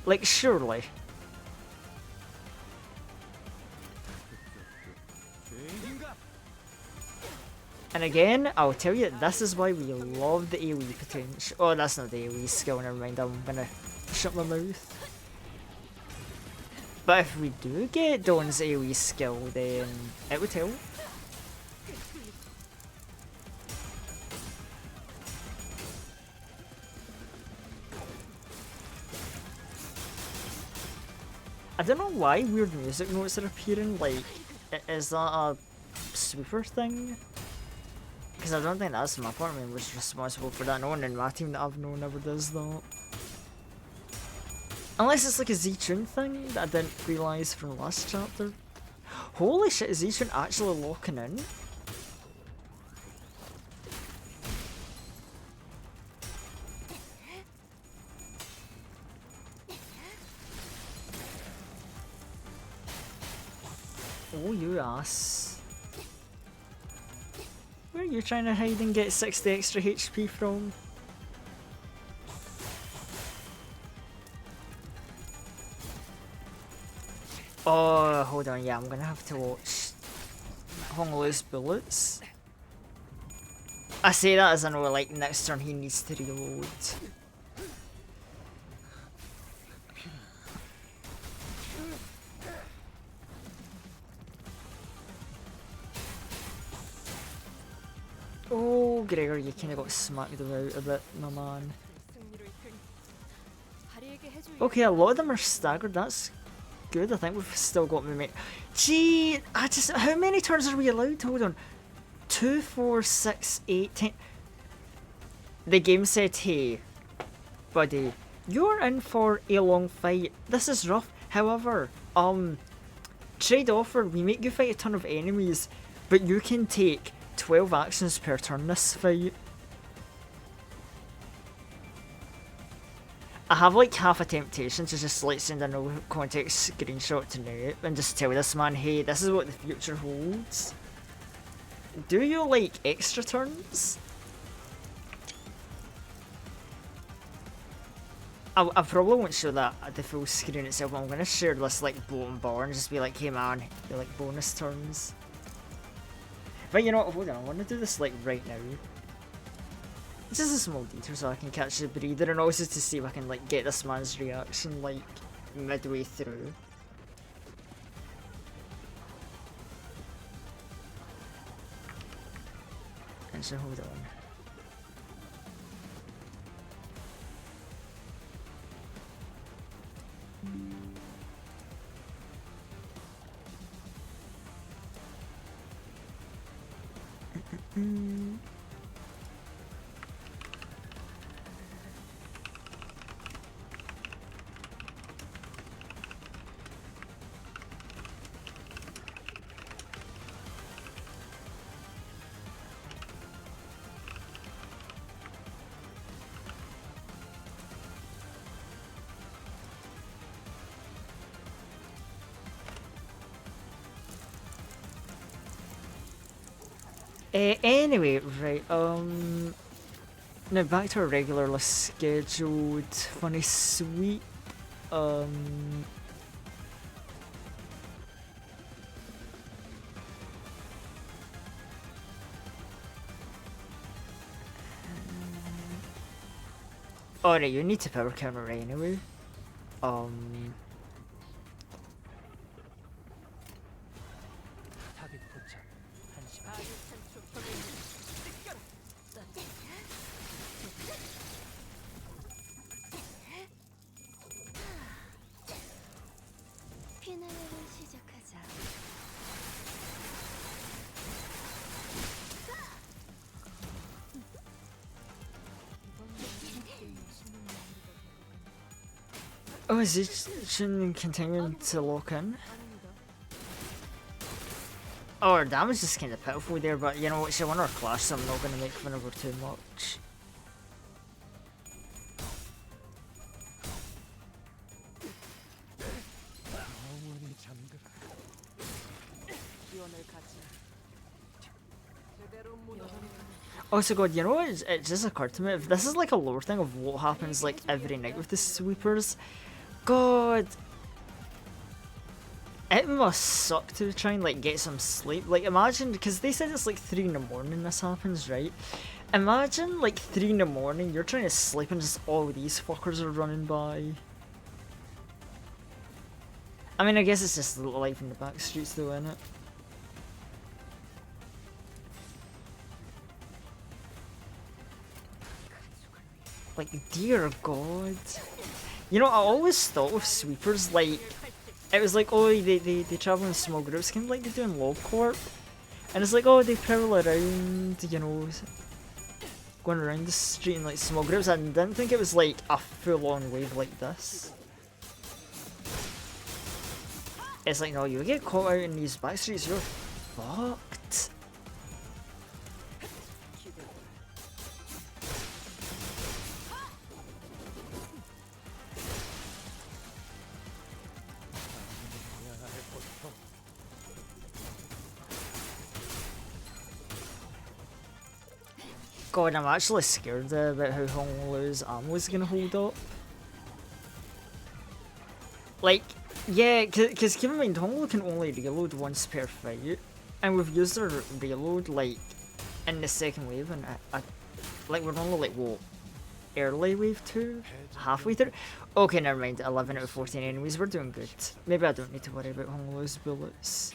Like, surely. And again, I'll tell you, this is why we love the AoE potential. Oh, that's not the AoE skill, never mind, I'm gonna shut my mouth. But if we do get Dawn's AoE skill, then it would help. I don't know why weird music notes are appearing, like, is that a sweeper thing? Because I don't think that's my partner was responsible for that. No one in my team that I've known ever does that. Unless it's like a Z-Tune thing that I didn't realise from last chapter. Holy shit, is Z-Tune actually locking in? Oh, you ass. Where are you trying to hide and get 60 extra HP from? Oh, hold on, yeah, I'm gonna have to watch Honglu's bullets. I say that as I know, like, next turn he needs to reload. Oh, Gregor, you kinda got smacked about a bit, my man. Okay, a lot of them are staggered, that's good. I think we've still got movement. Gee, how many turns are we allowed? Hold on. 2, 4, 6, 8, 10. The game said, hey, buddy, you're in for a long fight. This is rough. However, trade offer, we make you fight a ton of enemies, but you can take 12 actions per turn this fight. I have like half a temptation to just like send a no context screenshot to Nate and just tell this man, hey, this is what the future holds. Do you like extra turns? I probably won't show that at the full screen itself, but I'm gonna share this like bottom bar and just be like, hey man, you like bonus turns. But you know what, hold on, I wanna do this like right now. Just a small detour so I can catch the breather and also to see if I can like get this man's reaction like midway through. And so hold on. Anyway, right, now back to our regularly scheduled funny sweep, alright, you need to power counter anyway, Oh, is it continuing to lock in? 아닙니다. Oh, our damage is kind of pitiful there, but you know, it's a winner clash, so I'm not going to make fun of her too much. 기원을 가지. 제대로 무너져. Also, God, you know what? It just occurred to me, if this is like a lore thing of what happens like every night with the sweepers, God, it must suck to try and like get some sleep. Like, imagine, because they said it's like 3 in the morning this happens, right? Imagine like 3 in the morning, you're trying to sleep and just all these fuckers are running by. I mean, I guess it's just life in the back streets though, innit? Like, dear God. You know, I always thought with sweepers, like, it was like, oh, they travel in small groups, kind of like they do in LobCorp. And it's like, oh, they prowl around, you know, going around the street in like small groups. I didn't think it was like a full-on wave like this. It's like, no, you get caught out in these back streets, you're fucked. God, I'm actually scared about how Hong Lu's ammo is gonna hold up. Like, yeah, because keep in mind, Hong Lu can only reload once per fight, and we've used our reload, like, in the second wave, and like, we're only, like, what, early wave 2? Halfway through? Okay, never mind, 11 out of 14 enemies, we're doing good. Maybe I don't need to worry about Hong Lu's bullets.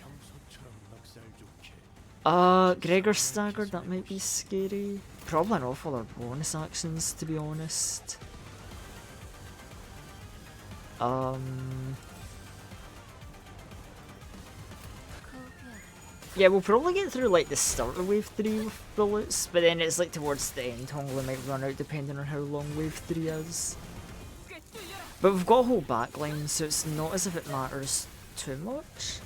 Gregor Stagger, that might be scary. Probably an awful lot of bonus actions, to be honest. Yeah, we'll probably get through like the start of wave 3 with bullets, but then it's like towards the end, Hong Lu might run out depending on how long wave 3 is. But we've got a whole backline, so it's not as if it matters too much.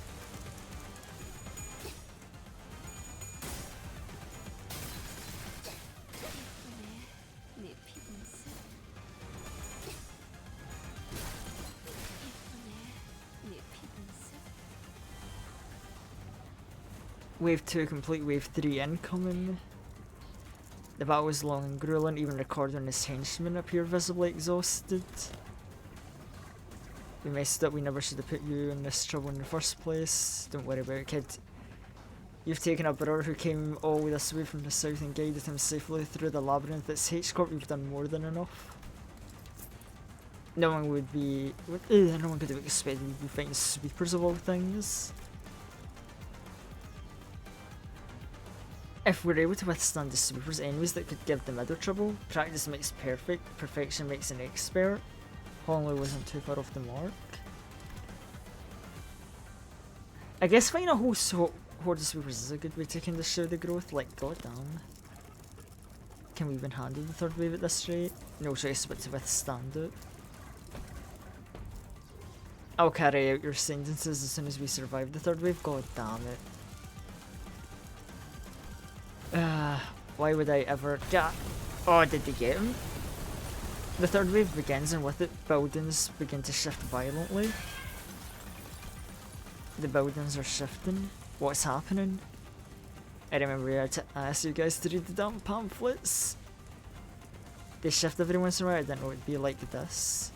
Wave 2 complete, wave 3 incoming. The battle was long and grueling, even Ricardo and his henchmen appear visibly exhausted. We messed up, we never should have put you in this trouble in the first place. Don't worry about it, kid. You've taken a brother who came all this way from the south and guided him safely through the labyrinth that's H-Corp. You've done more than enough. No one would be... no one could have expected you'd be fighting sweepers of all things. If we're able to withstand the sweepers' enemies that could give them other trouble, practice makes perfect, perfection makes an expert. Hong Lu wasn't too far off the mark. I guess fighting a whole horde of sweepers is a good way to kind of show the growth, like, goddamn. Can we even handle the third wave at this rate? No choice but to withstand it. I'll carry out your sentences as soon as we survive the third wave, god damn it. Why would I ever get... Oh, did they get him? The third wave begins, and with it, buildings begin to shift violently. The buildings are shifting. What's happening? I remember I had to ask you guys to read the damn pamphlets. They shift every once in a while, I didn't know it'd be like this.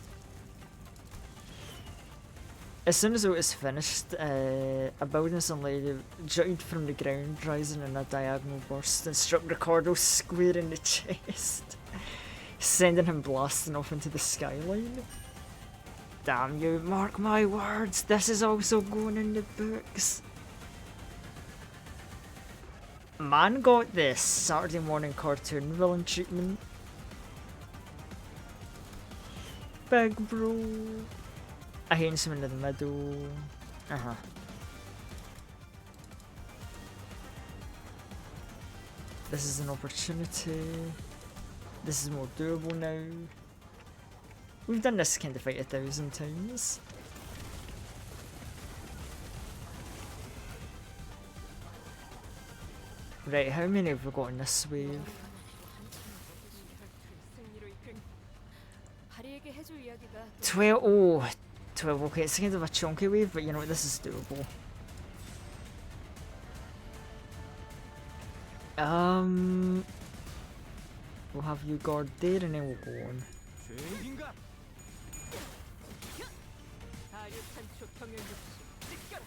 As soon as it was finished, a building suddenly jutted from the ground, rising in a diagonal burst, and struck Ricardo square in the chest, sending him blasting off into the skyline. Damn you, mark my words, this is also going in the books. Man got this Saturday morning cartoon villain treatment. Big bro. A henchman in the middle. This is an opportunity. This is more doable now. We've done this kind of fight 1,000 times. Right, how many have we got in this wave? 승리로 이끌. 하리에게 해줄 이야기가 12. Oh, 12. Okay, it's kind of a chunky wave, but you know what? This is doable. We'll have you guard there and then we'll go on. 죄인가? 아류 산초 경연 육시. 찢겨라.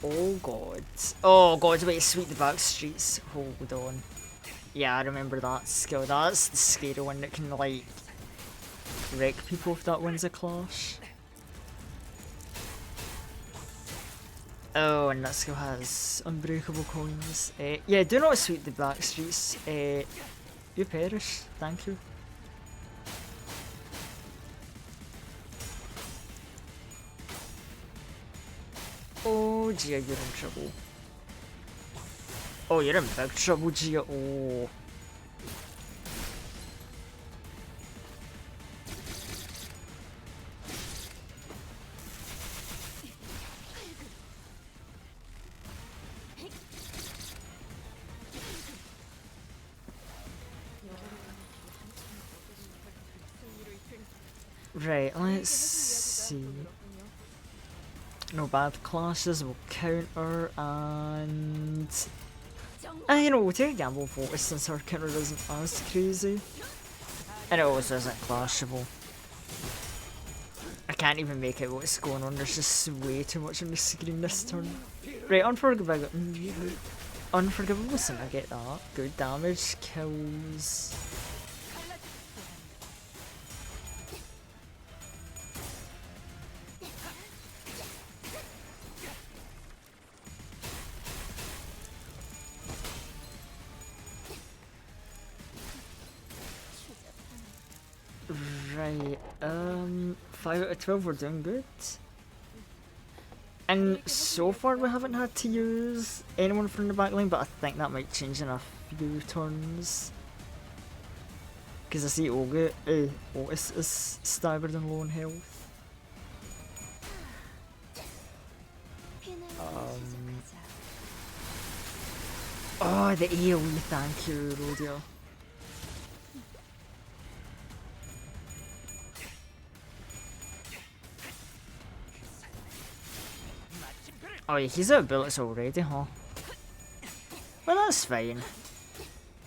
Oh god. Oh god, wait, sweep the back streets. Hold on. Yeah, I remember that skill. That's the scary one that can, like, wreck people if that wins a clash. Oh, and that skill has unbreakable coins. Yeah, do not sweep the back streets. You perish. Thank you. Oh, Gia, you're in trouble. Oh, you're in big trouble, Gia. Oh. Right, let's see. No bad clashes, we'll counter, and you know, we'll take a gamble for it since our counter isn't as crazy. And it also isn't clashable. I can't even make out what's going on, there's just way too much on the screen this turn. Right, unforgivable. Unforgivable sin, I get that. Good damage, kills. Right, 5 out of 12, we're doing good. And so far we haven't had to use anyone from the back line, but I think that might change in a few turns. Because I see Otis is staggered and low on health. Oh, the AoE, thank you, Rodia. Oh yeah, he's out of bullets already, huh? Well, that's fine.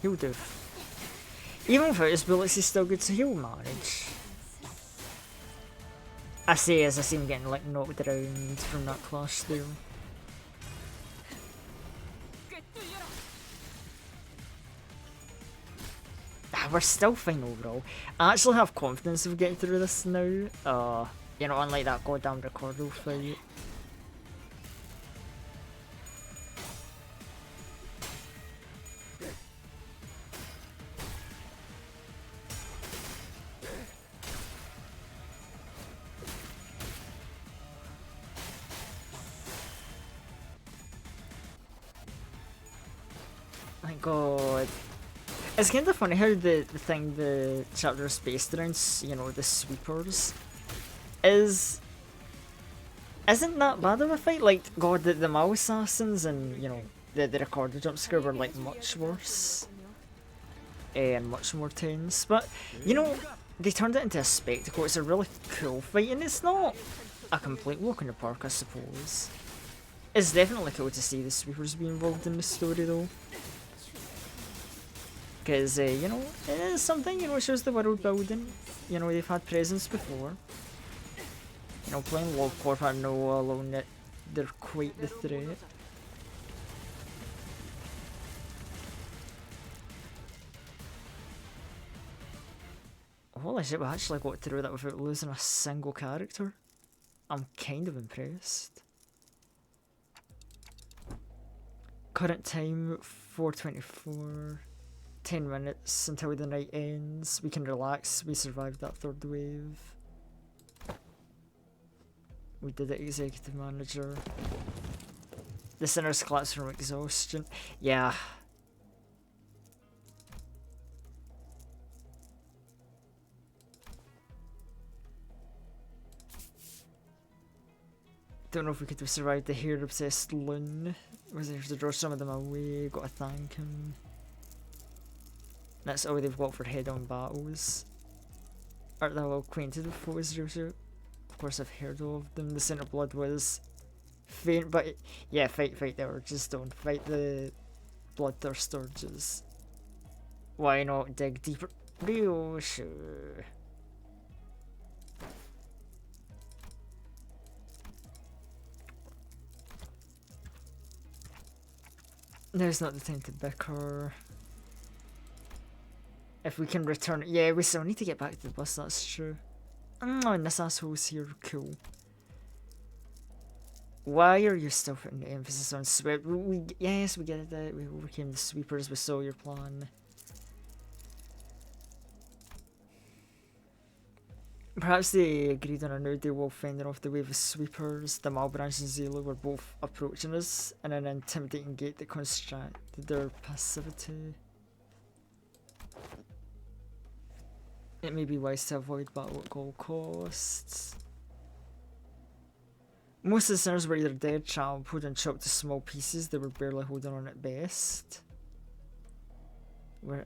He'll do. Even without his bullets, he's still good, so he'll manage. I say as I see him getting like knocked around from that clash there. We're still fine overall. I actually have confidence of getting through this now. You know, unlike that goddamn Ricardo fight. My god. It's kind of funny how the chapter is based around, you know, the sweepers isn't that bad of a fight. Like, god, the Mao assassins and, you know, the Ricardo jump scare were like much worse and much more tense. But, you know, they turned it into a spectacle. It's a really cool fight, and it's not a complete walk in the park, I suppose. It's definitely cool to see the sweepers be involved in the story, though. Because, you know, it is something, you know, it shows the world building. You know, they've had presence before. You know, playing Log Corp, I know alone that they're quite the threat. Holy Holy shit, we actually got through that without losing a single character. I'm kind of impressed. Current time 4:24. 10 minutes until the night ends. We can relax. We survived that third wave. We did it, executive manager. The sinners collapsed from exhaustion. Yeah. Don't know if we could have survived the hair obsessed loon. Was there to draw some of them away? Gotta thank him. That's all they've got for head-on battles. Art thou well acquainted with foes, Roshu? Of course I've heard of them. The Center Blood was faint, but yeah, fight the urges, don't fight the bloodthirst urges. Why not dig deeper? Roshu. Now's not the time to bicker. If we can return, yeah, we still need to get back to the bus, that's true. Oh, and this asshole's here, cool. Why are you still putting the emphasis on sweep? Yes, we get it, we overcame the sweepers, we saw your plan. Perhaps they agreed on a new deal while fending off the wave of sweepers. The Malbranch and Zelo were both approaching us in an intimidating gait that constricted their passivity. It may be wise to avoid battle at all costs. Most of the sinners were either dead, trampled and chopped to small pieces. They were barely holding on at best.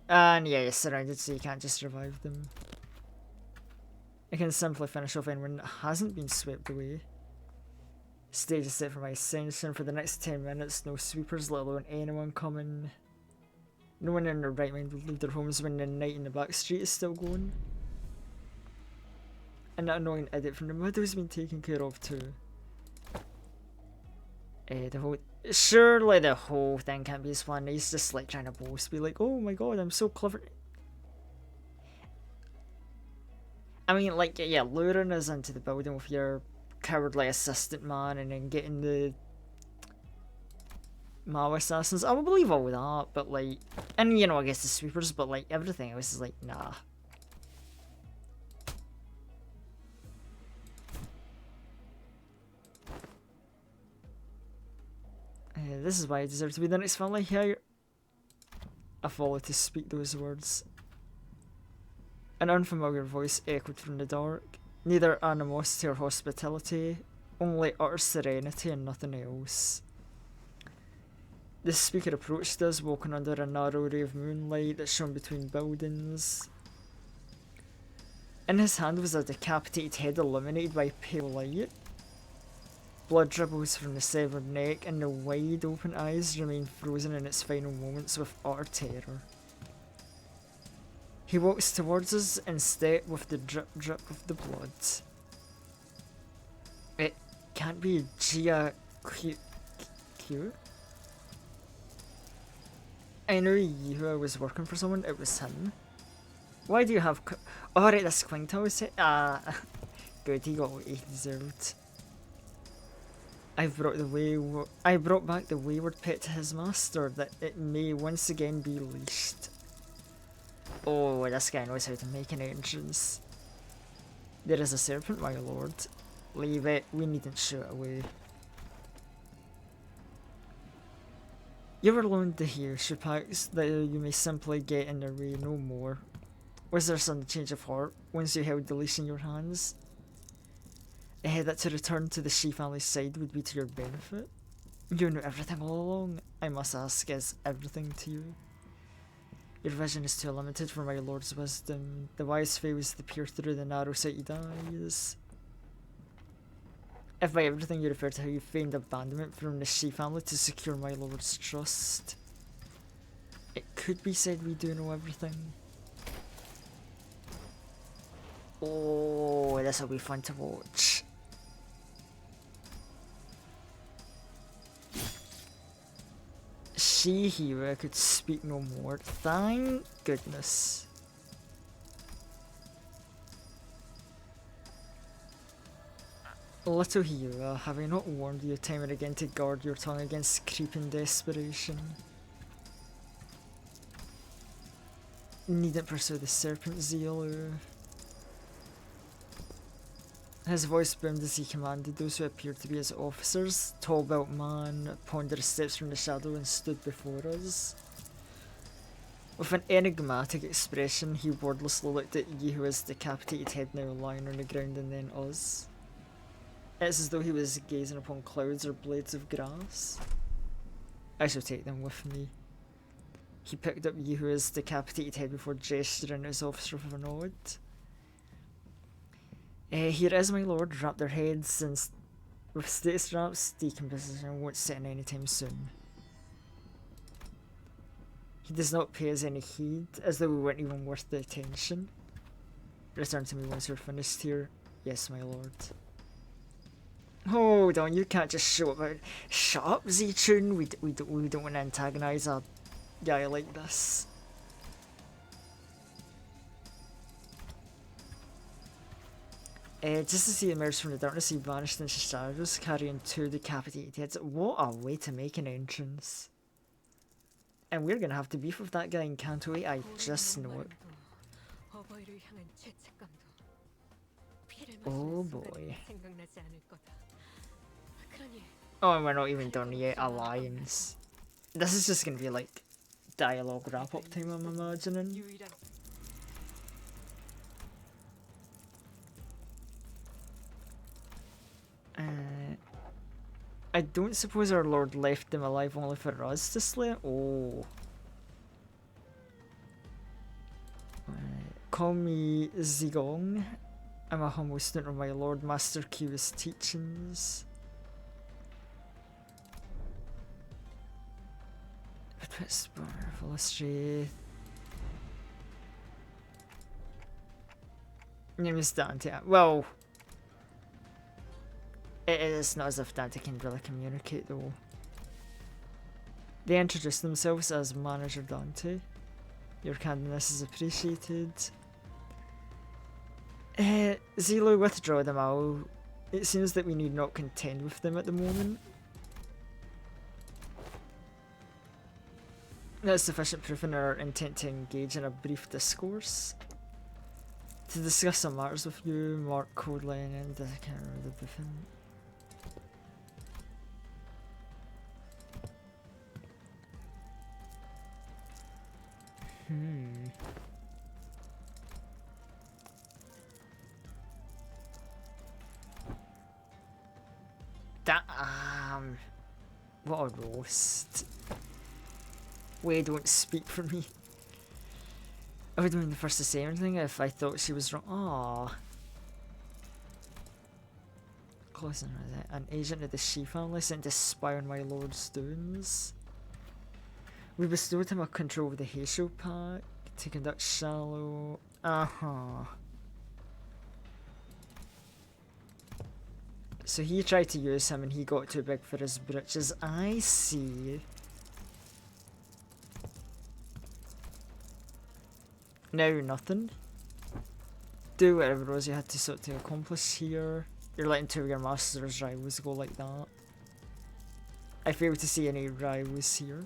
And yeah, you're surrounded so you can't just revive them. I can simply finish off anyone that hasn't been swept away. Stage is set for my ascension. For the next 10 minutes, no sweepers, let alone anyone coming. No one in their right mind would leave their homes when the night in the back street is still going. And that annoying idiot from the midway's been taken care of too. Surely the whole thing can't be as fun. He's just like trying to boast, be like, oh my god, I'm so clever. I mean, like, yeah, luring us into the building with your cowardly assistant man and then getting the Mao assassins. I would believe all that, but like, and you know, I guess the sweepers, but like everything else is like, nah. This is why I deserve to be the next family here. I follow to speak those words. An unfamiliar voice echoed from the dark. Neither animosity or hospitality, only utter serenity and nothing else. The speaker approached us, walking under a narrow ray of moonlight that shone between buildings. In his hand was a decapitated head illuminated by pale light. Blood dribbles from the severed neck, and the wide open eyes remain frozen in its final moments with utter terror. He walks towards us in step with the drip drip of the blood. It can't be Gia Q? I know Yihua was working for someone, it was him. Why do you have oh right, that's Quinto's hit. Good, he got what he deserved. I brought back the wayward pet to his master, that it may once again be leashed. Oh, this guy knows how to make an entrance. There is a serpent, my lord. Leave it, we needn't shoo it away. You were loaned to hear, Shupax, that you may simply get in their way no more. Was there some change of heart once you held the leash in your hands? That to return to the Shi family's side would be to your benefit? You knew everything all along. I must ask, is everything to you? Your vision is too limited for my lord's wisdom. The wise fails to peer through the narrow-sighted eyes. If by everything you refer to how you feigned abandonment from the Shi family to secure my lord's trust, it could be said we do know everything. Oh, this will be fun to watch. Shihira could speak no more. Thank goodness. Little hero, have I not warned you time and again to guard your tongue against creeping desperation? Needn't pursue the serpent, Zelu. His voice boomed as he commanded those who appeared to be his officers. Tall-built man, ponderous steps from the shadow and stood before us. With an enigmatic expression, he wordlessly looked at Yehua's decapitated head now lying on the ground and then us. It's as though he was gazing upon clouds or blades of grass. I shall take them with me. He picked up Yehua's decapitated head before gesturing at his officer with a nod. Here is, my lord. Wrap their heads and with state straps. Decomposition won't set in any time soon. He does not pay us any heed, as though we weren't even worth the attention. Return to me once you're finished here. Yes, my lord. Hold on, you can't just show up. Shut up, Z-Tune. We don't want to antagonise a guy like this. Just as he emerged from the darkness, he vanished into shadows, carrying 2 decapitated heads. What a way to make an entrance. And we're gonna have to beef with that guy in Canto 8, I just know it. Oh boy. Oh, and we're not even done yet. Alliance. This is just gonna be like dialogue wrap-up time, I'm imagining. I don't suppose our lord left him alive only for us to slay. Oh. Call me Zigong. I'm a humble student of my lord, Master Q's teachings. Full strength. Name is Dante. Well, it is not as if Dante can really communicate though. They introduce themselves as Manager Dante. Your candidness is appreciated. Zelo, withdraw them all. It seems that we need not contend with them at the moment. That's sufficient proof in our intent to engage in a brief discourse. To discuss some matters with you, Mark Codeline and I can't remember the briefing. Damn. What a roast. Way don't speak for me. I would have been the first to say anything if I thought she was wrong. Aww. Close an agent of the Shi family sent to spy on my lord's doings. We bestowed him a control of the Heisho Pack to conduct shallow. So he tried to use him and he got too big for his britches. I see. Now nothing. Do whatever it was you had to sort to accomplish here. You're letting 2 of your master's rivals go like that. I fail to see any rivals here.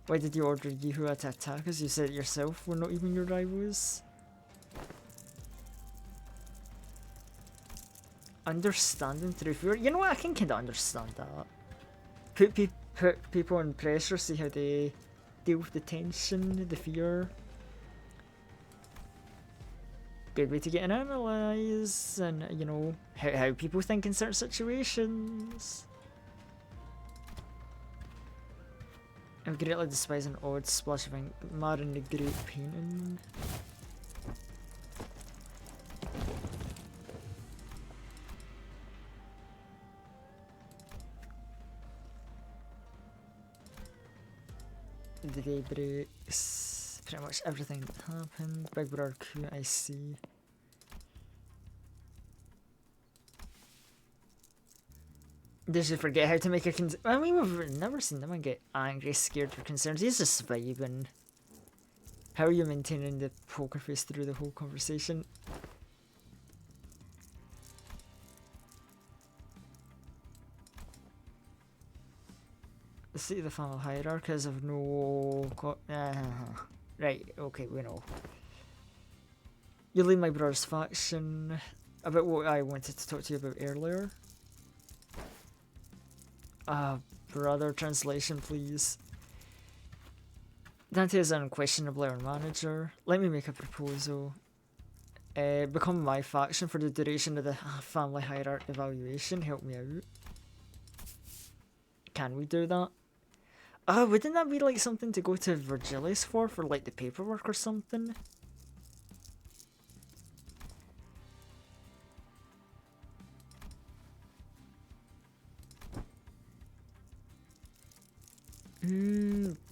Why did you order Yehua to attack us? You said it yourself, we're not even your rivals. Understanding through fear. You know what, I can kinda understand that. Put people in pressure, see how they deal with the tension, the fear. Good way to get an analyze and, you know, how people think in certain situations. I greatly despise an odd splash of ink, mad in the great painting. The day breaks. Pretty much everything that happened. Big Brother Q, I see. Did you forget how to make a I mean, we've never seen them get angry, scared, or concerned. He's just vibing. How are you maintaining the poker face through the whole conversation? The seat of the family hierarchy is of no... Right, okay, we know. You lead my brother's faction. About what I wanted to talk to you about earlier. Brother, translation please. Dante is an unquestionably our manager. Let me make a proposal. Become my faction for the duration of the family hierarchy evaluation. Help me out. Can we do that? Wouldn't that be like something to go to Virgilius for like the paperwork or something?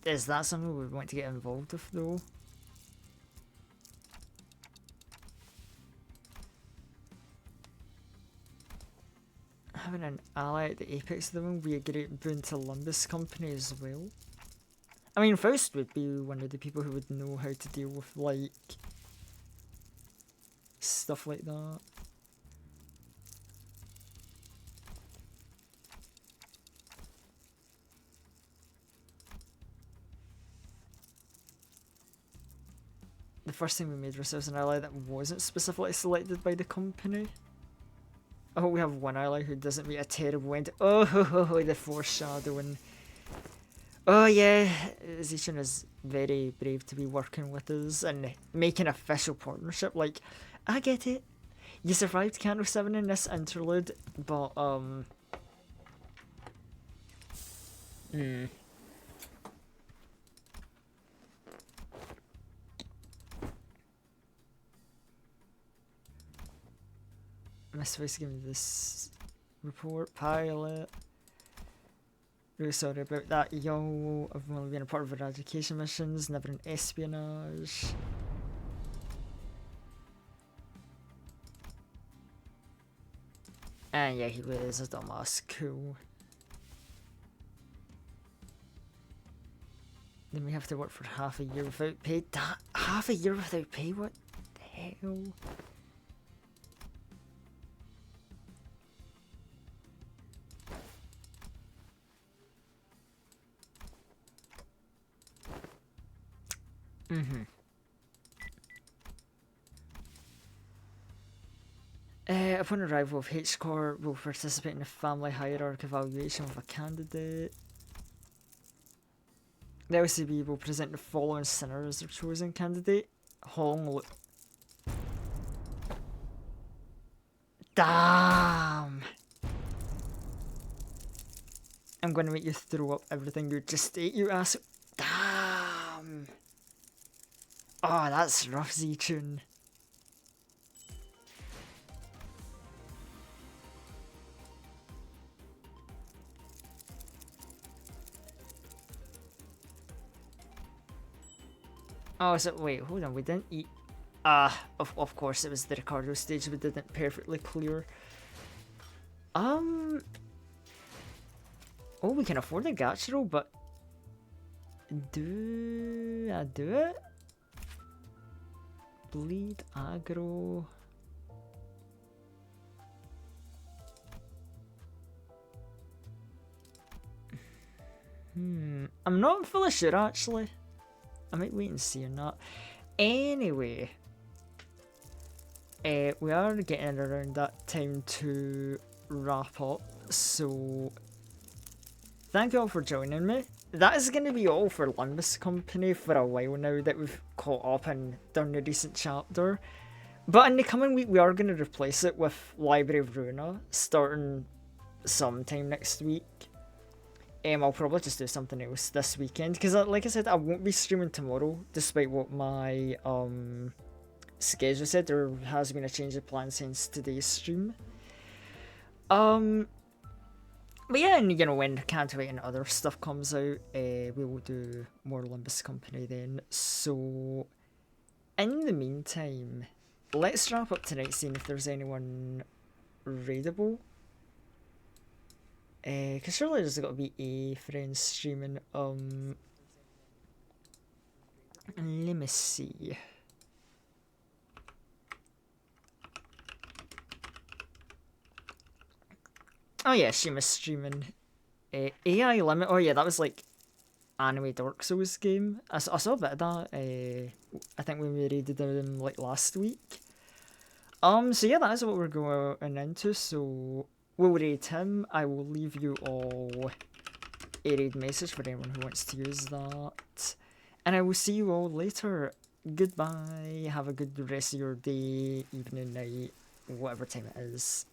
Is that something we want to get involved with though? Having an ally at the apex of the moon would be a great boon to Lumbus Company as well. I mean, Faust would be one of the people who would know how to deal with, like, stuff like that. The first time we made ourselves an ally that wasn't specifically selected by the company. Oh, we have one ally who doesn't meet a terrible end. Oh, the foreshadowing. Oh yeah, Zishan is very brave to be working with us and making an official partnership. Like, I get it. You survived Canto 7 in this interlude, but Miss Voice gave me this report, pilot. Really sorry about that, yo. I've only been a part of eradication missions, never in espionage. And yeah, he was a dumbass, cool. Then we have to work for half a year without pay. Half a year without pay? What the hell? Upon arrival of H-Corps, we'll participate in a family hierarchy evaluation of a candidate. The LCB will present the following sinner as their chosen candidate. Hong. Damn! I'm gonna make you throw up everything you just ate, you ass. Damn! Oh, that's rough, Z-Tune. Oh, so wait, hold on, we didn't eat. Of course, it was the Ricardo stage we didn't perfectly clear. Oh, we can afford a Gachiro, but do I do it? Bleed aggro. I'm not fully sure actually. I might wait and see or not. Anyway, we are getting around that time to wrap up, so thank you all for joining me. That is going to be all for Lumbus Company for a while now that we've caught up and done a recent chapter. But in the coming week, we are going to replace it with Library of Runa, starting sometime next week. I'll probably just do something else this weekend, because like I said, I won't be streaming tomorrow, despite what my schedule said. There has been a change of plan since today's stream. But yeah, and you know, when Canto 8 and other stuff comes out, we will do more Lumbus Company then. So, in the meantime, let's wrap up tonight, seeing if there's anyone raidable. Cause surely there's got to be a friend streaming. Let me see. Oh yeah, Shima's streaming. AI Limit. Oh yeah, that was like anime Dark Souls game. I saw a bit of that. I think when we raided them like last week. So yeah, that is what we're going into. So we'll raid him. I will leave you all a raid message for anyone who wants to use that. And I will see you all later. Goodbye. Have a good rest of your day, evening, night, whatever time it is.